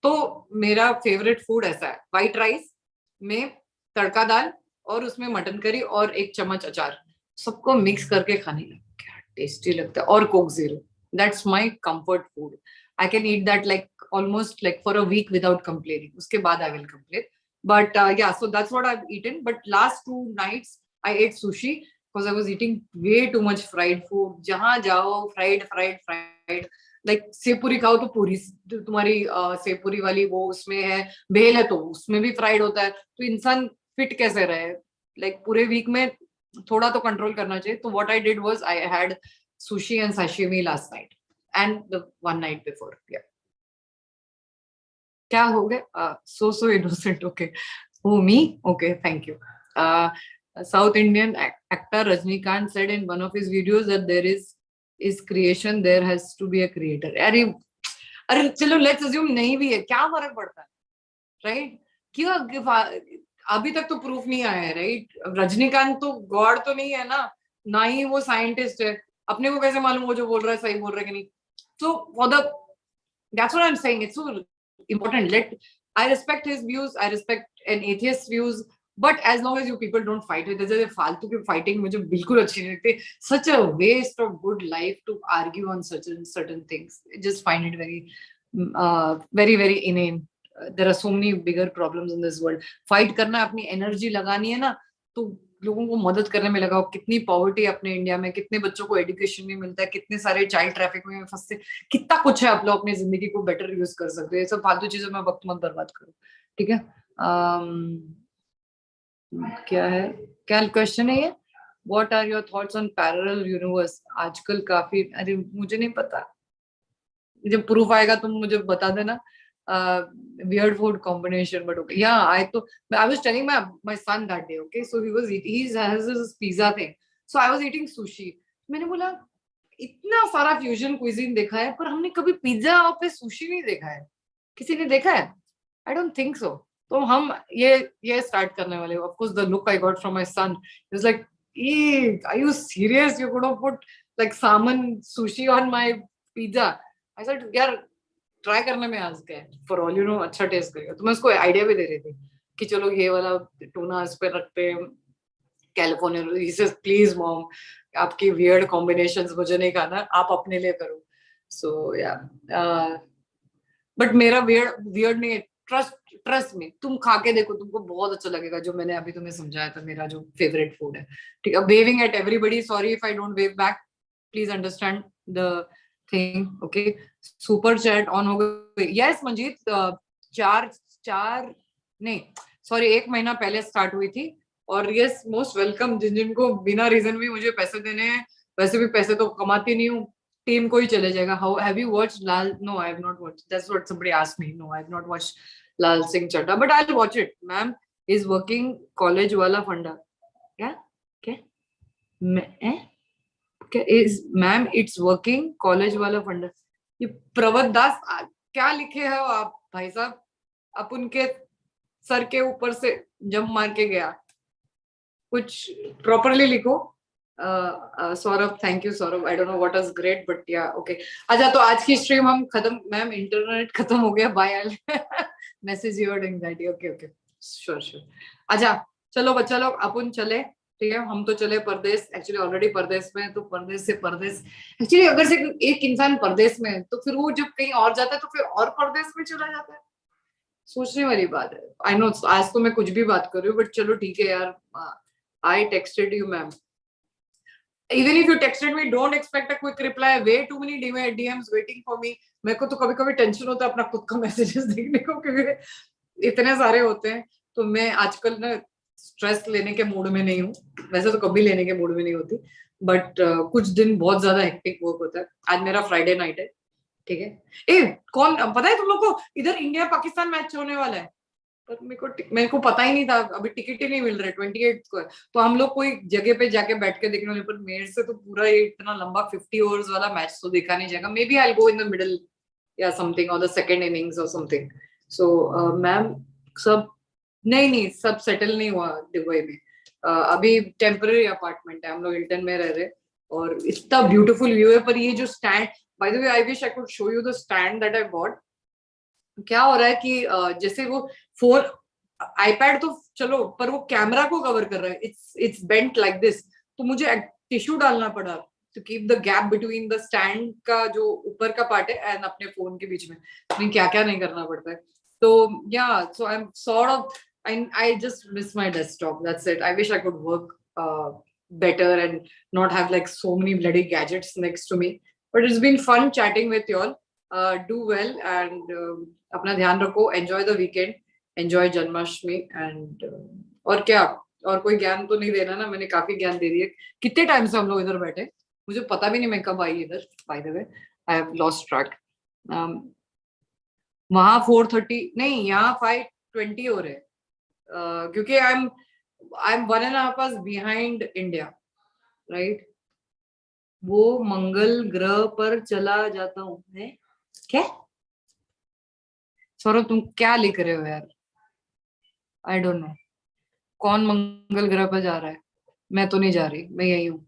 तो मेरा फेवरेट फूड ऐसा है, व्हाइट राइस में तड़का दाल, और उसमें मटन करी और 1 चम्मच अचार, सबको मिक्स करके खाने लगा. क्या टेस्टी लगता है. और Coke zero. That's my comfort food. I can eat that like almost like for a week without complaining. उसके बाद I will complain. But yeah, so that's what I've eaten. But last 2 nights I ate sushi because I was eating way too much fried food. Jahan jao, fried. Like sev puri खाओ तो पूरी तुम्हारी सेवपुरी वाली वो उसमें है, भेल है तो उसमें भी फ्राइड होता है, तो इंसान फिट कैसे रहे? लाइक पूरे वीक में थोड़ा तो कंट्रोल करना चाहिए. तो what I did was I had sushi and sashimi last night and the one night before. Yeah. क्या हो गया? So innocent. Okay. Oh, me? Okay, thank you. South Indian actor Rajnikant said in one of his videos that there is creation, there has to be a creator. अरे चलो let's assume नहीं भी है, क्या फर्क पड़ता है, right? क्यों अभी तक तो प्रूफ नहीं आया है, राइट? रजनीकांत तो गॉड तो नहीं है ना, ना ही वो साइंटिस्ट है, अपने को कैसे मालूम वो जो बोल रहा है सही बोल रहा है कि नहीं? So for the that's what I'm saying, it's so important. I respect his views, I respect an atheist's views, but as long as you people don't fight with each other, फालतू की fighting मुझे बिल्कुल अच्छी नहीं लगती. Such a waste of good life to argue on certain things. I just find it very very inane. There are so many bigger problems in this world. Fight करना, अपनी energy लगानी है ना, तो लोगों को मदद करने में लगाओ. कितनी पॉवर्टी है अपने इंडिया में, कितने बच्चों को एजुकेशन नहीं मिलता है, कितने सारे चाइल्ड ट्रैफिक में फंसते, कितना कुछ है. आप लोग अपनी जिंदगी को बेटर यूज कर सकते हो. ये सब फालतू चीजों में वक्त मत बर्बाद करो, ठीक है? क्या है, क्या क्वेश्चन है ये? What are your thoughts on parallel universe? आजकल काफी, अरे मुझे नहीं पता, जब प्रूफ आएगा तुम मुझे बता देना. Weird food combination, but okay. Yeah, I was telling my son that day, okay? So he has this pizza thing. So I was eating sushi. मैंने बोला इतना सारा फ्यूजन क्विजीन देखा है, पर हमने कभी पिज्जा पे सुशी नहीं देखा है. किसी ने देखा है? I don't think so. तो हम ये स्टार्ट करने वाले. Of course, the look I got from my son, he was like, are you serious? You're gonna put like salmon sushi on my pizza? I said, यार try करने में आज गए, फॉर ऑल यू नो अच्छा test करेगा. तो मैं उसको आइडिया भी दे रही थी कि चलो ये वाला टूना इस पे रखते हैं, California. He says please mom, आपकी वियर्ड कॉम्बिनेशंस मुझे नहीं खाना, आप अपने लिए करो. सो या बट मेरा वियर्ड नहीं है. ट्रस्ट में, तुम खा के देखो, तुमको बहुत अच्छा लगेगा जो मैंने अभी तुम्हें समझाया था, मेरा जो फेवरेट फूड है, ठीक है? Waving at everybody, sorry if I don't wave back, please understand the thing, okay? Super chat on हो गई. यस मंजीत, चार नहीं सॉरी 1 महीना पहले स्टार्ट हुई थी. और यस, मोस्ट वेलकम जिनको बिना रीजन भी मुझे पैसे देने हैं. वैसे भी पैसे तो कमाती नहीं हूँ, टीम को ही चले जाएगा. How have you watched Laal? No, I have not watched. That's what somebody asked me. No, I have not watched Laal Singh Chaddha, but I will watch it. Ma'am is working college वाला फंडा. क्या क्या is ma'am it's working college वाला फंडा? ये प्रवत दास क्या लिखे हो आप भाई साहब? अपन के सर के ऊपर से जंप मार के गया, कुछ प्रॉपरली लिखो. Saurabh, thank you Saurabh. I don't know what is great, but या ओके. अच्छा, तो आज की स्ट्रीम हम खत्म. मैम इंटरनेट खत्म हो गया, bye. I message your anxiety. Okay okay, sure sure. अच्छा चलो बच्चा लोग, अपन चले, ठीक है? हम तो चले परदेश, एक्चुअली ऑलरेडी परदेश में. तो परदेश से परदेश, एक्चुअली अगर से एक इंसान परदेश में है तो फिर वो जब कहीं और जाता है तो फिर और परदेश में चला जाता है. सोचने वाली बात है. आई नो आज तो मैं कुछ भी बात कर रही हूँ, बट चलो ठीक है यार. I texted you ma'am. Even if you texted me, don't expect a quick reply. Way too many DMs waiting for me. मेरे को तो कभी कभी टेंशन होता है अपना खुद का मैसेजेस देखने को, क्योंकि इतने सारे होते हैं. तो मैं आजकल ना स्ट्रेस लेने के मूड में नहीं हूँ. वैसे तो कभी लेने के मूड में नहीं होती, बट कुछ दिन बहुत ज्यादा हेक्टिक वर्क होता है. आज मेरा फ्राइडे नाइट है, ठीक है? कौन पता है तुम लोग को, इधर इंडिया पाकिस्तान मैच होने वाला है, पर मेरे को पता ही नहीं था. अभी टिकट ही नहीं मिल रहे. 28 को है, तो हम लोग कोई जगह पे जाके बैठ के देखने वाले. पर मेरे से तो पूरा ये इतना लंबा 50 ओवर्स वाला मैच तो देखा नहीं जाएगा. Maybe I go in the middle या समथिंग, और द सेकंड इनिंग्स और समथिंग. सो मैम सब नहीं सब सेटल नहीं हुआ दुबई में. अभी टेम्पररी अपार्टमेंट है, हम लोग हिल्टन में रह रहे, और इतना ब्यूटीफुल व्यू है. पर ये जो stand, bye the way I wish I could show you the stand that I bought. क्या हो रहा है कि जैसे वो फोन आईपैड तो चलो, पर वो कैमरा को कवर कर रहा है. It's bent like this. तो मुझे टिश्यू डालना पड़ा to keep the gap between the stand का जो ऊपर का पार्ट है एंड अपने फोन के बीच में. क्या क्या नहीं करना पड़ता है. तो या so I am sort of, I just miss my desktop. That's it. I wish I could work better and not have like so many bloody gadgets next to me. But it's been fun chatting with you all. Do well and अपना ध्यान रखो. Enjoy the weekend. Enjoy Janmashtami and और क्या, और कोई ज्ञान तो नहीं देना ना, मैंने काफी ज्ञान दे दिया. कितने टाइम से हम लोग इधर बैठे, मुझे पता भी नहीं मैं कब आई इधर. Bye the way I have lost track. वहां 4:30 नहीं, यहाँ 5:20 हो रहे. क्योंकि I am 1.5 hours behind India, right. वो मंगल ग्रह पर चला जाता हूँ मैं. क्या सौरभ तुम क्या लिख रहे हो यार? आई डोंट नो कौन मंगल ग्रह पर जा रहा है. मैं तो नहीं जा रही, मैं यही हूँ.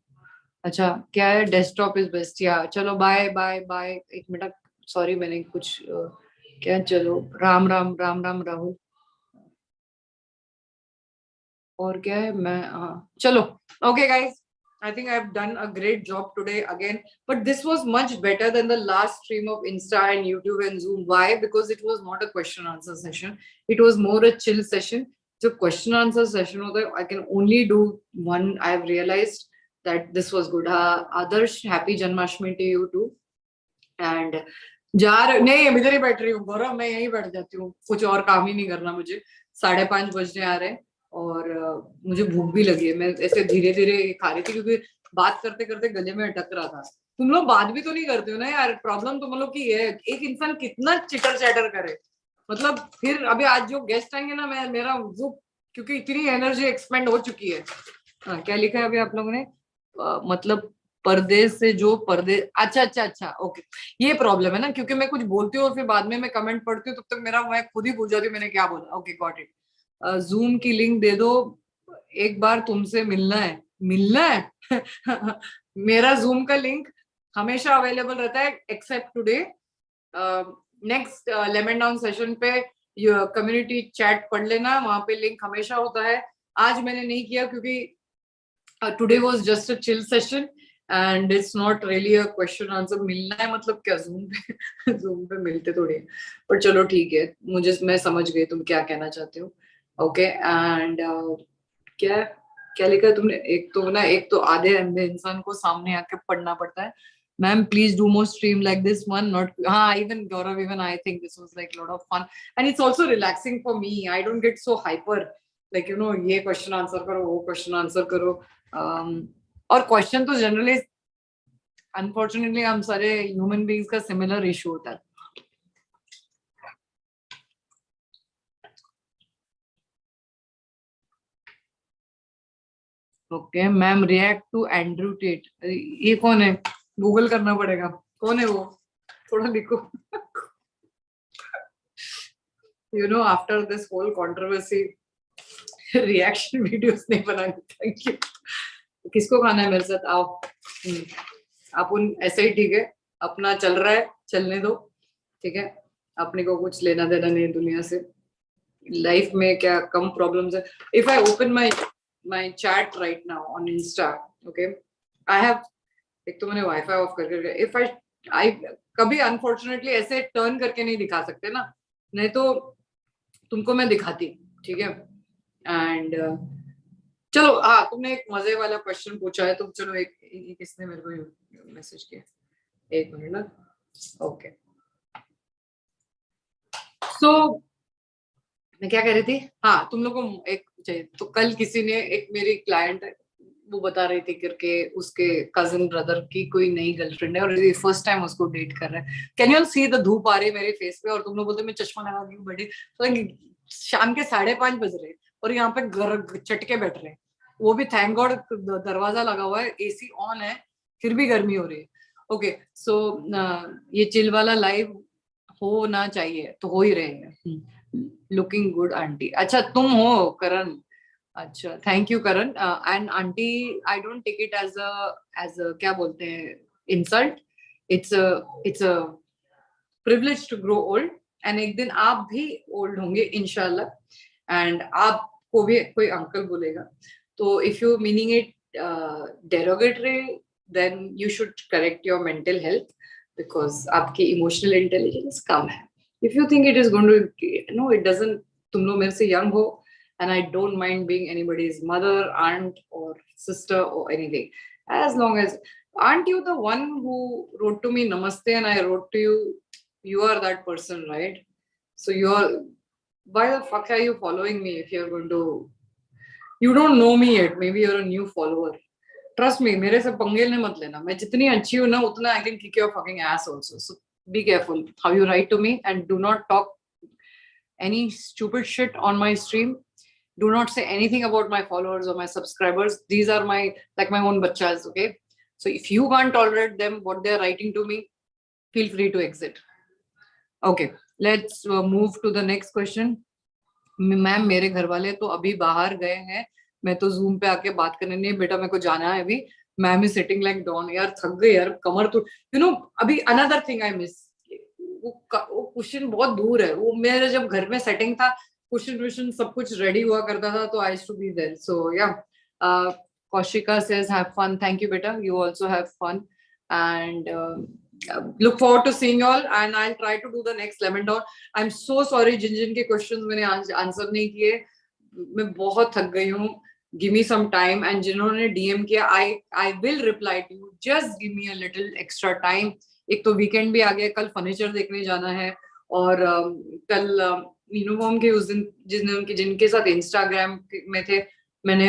अच्छा क्या है, डेस्कटॉप इज बेस्ट. या चलो बाय बाय बाय. एक मिनट, सॉरी मैंने कुछ क्या, चलो राम राम राम राम राहुल. और क्या है मैं, हाँ चलो. Okay guys, I think I've done a great job today again, but this was much better than the last stream of Insta and YouTube and Zoom. Why? Because it was not a question answer session. It was more a chill session. So question answer session hota hai, I can only do one. I've realized that this was good. Adarsh, happy Janmashtami to you too. And नहीं अभी इधर ही बैठ रही हूँ गौरव, मैं यहीं बैठ जाती हूँ, कुछ और काम ही नहीं करना मुझे. 5:30 बजने आ रहे हैं और मुझे भूख भी लगी है. मैं ऐसे धीरे धीरे खा रही थी क्योंकि बात करते करते गले में अटक रहा था. तुम लोग बात भी तो नहीं करते हो ना यार. प्रॉब्लम तुम लोग की है, एक इंसान कितना चिटर चैटर करे. मतलब फिर अभी आज जो गेस्ट आएंगे ना, मैं मेरा वो, क्योंकि इतनी एनर्जी एक्सपेंड हो चुकी है. क्या लिखा है अभी आप लोगों ने? मतलब परदेश से जो परदेश, अच्छा ओके. ये प्रॉब्लम है ना, क्योंकि मैं कुछ बोलती हूँ और फिर बाद में मैं कमेंट पढ़ती हूँ, तब तक मेरा मैं खुद ही भूल जाती हूँ मैंने क्या बोला. Okay got it. जूम की लिंक दे दो, एक बार तुमसे मिलना है. मेरा जूम का लिंक हमेशा अवेलेबल रहता है except today. Next lemon down session पे कम्युनिटी चैट पढ़ लेना, वहां पे लिंक हमेशा होता है. आज मैंने नहीं किया क्योंकि today was just a chill session and it's not really a question answer. मिलना है मतलब क्या, जूम पे मिलते थोड़ी. पर चलो ठीक है, मैं समझ गई तुम क्या कहना चाहते हो. ओके एंड क्या क्या लिखा है तुमने? एक तो आधे अंधे इंसान को सामने आके पढ़ना पड़ता है. Ma'am please do more stream like this one. Not, हाँ even Gaurav, even I think this was like lot of fun and it's also relaxing for me. I don't get so hyper like you know, ये question answer करो, वो question answer करो. और question तो generally unfortunately हम सारे human beings का similar issue होता है. Okay ma'am, react to Andrew Tate. ये कौन है? गूगल करना पड़ेगा, कौन है वो, थोड़ा लिखो. You know after this whole controversy reaction videos नहीं बनानी. Thank you. किसको खाना है मेरे साथ? आओ. आप उन ऐसे ही ठीक है, अपना चल रहा है, चलने दो. ठीक है, अपने को कुछ लेना देना नहीं दुनिया से. लाइफ में क्या कम प्रॉब्लम्स है. If I open my chat right now on Insta, okay, I have, एक तो मैंने वाईफाई ऑफ करके, इफ आई कभी अनफॉर्चुनेटली ऐसे टर्न करके नहीं दिखा सकते ना, नहीं तो तुमको मैं दिखाती. ठीक है. एंड चलो, हाँ तुमने एक मजे वाला क्वेश्चन पूछा है, तो चलो एक किसने मेरे को मैसेज किया, एक मिनट ना. ओके सो मैं क्या कह रही थी, हाँ तुम लोग को एक चाहिए. तो कल किसी ने, एक मेरी क्लाइंट है, वो बता रही थी करके उसके कजिन ब्रदर की कोई नई गर्लफ्रेंड है और फर्स्ट टाइम उसको डेट कर रहा है. कैन यू सी द धूप आ रही है मेरे फेस पे, और तुम लोग बोलते मैं चश्मा लगा दी हूँ बड़े. तो शाम के 5:30 बज रहे और यहाँ पे चटके बैठ रहे हैं. वो भी थैंक गॉड दरवाजा लगा हुआ है, एसी ऑन है, फिर भी गर्मी हो रही है. ओके सो ये चिल वाला लाइव होना चाहिए, तो हो ही रहे हैं. Looking good aunty. अच्छा तुम हो करण. अच्छा thank you Karan. And aunty I don't take it as a क्या बोलते हैं, insult. It's a privilege to grow old. And एक दिन आप भी ओल्ड होंगे इंशाल्लाह, एंड आपको भी कोई अंकल बोलेगा. तो if you meaning it derogatory, then you should correct your mental health, because आपकी इमोशनल इंटेलिजेंस कम है. If you think it is going to, no it doesn't. तुम लोग मेरे से यंग हो and I don't mind being anybody's mother, aunt or sister or anything. As long as, aren't you the one who wrote to me namaste and I wrote to you? You are that person, right? So you're, why the fuck are you following me if you're going to, you don't know me yet, maybe you're a new follower. Trust me, मेरे से पंगे ने मत लेना. मैं जितनी अच्छी हूं ना उतना I can kick your fucking ass also. So be careful how you write to me and do not talk any stupid shit on my stream. Do not say anything about my followers or my subscribers. These are my, like my own bachas, okay? So if you can't tolerate them, what they're writing to me, feel free to exit. Okay, let's move to the next question. Ma'am मेरे घर वाले तो अभी बाहर गए हैं, मैं तो जूम पे आके बात करने, नहीं बेटा मेरे को जाना है अभी. Ma'am is sitting like Don. यार थक गई यार, कमर तो यू नो. अभी अनदर थिंग आई मिस, वो क्वेश्चन बहुत दूर है. वो मेरे जब घर में सेटिंग था, क्वेश्चन सब कुछ रेडी हुआ करता था, तो आई टू बी देयर. सो या, Kaushika says have fun. Thank you beta, you also have fun, and look forward to seeing you all, and I'll try to do the next lemon down. I'm so sorry जिन के questions मैंने answer नहीं किए, मैं बहुत थक गई हूँ. Give me some time, and जिन्होंने DM किया, I will reply to you. Just give me a little extra time. एक तो वीकेंड भी आ गया, कल फर्नीचर देखने जाना है, और कल यूनिफॉर्म के उस दिन जिनके साथ इंस्टाग्राम में थे, मैंने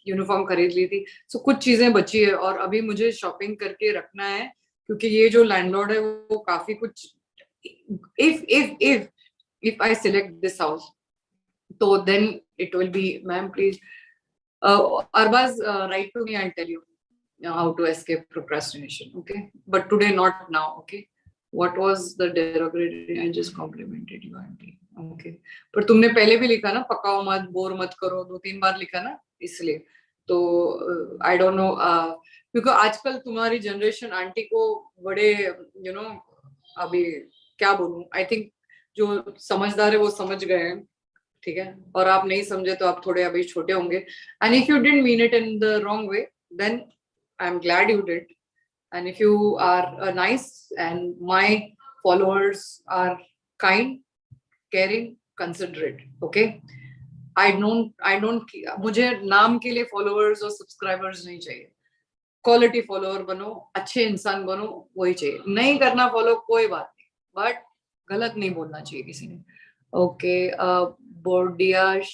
यूनिफॉर्म खरीद ली थी. सो कुछ चीजें बची है, और अभी मुझे शॉपिंग करके रखना है, क्योंकि ये जो लैंडलॉर्ड है वो काफी कुछ, if I select this house, तो then it will be, ma'am please, Arbaz, write to me, I'll tell you how to escape procrastination, okay? But today, not now, okay? What was the derogatory? I just complimented you, auntie. Okay. पर तुमने पहले भी लिखा ना, पकाओ मत, bore मत करो, 2-3 बार लिखा ना, इसलिए. तो I don't know, क्योंकि आजकल तुम्हारी जनरेशन आंटी को बड़े you know, अभी क्या बोलूं, I think जो समझदार है वो समझ गए हैं, ठीक है, और आप नहीं समझे तो आप थोड़े अभी छोटे होंगे. And if you didn't mean it in the wrong way, then I'm glad you did. And if you are nice and my followers are kind, caring, considerate, okay? I don't, मुझे नाम के लिए followers और subscribers नहीं चाहिए. Quality follower बनो, अच्छे इंसान बनो, वही चाहिए. नहीं करना follow कोई बात नहीं, but गलत नहीं बोलना चाहिए किसी ने. Okay, Bordiash,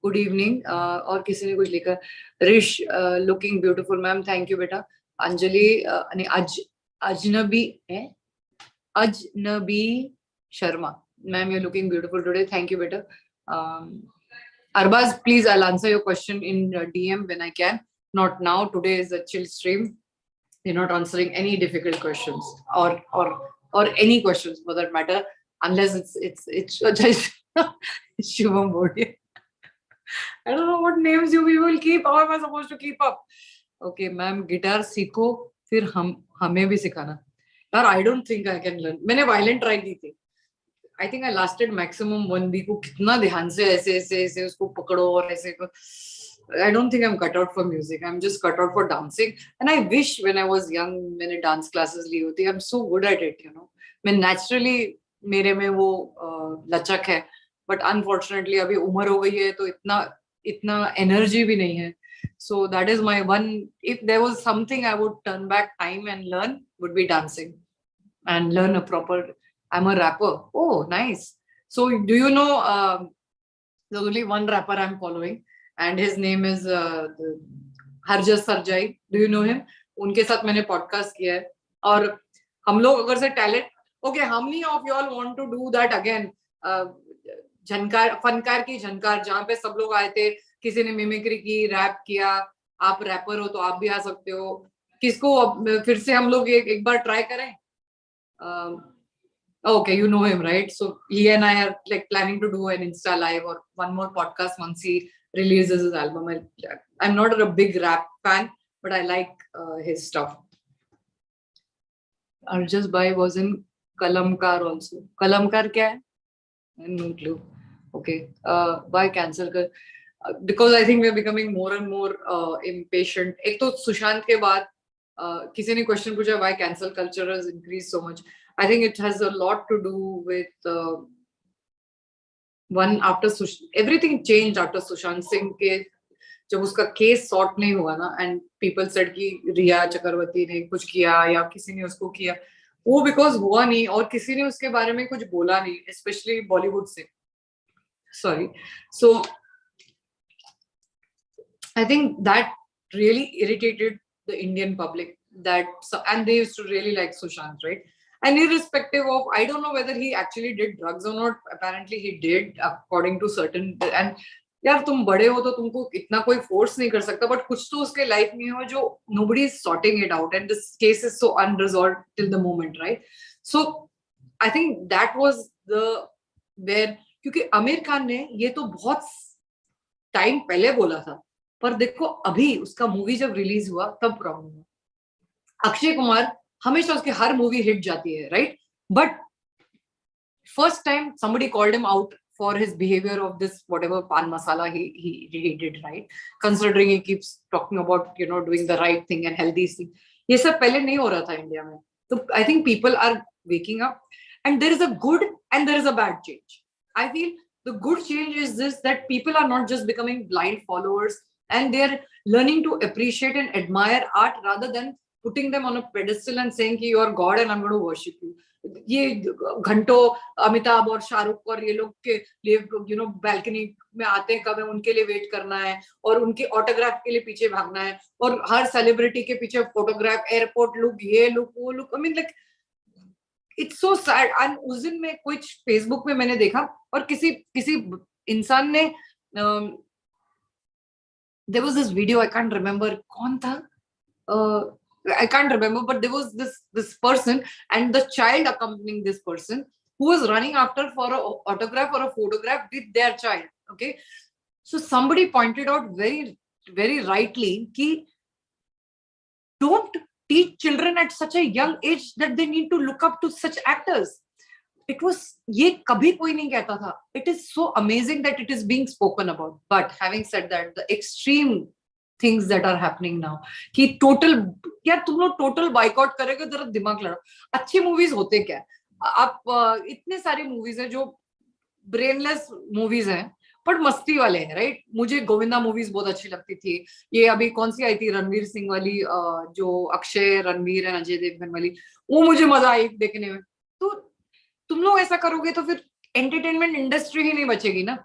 good evening. और किसी ने कुछ लिखा, Rish, looking beautiful, ma'am. Thank you, beta. Anjali, Ajnabi Sharma, ma'am, you're looking beautiful today. Thank you, beta. Arbaz, please, I'll answer your question in DM when I can. Not now. Today is a chill stream. You're not answering any difficult questions or any questions for that matter, unless it's Shivam Bordia. I don't know what names you people keep. How am I supposed to keep up? Okay, ma'am, guitar सीखो, फिर हमें भी सिखाना. यार, I don't think I can learn. मैंने violin try की थी. I think I lasted maximum 1 week. वो कितना ध्यान से ऐसे उसको पकड़ो और ऐसे. I don't think I'm cut out for music. I'm just cut out for dancing. And I wish when I was young, मैंने dance classes ली होती. I'm so good at it, you know. मैं naturally मेरे में वो लचक है. But unfortunately, अभी उम्र हो गई है तो इतना energy भी नहीं है. So that is my one. If there was something I would turn back time and learn, would be dancing, and learn a proper. I'm a rapper. Oh, nice. So do you know? There's only one rapper I'm following, and his name is Harjas Sarjai. Do you know him? उनके साथ मैंने podcast किया है, और हम लोग अगर से talent. Okay, how many of y'all want to do that again? झनकार, फनकार की झनकार, जहाँ पे सब लोग आए थे, किसी ने मिमिक्री की, रैप किया. आप रैपर हो तो आप भी आ सकते हो. किसको फिर से हम लोग एक बार ट्राई करें? Okay, you know him, right? So he and I are like planning to do an Insta live or one more podcast once he releases his album. I'm not a big rap fan, but I like his stuff. Arjas Bhai was in Kalamkar also. Kalamkar क्या है? No clue. Okay. Why cancel? Because I think we're becoming more and more impatient. एक तो सुशांत के बाद किसी ने question पूछा why cancel culture has increased so much. I think it has a lot to do with one, after everything changed after Sushant Singh case. जब उसका case sort नहीं हुआ ना, एंड पीपल सेड कि रिया चक्रवर्ती ने कुछ किया या किसी ने उसको किया, वो बिकॉज हुआ नहीं और किसी ने उसके बारे में कुछ बोला नहीं, स्पेशली बॉलीवुड से. Sorry. So I think that really irritated the Indian public, and they used to really like Sushant, right? And irrespective of, I don't know whether he actually did drugs or not. Apparently he did, according to certain. And यार तुम बड़े हो तो तुमको इतना कोई force नहीं कर सकता, बट कुछ तो उसके लाइफ में हो जो nobody is sorting it out, and this case is so unresolved till the moment, right? So I think that was the where, क्योंकि आमिर खान ने ये तो बहुत टाइम पहले बोला था, पर देखो अभी उसका मूवी जब रिलीज हुआ तब प्रॉब्लम हुआ. अक्षय कुमार हमेशा उसकी हर मूवी हिट जाती है, right? But first time somebody called him out for his behavior of this whatever pan masala he did, right? Considering he keeps talking about doing the right thing and healthy thing, ये सब पहले नहीं हो रहा था India में. तो I think people are waking up, and there is a good and there is a bad change. I feel the good change is this, that people are not just becoming blind followers, and they're learning to appreciate and admire art rather than putting them on a pedestal and saying कि you are God and I'm going to worship you. ये घंटों अमिताभ और शाहरुख और ये लोग के लिए balcony में आते हैं, कब उनके लिए वेट करना है और उनके ऑटोग्राफ के लिए पीछे भागना है, और हर सेलिब्रिटी के पीछे फोटोग्राफ, एयरपोर्ट लुक, ये लुक, वो look. I mean like it's so sad. And उस दिन में कुछ फेसबुक में मैंने देखा और किसी इंसान ने there was this video, I can't remember कौन था, I can't remember, but there was this person and the child accompanying this person who was running after for an autograph or a photograph with their child. Okay, so somebody pointed out very very rightly कि don't teach children at such a young age that they need to look up to such actors. It was, ये कभी कोई नहीं कहता था. It is so amazing that it is being spoken about. But having said that, the extreme things that are happening now, कि total, यार तुम लोग total boycott करेगे, जरा दिमाग लड़ा. अच्छी movies होते क्या? आप इतने सारे movies हैं जो brainless movies हैं, पर मस्ती वाले हैं, राइट? मुझे गोविंदा मूवीज बहुत अच्छी लगती थी. ये अभी कौन सी आई थी रणवीर सिंह वाली, जो अक्षय, रणवीर एंड अजय देवगन वाली, वो मुझे मजा आई देखने में. तो तुम लोग ऐसा करोगे तो फिर एंटरटेनमेंट इंडस्ट्री ही नहीं बचेगी ना.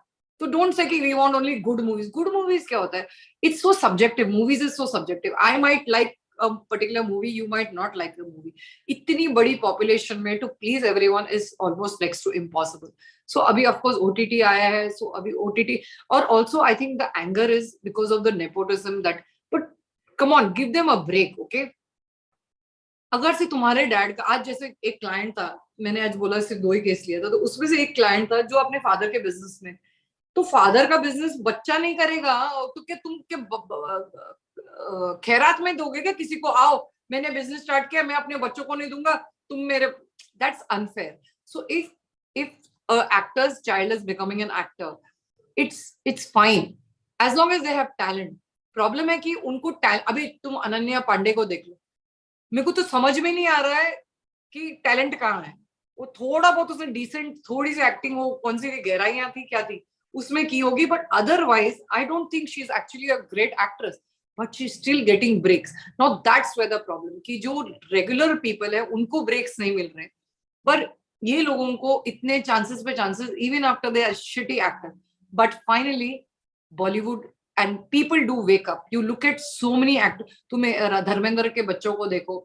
तो डोंट से कि we want only good movies. Good movies क्या होता है? It's so subjective. Movies is so subjective. I might like a particular movie, you might not like the movie. इतनी बड़ी population में to please everyone is almost next to impossible. So अभी of course OTT आया है, so अभी OTT, और also I think the anger is because of the nepotism that, but come on, give them a break, okay? अगर से तुम्हारे dad का, आज जैसे एक क्लाइंट था, मैंने आज बोला सिर्फ 2 ही केस लिया था, तो उसमें से एक क्लाइंट था जो अपने फादर के बिजनेस में, तो फादर का बिजनेस बच्चा नहीं करेगा तो क्या तुम क्या खैरात में दोगे क्या किसी को? आओ मैंने बिजनेस स्टार्ट किया, मैं अपने बच्चों को नहीं दूंगा, तुम मेरे, that's unfair. So if actor's child is becoming an actor, it's fine as long as they have talent. Problem है कि उनको अभी तुम अनन्या पांडे को देख लो, मेरे को तो समझ में नहीं आ रहा है कि टैलेंट कहाँ है. वो थोड़ा बहुत उसने डिसेंट थोड़ी सी एक्टिंग हो, कौन सी गहराइयां थी क्या थी उसमें की होगी, but otherwise I don't think she is actually a great actress, but she is still getting breaks. Now that's where the problem, कि जो रेगुलर पीपल है उनको ब्रेक्स नहीं मिल रहे, पर ये लोगों को इतने चांसेस पे chances, even after they are shitty actor. But finally Bollywood and people do wake up. You look at so many actors. तुम्हें धर्मेंद्र के बच्चों को देखो,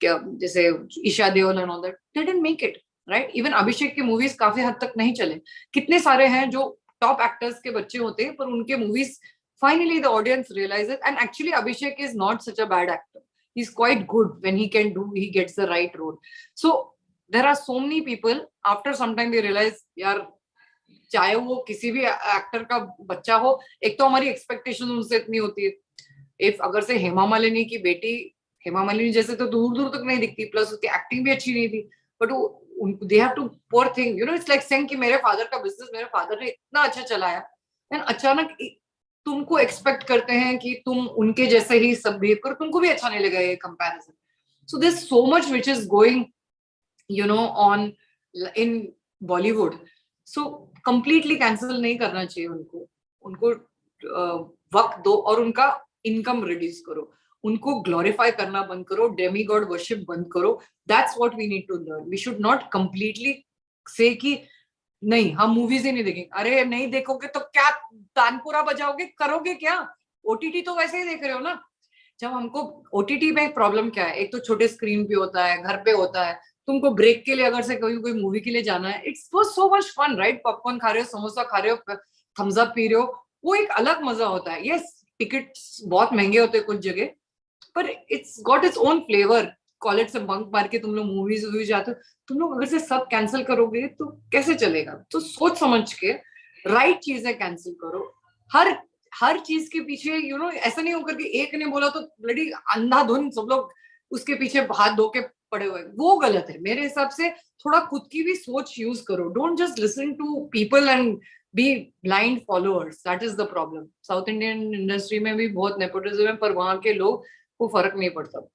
जैसे Esha Deol and all that, they didn't make it, right? Even अभिषेक के movies काफी हद तक नहीं चले. कितने सारे हैं जो टॉप एक्टर्स के बच्चे होते हैं, पर उनके movies finally the audience realizes, and actually Abhishek is not such a bad actor. He's quite good when he gets the right role. So there are so many people, after some time they realize, यार चाहे वो किसी भी actor का बच्चा हो, एक तो हमारी एक्सपेक्टेशन उनसे इतनी होती है. इफ अगर से हेमा मालिनी की बेटी, हेमा मालिनी जैसे तो दूर दूर तक नहीं दिखती, प्लस उसकी एक्टिंग भी अच्छी नहीं थी, बट वो they have to pour thing, it's like saying कि मेरे फादर का बिजनेस मेरे फादर ने इतना अच्छा चलाया, एंड अचानक तुमको एक्सपेक्ट करते हैं कि तुम उनके जैसे ही सब बिहेव करो, तुमको भी अच्छा नहीं लगेगा ये comparison. So there is so much which is going on in Bollywood. So completely cancel नहीं करना चाहिए उनको वक्त दो और उनका इनकम रिड्यूस करो, उनको ग्लोरीफाई करना बंद करो, डेमी गॉड वर्शिप बंद करो. That's what we need to learn. We should not completely say कि नहीं हम मूवीज ही नहीं देखेंगे. अरे नहीं देखोगे तो क्या तानपुरा बजाओगे, करोगे क्या? ओटीटी तो वैसे ही देख रहे हो ना. जब हमको ओटीटी में प्रॉब्लम क्या है, एक तो छोटे स्क्रीन पे होता है, घर पे होता है. तुमको ब्रेक के लिए अगर से कोई मूवी के लिए जाना है, it's was so much fun, right? Popcorn खा रहे हो, समोसा खा रहे हो, थम्स अप पी रहे हो, वो एक अलग मजा होता है. यस, टिकट्स बहुत महंगे होते हैं कुछ जगह, पर it's got its own flavour. College से बंक मार के तुम लोग मूवीज वूवीज जाते हो, तुम लोग अगर से सब कैंसिल करोगे तो कैसे चलेगा? तो सोच समझ के राइट चीजें कैंसिल करो. हर हर चीज के पीछे ऐसा नहीं होकर कि एक ने बोला तो ब्लडी अंधाधुन सब लोग उसके पीछे हाथ धो के पड़े हुए. वो गलत है मेरे हिसाब से. थोड़ा खुद की भी सोच यूज करो. Don't just listen to people and be blind followers. That is the problem. South Indian industry में भी बहुत नेपोटिज्म है, पर वहां के लोग को फर्क नहीं पड़ता.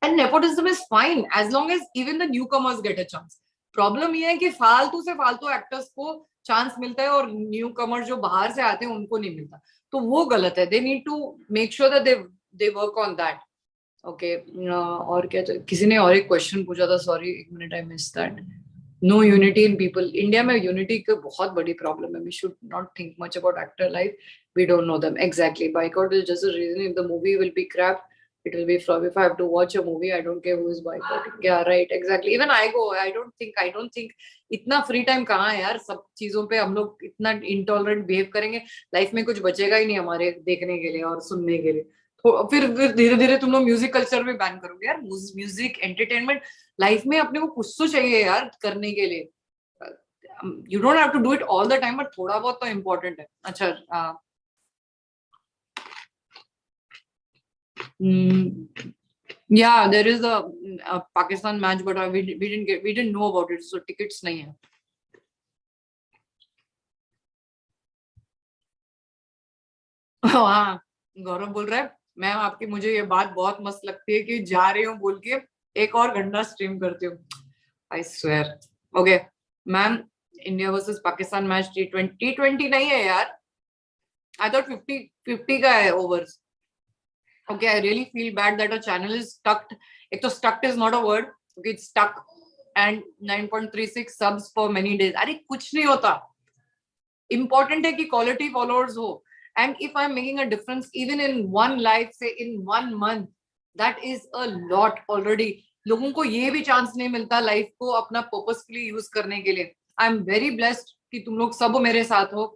And nepotism is fine as long as even the newcomers get a chance. Problem ये है कि फालतू से फालतू एक्टर्स को चांस मिलता है और न्यू कमर्स जो बाहर से आते हैं उनको नहीं मिलता. तो वो गलत है. They need to make sure that they work on that. Okay. और क्या किसी ने और एक क्वेश्चन पूछा था, सॉरी एक minute I miss that. No unity in people. India में यूनिटी की बहुत बड़ी प्रॉब्लम है. We should not think much about actor life. We don't know them. Exactly. Boycott is just a reason. If the movie will be crap, it will be flop. If I have to watch a movie, I don't care who is boycotting. Yeah, right. Exactly. Even I go. I don't think इतना free time कहाँ है यार. सब चीजों पे हम लोग इतना इंटॉलरेंट बिहेव करेंगे, लाइफ में कुछ बचेगा ही नहीं हमारे देखने के लिए और सुनने के लिए. तो फिर धीरे धीरे तुम लोग म्यूजिक कल्चर में बैन करोगे यार. म्यूजिक एंटरटेनमेंट लाइफ में अपने को कुछ तो चाहिए यार करने के लिए. You don't have to do it all the time, but थोड़ा बहुत तो इम्पोर्टेंट है. अच्छा. Yeah, there is a Pakistan match, but we didn't know about it, so tickets नहीं है. हाँ, गौरव बोल रहा है मैम आपकी मुझे ये बात बहुत मस्त लगती है कि जा रही हूँ बोल के एक और घंटा स्ट्रीम करती हूँ. I swear. Okay, ma'am India versus Pakistan match T20 नहीं है यार. I thought 50 का है overs. Okay, I really feel bad that a channel is stuck. एक तो stuck is not a word. Okay, it's stuck and 9.36 subs for many days. अरे कुछ नहीं होता. Important है कि quality followers हो. And if I'm making a difference even in one life, say in 1 month, that is a lot already. लोगों को ये भी चांस नहीं मिलता लाइफ को अपना पर्पसफुली यूज करने के लिए. आई एम वेरी ब्लेस्ड कि तुम लोग सब मेरे साथ हो.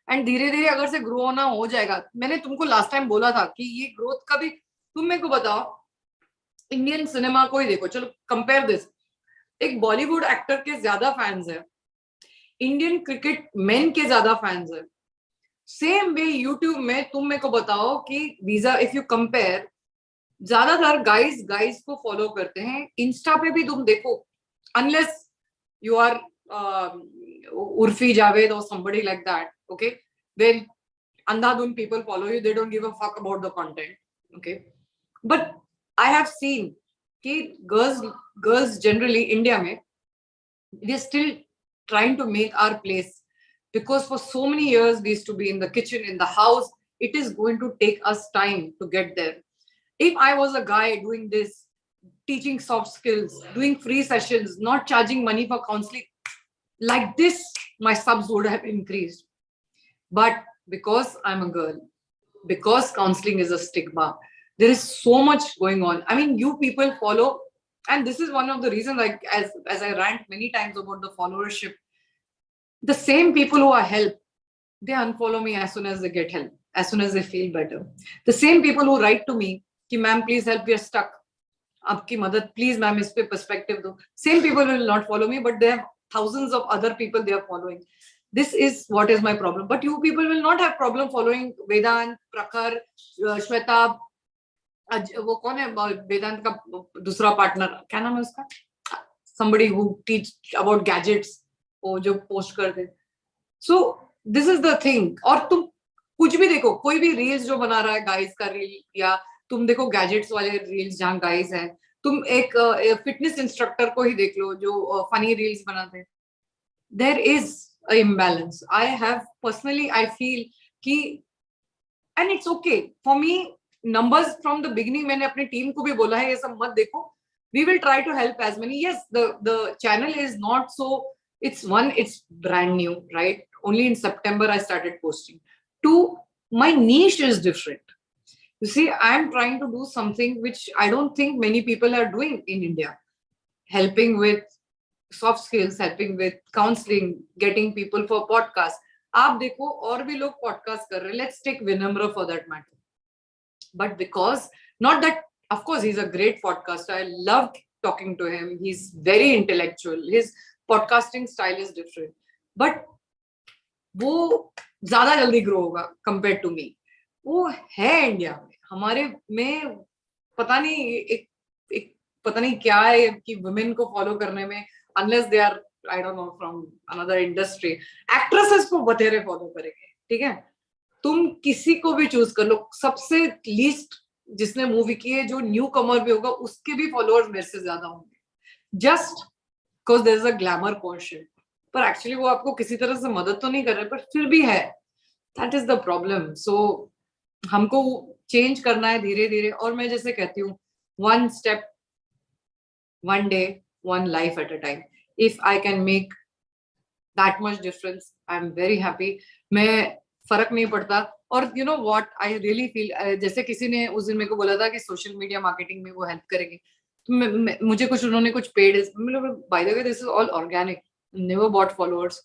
एंड धीरे धीरे अगर से ग्रो होना हो जाएगा. मैंने तुमको लास्ट टाइम बोला था कि ये ग्रोथ का भी तुम मेरे को बताओ. इंडियन सिनेमा को ही देखो, चलो कंपेयर दिस. एक बॉलीवुड एक्टर के ज्यादा फैंस है, इंडियन क्रिकेट मेन के ज्यादा फैंस है. सेम वे यूट्यूब में तुम मेरे को बताओ कि वीजा इफ यू कंपेयर, ज्यादातर गाइस को फॉलो करते हैं. इंस्टा पे भी तुम देखो, unless you are Urfi Javed or somebody like that, okay, then andhadhun people follow you. They don't give a fuck about the content, okay. But I have seen ki girls generally India mein, we are still trying to make our place, because for so many years we used to be in the kitchen, in the house. It is going to take us time to get there. If I was a guy doing this, teaching soft skills, doing free sessions, not charging money for counseling, like this, my subs would have increased. But because I'm a girl, because counseling is a stigma, there is so much going on. I mean, you people follow, and this is one of the reasons, like as I rant many times about the followership, the same people who are help, they unfollow me as soon as they get help, as soon as they feel better. The same people who write to me ki ma'am please help, we are stuck, aapki madad please ma'am, is pe perspective do. Same people will not follow me, but they have thousands of other people they are following. This is what is my problem. But you people will not have problem following Vedant, Prakhar, Shweta. वो कौन है वेदांत का दूसरा partner, क्या नाम है उसका? Somebody who teach about gadgets, वो जो पोस्ट कर दे. So this is the thing. और तुम कुछ भी देखो, कोई भी रील्स जो बना रहा है गाइस का रील, या तुम देखो गैजेट्स वाले रील्स जहाँ गाइस हैं, तुम एक फिटनेस इंस्ट्रक्टर को ही देख लो जो फनी रील्स बनाते हैं. There is a imbalance. I have personally, I feel कि and it's okay for me. Numbers from the beginning मैंने अपनी टीम को भी बोला है ये सब मत देखो, we will try to help as many. Yes, the channel is not so, it's brand new, right? Only in September I started posting. Two, my niche is different. You see, I'm trying to do something which I don't think many people are doing in India. Helping with soft skills, helping with counseling, getting people for podcast. आप देखो और भी लोग podcast कर रहे हैं. Let's take Vinamra for that matter. But because, not that, of course, he's a great podcaster. I loved talking to him. He's very intellectual. His podcasting style is different. But वो ज्यादा जल्दी grow होगा compare to me. वो है India में, हमारे में पता नहीं एक पता नहीं क्या है कि वुमेन को फॉलो करने में, unless they are I don't know from another industry, actresses को बतेरे फॉलो करेंगे. ठीक है, तुम किसी को भी चूज कर लो, सबसे लीस्ट जिसने मूवी की है, जो न्यू कमर भी होगा, उसके भी फॉलोअर्स मेरे से ज्यादा होंगे, just because there is a glamour question. पर एक्चुअली वो आपको किसी तरह से मदद तो नहीं कर रहे, पर फिर भी है. That is the problem. So हमको चेंज करना है धीरे धीरे. और मैं जैसे कहती हूँ, one step, one day, one life at a time. If I can make that much difference, I am very happy. मैं फर्क नहीं पड़ता. और you know what I really feel, जैसे किसी ने उस दिन मेरे को बोला था कि सोशल मीडिया मार्केटिंग में वो हेल्प करेंगे, तो मुझे कुछ उन्होंने कुछ paid, bye the way this is all organic, never bought followers,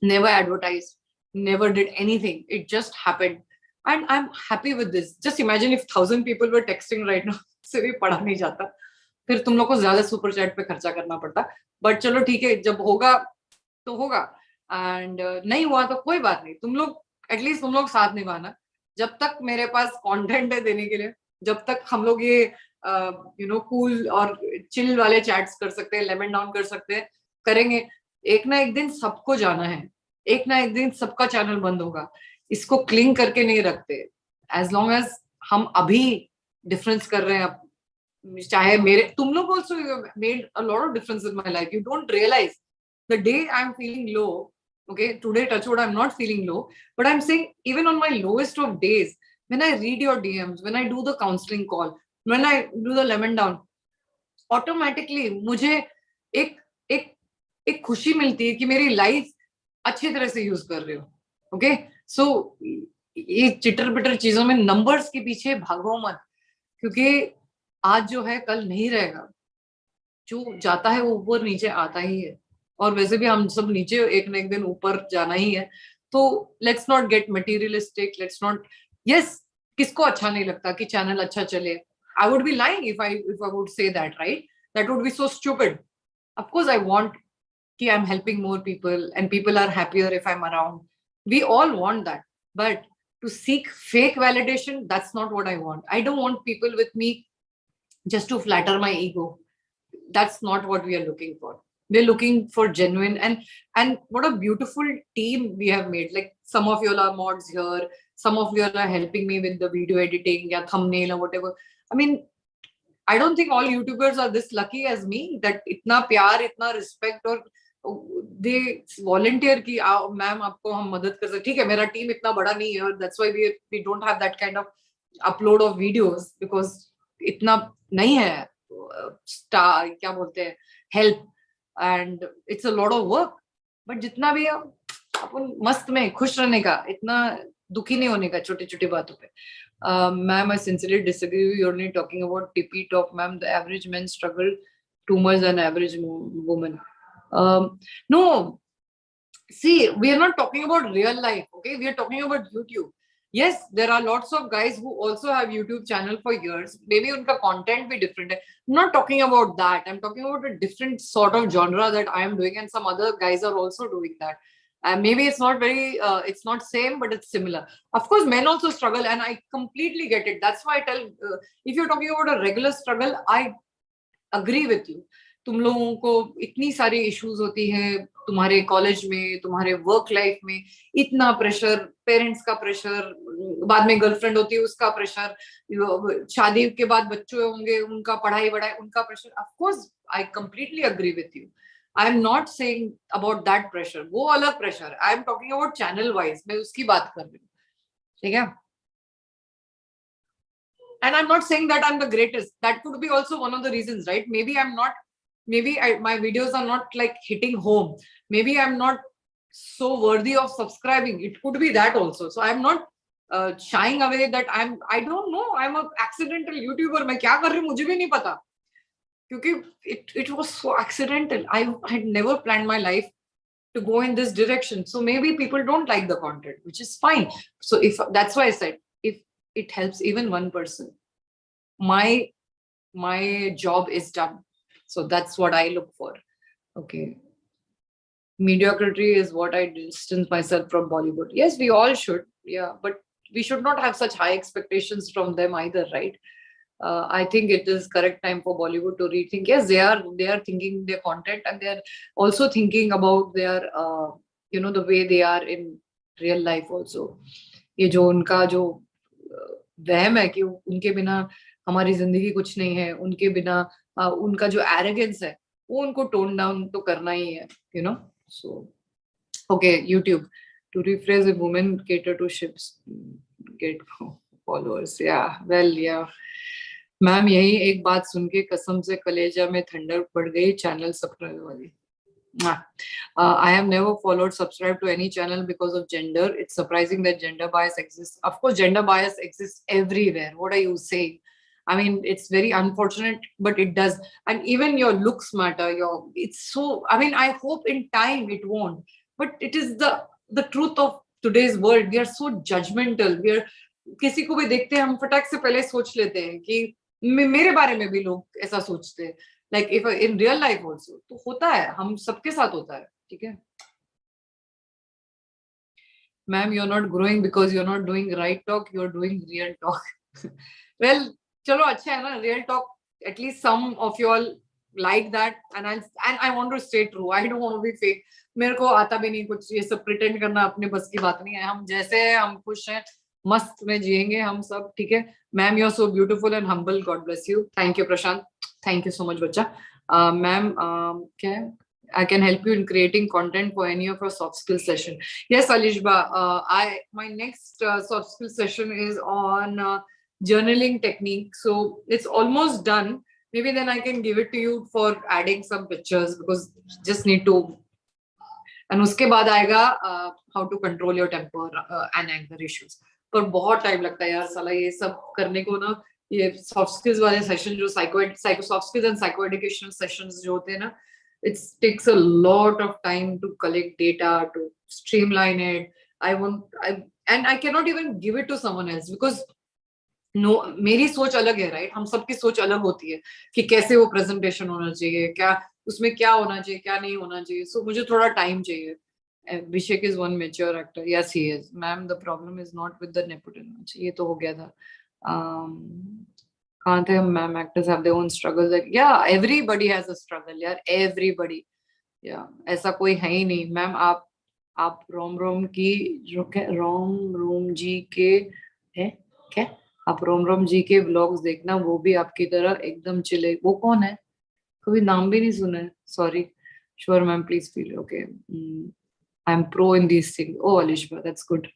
never advertised, never did anything. It just happened. And I'm happy with this. Just imagine if 1,000 people were texting right now, से भी पढ़ा नहीं जाता, फिर तुम लोग को ज्यादा सुपर चैट पे खर्चा करना पड़ता. बट चलो ठीक है, जब होगा तो होगा, एंड नहीं हुआ तो कोई बात नहीं. तुम लोग एटलीस्ट तुम लोग साथ निभाना. जब तक मेरे पास कंटेंट है देने के लिए, जब तक हम लोग ये यू नो कूल और चिल वाले चैट्स कर सकते हैं, लेमन डाउन कर सकते हैं, करेंगे. एक ना एक दिन सबको जाना है, एक ना एक दिन सबका चैनल बंद होगा. इसको क्लिंग करके नहीं रखते. एज लॉन्ग एज हम अभी डिफरेंस कर रहे हैं, चाहे मेरे, तुम लोग also made a lot of difference in my life. You don't realise the day I am feeling low. Okay, today touch wood I'm not feeling low, but I'm saying even on my lowest of days, when I read your DMs, when I do the counseling call, when I do the lemon down, automatically मुझे एक एक एक खुशी मिलती है कि मेरी life अच्छी तरह से यूज कर रहे हो. ओके, सो ये चिटर पिटर चीजों में, नंबर्स के पीछे भागो मत, क्योंकि आज जो है कल नहीं रहेगा. जो जाता है वो ऊपर नीचे आता ही है, और वैसे भी हम सब नीचे एक न एक दिन ऊपर जाना ही है. तो let's not gate materialistic, let's not. Yes, किसको अच्छा नहीं लगता कि चैनल अच्छा चले? I would be lying if I would say that, right? That would be so stupid. Of course I want कि I'm helping more people and people are happier if I'm around. We all want that. But to seek fake validation, that's not what I want. I don't want people with me just to flatter my ego. That's not what we are looking for. We're looking for genuine, and what a beautiful team we have made. Like some of you all are mods here, some of you all are helping me with the video editing, yeah, thumbnail or whatever. I mean, I don't think all YouTubers are this lucky as me that इतना प्यार, इतना respect, और दे volunteer की ma'am आपको हम मदद कर सकते. ठीक है, मेरा टीम इतना बड़ा नहीं है, और that's why we don't have that kind of upload of videos, because इतना नहीं है स्टार, क्या बोलते हैं, help, and it's a lot of work. But जितना भी है, अपन मस्त में खुश रहने का, इतना दुखी नहीं होने का छोटी छोटी बातों पे. Ma'am, I sincerely disagree. You're only talking about tippy top, ma'am. The average men struggle too much than average woman. No, see, we are not talking about real life, okay? We are talking about YouTube. Yes, there are lots of guys who also have YouTube channel for years. Maybe unka content be different. I'm not talking about that. I'm talking about a different sort of genre that I am doing, and some other guys are also doing that. And maybe it's not very, it's not same, but it's similar. Of course, men also struggle, and I completely get it. That's why I tell, if you're talking about a regular struggle, I agree with you. तुम लोगों को इतनी सारी issues होती है, तुम्हारे college में, तुम्हारे वर्क लाइफ में, इतना प्रेशर, पेरेंट्स का प्रेशर, बाद में गर्लफ्रेंड होती है उसका प्रेशर, शादी के बाद बच्चे होंगे उनका पढ़ाई बढ़ाई, उनका pressure. Of course I completely agree with you. I am not saying about that pressure, वो अलग pressure. I am talking about channel wise, मैं उसकी बात कर रही हूँ. ठीक है, and I'm not saying that I'm the greatest. That could be also one of the reasons, right? Maybe I'm not, my videos are not like hitting home. Maybe I'm not so worthy of subscribing. It could be that also. So I'm not shying away that I don't know, I'm a accidental YouTuber. मैं क्या कर रही हूँ मुझे भी नहीं पता, क्योंकि it was so accidental. I had never planned my life to go in this direction. So maybe people don't like the content, which is fine. So if that's why I said, if it helps even one person, my job is done. So that's what I look for. Okay. Mediocrity is what I distance myself from Bollywood. Yes, we all should. Yeah, but we should not have such high expectations from them either, right? I think it is correct time for Bollywood to rethink. Yes, they are thinking their content, and they are also thinking about their the way they are in real life also. ये जो उनका जो वहम है कि उनके बिना हमारी जिंदगी कुछ नहीं है, उनके बिना उनका जो एरोगेंस है वो उनको टोन डाउन तो करना ही है, So, okay, YouTube. To rephrase, a woman cater to ships, get followers. Yeah, well, yeah. Ma'am यही एक बात सुन के कसम से कलेजा में ठंडक पड़ गई चैनल सब्सक्राइब वाली. I have never followed, subscribed to any channel because of gender. It's surprising that gender bias exists. Of course, gender bias exists everywhere. What are you saying? I mean, it's very unfortunate, but it does. And even your looks matter. It's so. I mean, I hope in time it won't. But it is the truth of today's world. We are so judgmental. We are किसी को भी देखते हैं हम फटाक से पहले सोच लेते हैं कि मेरे बारे में भी लोग ऐसा सोचते हैं. Like if in real life also, तो होता है, हम सबके साथ होता है, ठीक है. Ma'am, you're not growing because you're not doing right talk, you're doing real talk. Well, चलो अच्छा है ना, real talk. At least some of you all like that, and I want to stay true. I don't want to be fake. मेरे को आता भी नहीं कुछ, ये सब pretend करना अपने बस की बात नहीं है. हम जैसे हैं, हम खुश हैं, मस्त में जिएंगे हम सब, ठीक है. Ma'am, you're so beautiful and humble. God bless you. Thank you, Prashant. Thank you so much, bacha. Ma'am, I can help you in creating content for any of your soft skill session. Yes, Alishba. My next soft skill session is on journaling technique. So it's almost done. Maybe then I can give it to you for adding some pictures, because just need to. And उसके बाद आएगा how to control your temper and anger issues. पर बहुत time लगता है यार साला ये सब करने को ना. ये सॉफ्ट स्किल्स वाले सेशन जो psycho soft skills and psycho educational sessions जो होते हैं ना, it takes a lot of time to collect data, to streamline it. And I cannot even give it to someone else because मेरी सोच अलग है, राइट. हम सबकी सोच अलग होती है कि कैसे वो प्रेजेंटेशन होना चाहिए, क्या उसमें क्या होना चाहिए, क्या नहीं होना चाहिए. सो मुझे थोड़ा टाइम चाहिए. Abhishek is one mature actor. Yes, he is. Ma'am, the problem is not with the nepotism. ये तो हो गया था. Can't they, ma'am, actors have their own struggles. Like, yeah, everybody has a struggle. यार, everybody. Yeah, ऐसा कोई है ही नहीं. मैम आप रोम जी के है क्या? आप रोम जी के व्लॉग्स देखना, वो भी आपकी तरह एकदम चिले. वो कौन है? कभी नाम भी नहीं सुना है. Sorry. Sure, ma'am, please feel okay. I'm pro in these things. Oh, Alishba, that's good.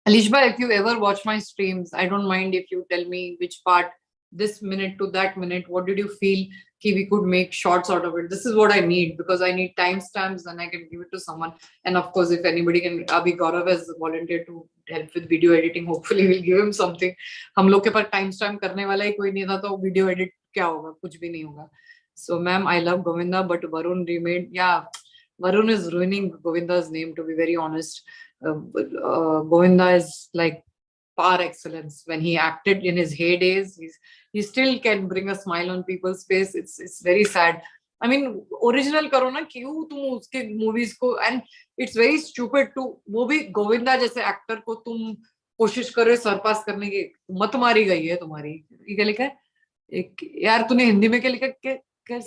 Alishba, if you ever watch my streams, I don't mind if you tell me which part, this minute to that minute, what did you feel we could make shorts out of it? This is what I need, because I need timestamps and I can give it to someone. And of course, if anybody can, Abhi Gaurav has volunteered to help with video editing. Hopefully we'll give him something. हम लोग के पास timestamp करने वाला ही कोई नहीं था, तो video edit क्या होगा? कुछ भी नहीं होगा. So, ma'am, I love Govinda, but Varun remade. Yeah, Varun is ruining Govinda's name, to be very honest. Govinda is like par excellence. When he acted in his heydays, he still can bring a smile on people's face. It's very sad. I mean, original करो ना, क्यों तुम उसके movies को, and it's very stupid to वो भी गोविंदा जैसे actor को तुम कोशिश करे सरपास करने की. मत मारी गई है तुम्हारी. ये क्या लिखा है? एक यार तूने हिंदी में क्या लिखा है?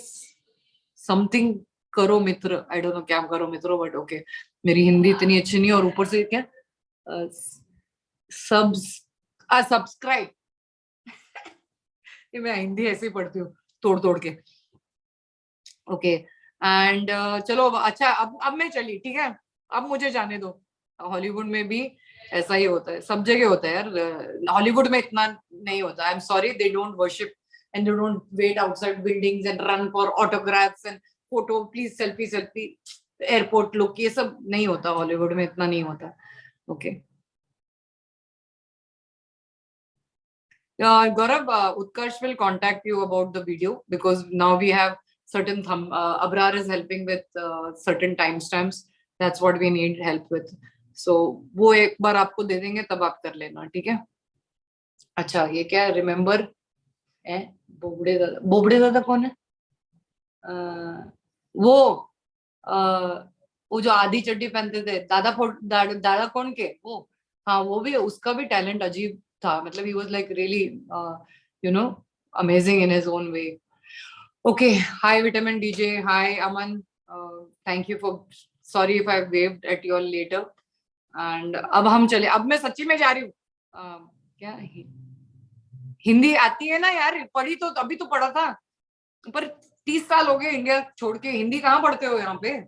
समथिंग करो मित्र. आई डोंट नो क्या करो मित्रो, बट ओके. मेरी हिंदी इतनी अच्छी नहीं, और ऊपर से क्या सब्सक्राइब. मैं हिंदी ऐसे ही पढ़ती हूँ तोड़ के. ओके, एंड चलो अच्छा, अब मैं चली, ठीक है. अब मुझे जाने दो. हॉलीवुड में भी ऐसा ही होता है, सब जगह होता है यार, हॉलीवुड में इतना नहीं होता. I am sorry, they don't worship and they don't wait outside buildings and run for autographs and photo, please selfie selfie, airport look, ये सब नहीं होता हॉलीवुड में, इतना नहीं होता. Okay Gaurav, Utkarsh will contact you about the video because now we have certain Abrar is helping with certain timestamps. That's what we need help with. So वो एक बार आपको दे देंगे, तब आप कर लेना, ठीक है. अच्छा, ये क्या है, रिमेम्बर है, बोबड़े दादा कौन है? वो वो जो आधी चड्डी पहनते थे, दादा कौन के वो. हाँ, वो भी, उसका भी टैलेंट अजीब था, मतलब he was like really you know amazing in his own way. Okay, hi Vitamin DJ, hi Aman, thank you for, sorry if I waved at you all later. And अब हम चले, अब मैं सच्ची में जा रही हूँ. क्या हिंदी आती है ना यार, पढ़ी तो अभी तो पढ़ा था, पर 30 साल हो गए इंडिया छोड़ के, हिंदी कहाँ पढ़ते हो यहाँ पे,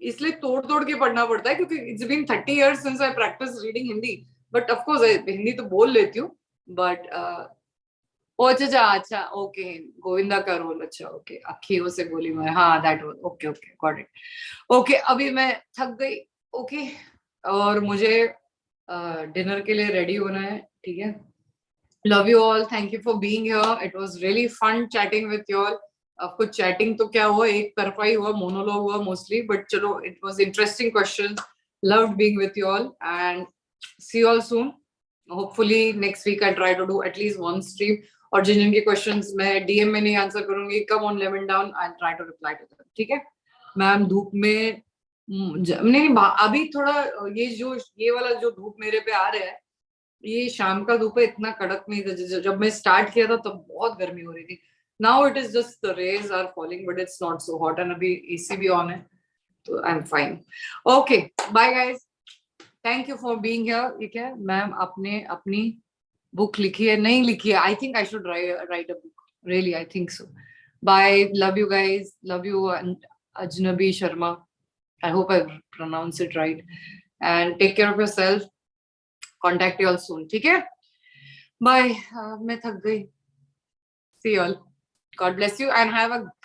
इसलिए तोड़ तोड़ के पढ़ना पड़ता है, क्योंकि it's been 30 years since I practice reading Hindi. But of course Hindi तो बोल लेती हूँ, बट अच्छा अच्छा, ओके, गोविंदा का रोल, अच्छा ओके, अखियों से गोली मार, हाँ that was, okay okay, got it. Okay, अभी मैं थक गई. ओके, और मुझे डिनर के लिए रेडी होना है, ठीक है. Love you all, thank you for being here, it was really fun chatting with you all. आपको चैटिंग तो क्या हुआ, एक तरफा ही हुआ, मोनोलॉग हुआ मोस्टली, बट चलो, it was interesting question. Loved being with you all and see you all soon. Hopefully next week I try to do at least one stream. और जिन जिनके क्वेश्चंस मैं डीएम में नहीं आंसर करूंगी, come on lemon down, I try to reply to them, ठीक है. Ma'am धूप में नहीं, अभी थोड़ा ये वाला जो धूप मेरे पे आ रहा है, ये शाम का धूप है, इतना कड़क नहीं था. जब मैं स्टार्ट किया था तब बहुत गर्मी हो रही थी. Now it is just the rains are falling, but it's not so hot, and अभी एसी भी ऑन है, तो I am fine. Okay, bye guys, thank you for being here. ठीक है मैम, आपने अपनी बुक लिखी है, नहीं लिखी है, I think I should write a book, really I think so. Bye, love you guys, love you Ajnabi Sharma, I hope I pronounce it right, and take care of yourself. Contact you all soon, ठीक है. Bye, मैं थक गई. See you all, God bless you and have a